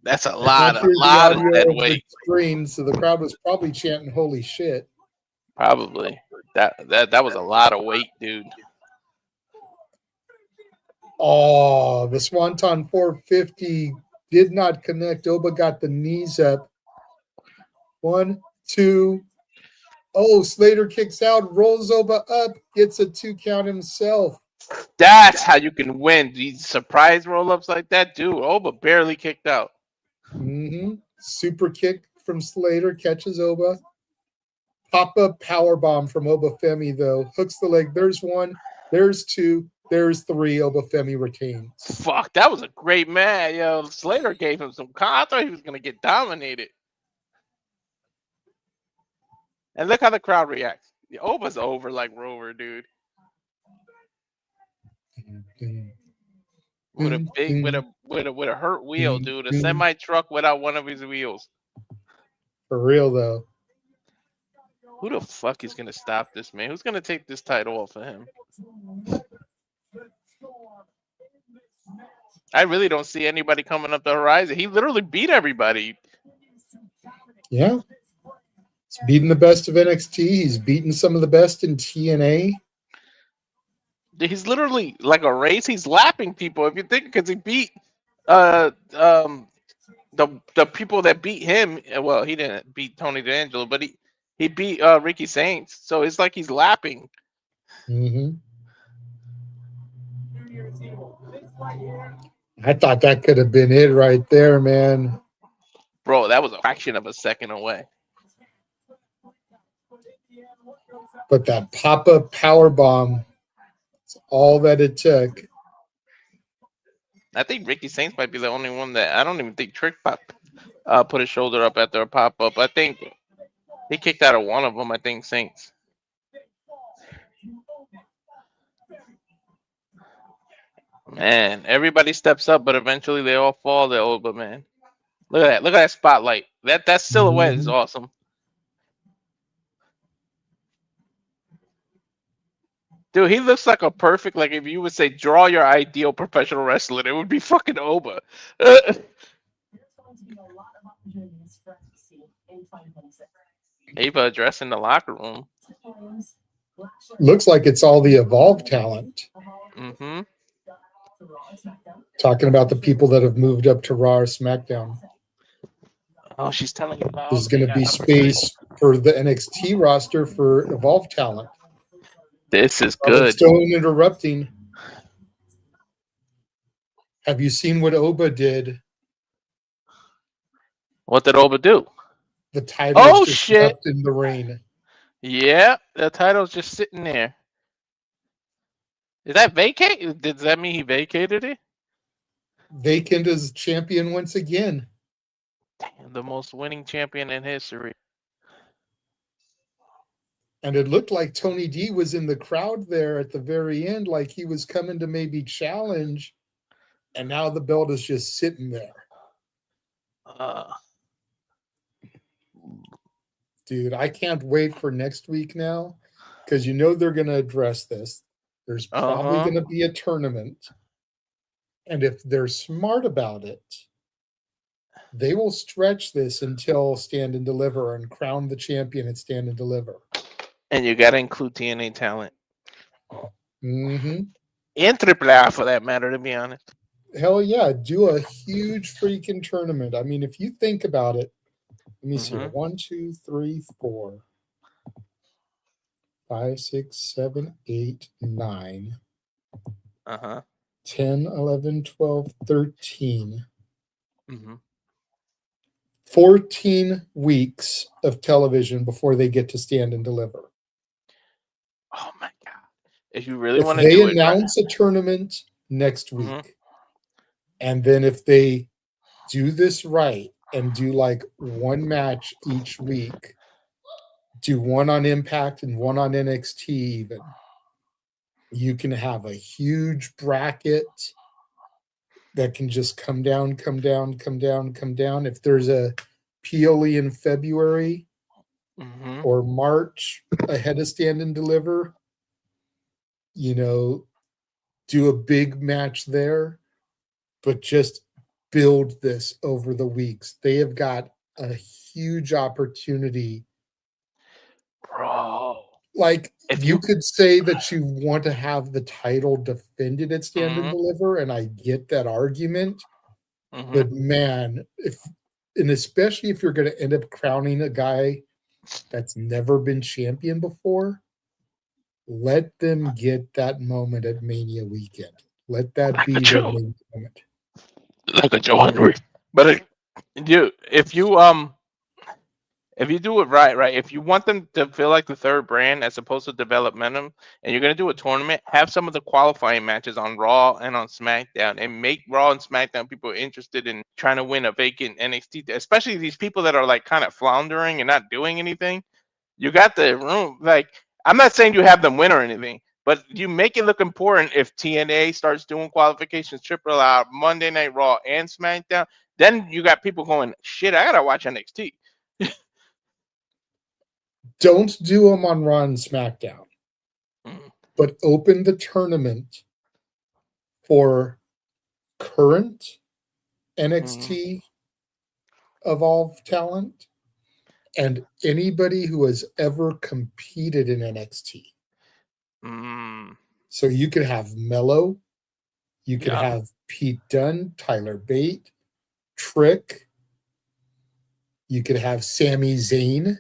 [SPEAKER 2] That's a lot of dead weight.
[SPEAKER 1] Screen, so the crowd was probably chanting "Holy shit!"
[SPEAKER 2] Probably. That was a lot of weight, dude.
[SPEAKER 1] Oh, the Swanton 450 did not connect. Oba got the knees up. 1, 2. Oh, Slater kicks out, rolls Oba up, gets a 2 count himself.
[SPEAKER 2] That's how you can win. These surprise roll-ups like that, dude. Oba barely kicked out.
[SPEAKER 1] Super kick from Slater, catches Oba. Pop-up power bomb from Oba Femi, though. Hooks the leg. There's 1, there's 2, there's 3. Oba Femi retains.
[SPEAKER 2] Fuck, that was a great match. Yo, Slater gave him some... I thought he was going to get dominated. And look how the crowd reacts. The Oba's over like Rover, dude. With a big, with a hurt wheel, dude. A semi truck without one of his wheels.
[SPEAKER 1] For real though.
[SPEAKER 2] Who the fuck is gonna stop this man? Who's gonna take this title off of him? I really don't see anybody coming up the horizon. He literally beat everybody.
[SPEAKER 1] Yeah. He's beating the best of NXT. He's beaten some of the best in TNA.
[SPEAKER 2] He's literally like a race. He's lapping people. If you think, because he beat the people that beat him. Well, he didn't beat Tony D'Angelo, but he beat Ricky Saints. So it's like he's lapping.
[SPEAKER 1] I thought that could have been it right there, man.
[SPEAKER 2] Bro, that was a fraction of a second away.
[SPEAKER 1] But that pop-up power bomb, it's all that it took.
[SPEAKER 2] I think Ricky Saints might be the only one that I don't even think Trick Pop put his shoulder up after a pop-up. I think he kicked out of one of them. I think Saints. Man, everybody steps up, but eventually they all fall. They're old, but man, look at that! Look at that spotlight. That silhouette is awesome. Dude, he looks like a perfect, like if you would say draw your ideal professional wrestler, it would be fucking Oba.
[SPEAKER 4] There's going to be a lot of opportunities for NXT in 2026.
[SPEAKER 2] Ava addressing the locker room.
[SPEAKER 4] Williams, Lashley,
[SPEAKER 1] Looks like it's all the Evolve talent.
[SPEAKER 2] Mm-hmm.
[SPEAKER 4] to Raw and SmackDown.
[SPEAKER 1] Talking about the people that have moved up to Raw or SmackDown.
[SPEAKER 2] Oh, she's telling you about.
[SPEAKER 1] There's going to be space for the NXT roster for Evolve talent.
[SPEAKER 2] This is
[SPEAKER 1] Robert
[SPEAKER 2] good.
[SPEAKER 1] Stone interrupting. Have you seen what Oba did?
[SPEAKER 2] What did Oba do?
[SPEAKER 1] The title
[SPEAKER 2] Oh,
[SPEAKER 1] is just
[SPEAKER 2] shit.
[SPEAKER 1] left in the rain.
[SPEAKER 2] Yeah, the title's just sitting there. Is that vacate? Does that mean he vacated it?
[SPEAKER 1] Vacant as champion once again.
[SPEAKER 2] Damn, the most winning champion in history.
[SPEAKER 1] And it looked like Tony D was in the crowd there at the very end, like he was coming to maybe challenge. And now the belt is just sitting there. Dude, I can't wait for next week now because you know they're going to address this. There's probably going to be a tournament. And if they're smart about it, they will stretch this until Stand and Deliver and crown the champion at Stand and Deliver.
[SPEAKER 2] And you got to include TNA talent.
[SPEAKER 1] Mm-hmm.
[SPEAKER 2] And AAA for that matter, to be honest.
[SPEAKER 1] Hell yeah, do a huge freaking tournament. I mean, if you think about it, let me see. 1, 2, 3, 4, 5, 6, 7, 8, 9. 10, 11, 12, 13. 14 weeks of television before they get to Stand and Deliver.
[SPEAKER 2] Oh my god. If you really
[SPEAKER 1] If
[SPEAKER 2] want to
[SPEAKER 1] they
[SPEAKER 2] do it,
[SPEAKER 1] announce a tournament next week, and then if they do this right and do like one match each week, do one on Impact and one on NXT even, you can have a huge bracket that can just come down. If there's a PLE in February or March ahead of Stand and Deliver, you know, do a big match there, but just build this over the weeks. They have got a huge opportunity.
[SPEAKER 2] bro.
[SPEAKER 1] Like,
[SPEAKER 2] If
[SPEAKER 1] you
[SPEAKER 2] you
[SPEAKER 1] could say that you want to have the title defended at Stand and Deliver, and I get that argument. But man, especially if you're going to end up crowning a guy that's never been champion before, let them get that moment at Mania weekend. Let that be their main moment.
[SPEAKER 2] Like a Joe Henry. But if you do it right, if you want them to feel like the third brand as opposed to developmental, and you're going to do a tournament, have some of the qualifying matches on Raw and on SmackDown, and make Raw and SmackDown people interested in trying to win a vacant NXT, especially these people that are like kind of floundering and not doing anything. You got the room. Like, I'm not saying you have them win or anything, but you make it look important if TNA starts doing qualifications, Triple R, Monday Night Raw, and SmackDown. Then you got people going, shit, I got to watch NXT.
[SPEAKER 1] Don't do them on Raw and SmackDown, but open the tournament for current NXT Evolve talent and anybody who has ever competed in NXT. So you could have Mello, you could have Pete Dunne, Tyler Bate, Trick, you could have Sami Zayn,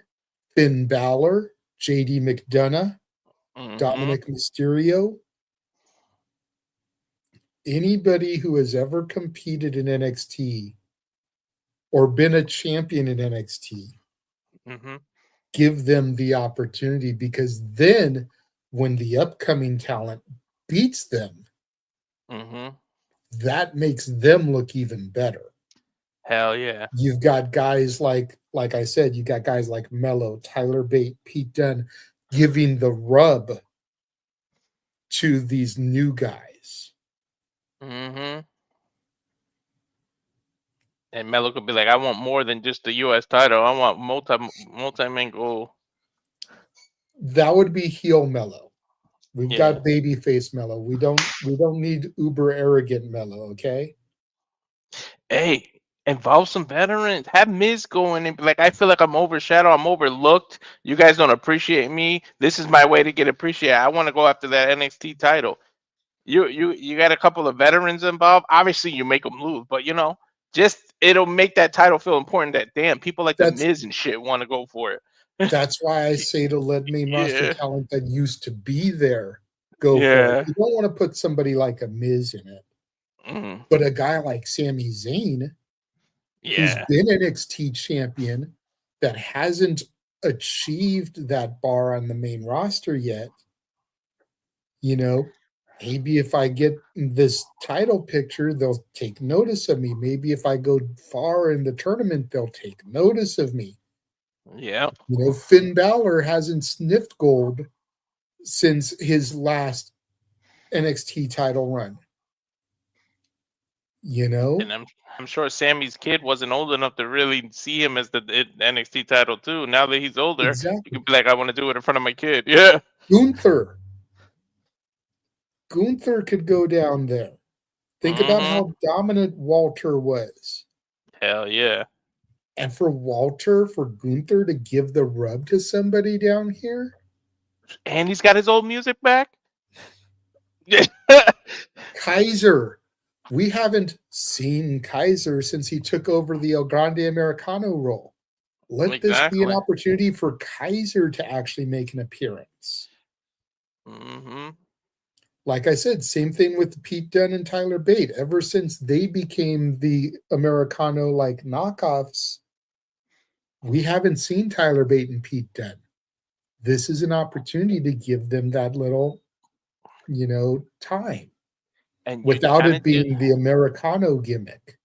[SPEAKER 1] Finn Balor, JD McDonough, Dominic Mysterio. Anybody who has ever competed in NXT or been a champion in NXT, give them the opportunity, because then when the upcoming talent beats them, that makes them look even better.
[SPEAKER 2] Hell yeah.
[SPEAKER 1] You've got guys like I said, you got guys like Mello, Tyler Bate, Pete Dunne giving the rub to these new guys.
[SPEAKER 2] And Mello could be like, I want more than just the US title. I want multi-man goal.
[SPEAKER 1] That would be heel Mello. We've
[SPEAKER 2] Yeah.
[SPEAKER 1] got babyface Mello. We don't need uber arrogant Mello, okay?
[SPEAKER 2] Hey, involve some veterans. Have Miz going and be like, I feel like I'm overshadowed. I'm overlooked. You guys don't appreciate me. This is my way to get appreciated. I want to go after that NXT title. You got a couple of veterans involved. Obviously, you make them lose, but just it'll make that title feel important. That damn people like the
[SPEAKER 1] That's
[SPEAKER 2] Miz and shit want to go for it.
[SPEAKER 1] that's why I say to let main roster
[SPEAKER 2] Yeah,
[SPEAKER 1] talent that used to be there go for it.
[SPEAKER 2] yeah,
[SPEAKER 1] You don't want to put somebody like a Miz in it,
[SPEAKER 2] mm,
[SPEAKER 1] but a guy like Sami Zayn, who's
[SPEAKER 2] yeah,
[SPEAKER 1] been NXT champion, that hasn't achieved that bar on the main roster yet. Maybe if I get this title picture, they'll take notice of me. Maybe if I go far in the tournament, they'll take notice of me.
[SPEAKER 2] yeah.
[SPEAKER 1] Finn Balor hasn't sniffed gold since his last NXT title run.
[SPEAKER 2] And I'm sure Sammy's kid wasn't old enough to really see him as the NXT title too. Now that he's older, you
[SPEAKER 1] Exactly.
[SPEAKER 2] can be like, I want to do it in front of my kid. Yeah.
[SPEAKER 1] Gunther could go down there. Think about
[SPEAKER 2] Mm-hmm.
[SPEAKER 1] how dominant Walter was.
[SPEAKER 2] Hell yeah.
[SPEAKER 1] And for Gunther to give the rub to somebody down here,
[SPEAKER 2] And he's got his old music back. Yeah.
[SPEAKER 1] Kaiser. We haven't seen Kaiser since he took over the El Grande Americano role. Let this be an
[SPEAKER 2] Exactly.
[SPEAKER 1] opportunity for Kaiser to actually make an appearance.
[SPEAKER 2] Mm-hmm.
[SPEAKER 1] Like I said, same thing with Pete Dunne and Tyler Bate. Ever since they became the Americano-like knockoffs, we haven't seen Tyler Bate and Pete Dunne. This is an opportunity to give them that little, time.
[SPEAKER 2] And
[SPEAKER 1] Without it being the Americano gimmick.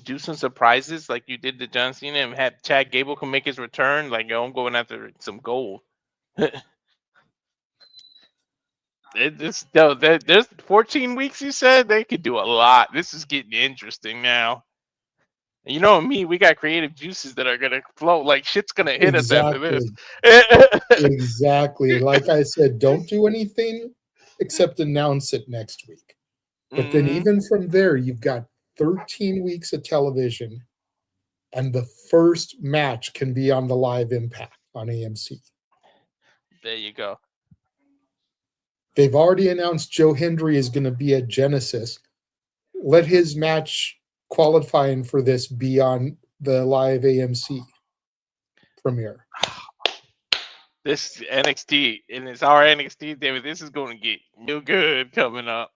[SPEAKER 2] Do some surprises like you did to John Cena and have Chad Gable can make his return. Like, I'm going after some gold. There's 14 weeks. You said they could do a lot. This is getting interesting now. And you know me, we got creative juices that are gonna flow. Like shit's gonna hit us after this.
[SPEAKER 1] Exactly. Like I said, don't do anything except announce it next week. But then even from there, you've got 13 weeks of television, and the first match can be on the live Impact on AMC.
[SPEAKER 2] There you go.
[SPEAKER 1] They've already announced Joe Hendry is going to be at Genesis. Let his match qualifying for this be on the live AMC premiere.
[SPEAKER 2] This NXT, and it's our NXT, David. This is going to get real good coming up.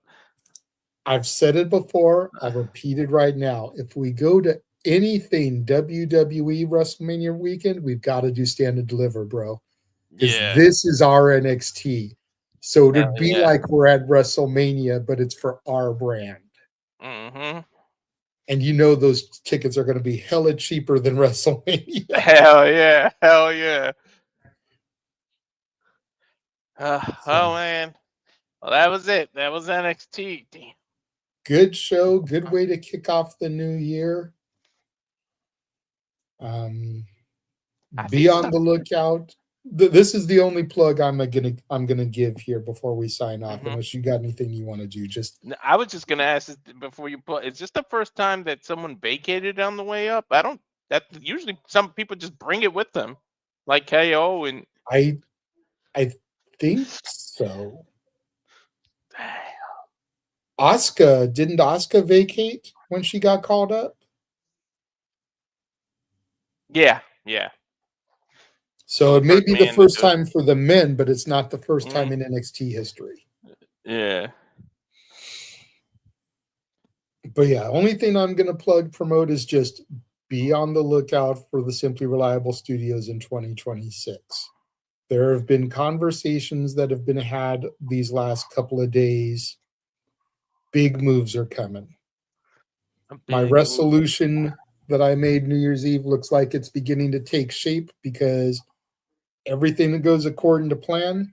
[SPEAKER 1] I've said it before. I'll repeat it right now. If we go to anything WWE WrestleMania weekend, we've got to do Stand and Deliver, bro. Because this is our NXT. So it'd be like we're at WrestleMania, but it's for our brand.
[SPEAKER 2] Mm-hmm.
[SPEAKER 1] And those tickets are going to be hella cheaper than WrestleMania.
[SPEAKER 2] Hell yeah. Hell yeah. Oh, man. Well, that was it. That was NXT. Damn.
[SPEAKER 1] Good show. Good way to kick off the new year. Be on the lookout. This is the only plug I'm gonna give here before we sign off. Unless you got anything you want to do,
[SPEAKER 2] I was just gonna ask this before you put. Is this the first time that someone vacated on the way up? That usually some people just bring it with them, like KO and.
[SPEAKER 1] I think so. Didn't Asuka vacate when she got called up?
[SPEAKER 2] Yeah.
[SPEAKER 1] So it may be the first time for the men, but it's not the first time in NXT history.
[SPEAKER 2] Yeah.
[SPEAKER 1] But yeah, only thing I'm going to promote is just be on the lookout for the Simply Reliable Studios in 2026. There have been conversations that have been had these last couple of days. Big moves are coming. My resolution that I made New Year's Eve looks like it's beginning to take shape because everything that goes according to plan,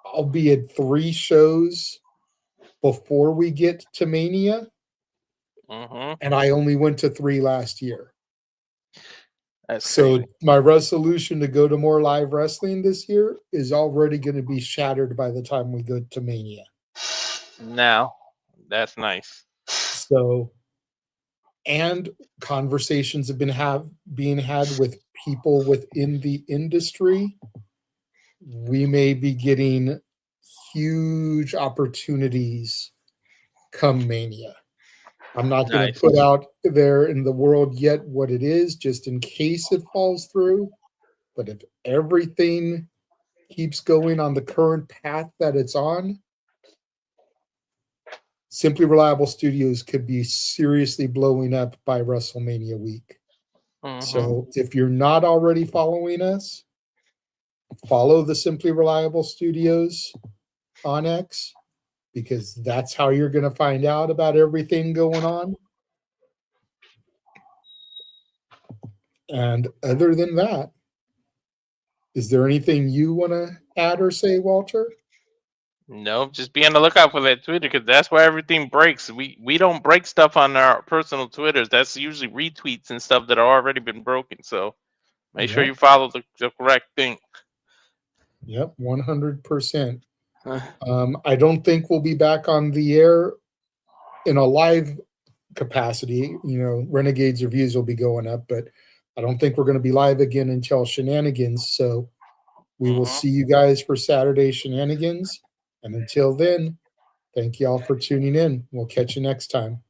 [SPEAKER 1] I'll be at 3 shows before we get to Mania. And I only went to 3 last year.
[SPEAKER 2] That's
[SPEAKER 1] So
[SPEAKER 2] crazy.
[SPEAKER 1] my resolution to go to more live wrestling this year is already going to be shattered by the time we go to Mania.
[SPEAKER 2] Now, that's nice.
[SPEAKER 1] So, and conversations have been being had with people within the industry. We may be getting huge opportunities come Mania. I'm not going
[SPEAKER 2] Nice.
[SPEAKER 1] to put out there in the world yet what it is, just in case it falls through. But if everything keeps going on the current path that it's on, Simply Reliable Studios could be seriously blowing up by WrestleMania week.
[SPEAKER 2] Mhm.
[SPEAKER 1] So if you're not already following us, follow the Simply Reliable Studios on X, because that's how you're going to find out about everything going on. And other than that, is there anything you want to add or say, Walter?
[SPEAKER 2] No, just be on the lookout for that Twitter because that's where everything breaks. We don't break stuff on our personal Twitters. That's usually retweets and stuff that have already been broken. So make sure you follow the correct thing.
[SPEAKER 1] Yep, 100%. I don't think we'll be back on the air in a live capacity. Renegade's reviews will be going up, but I don't think we're going to be live again until Shenanigans. So we will see you guys for Saturday Shenanigans. And until then, thank you all for tuning in. We'll catch you next time.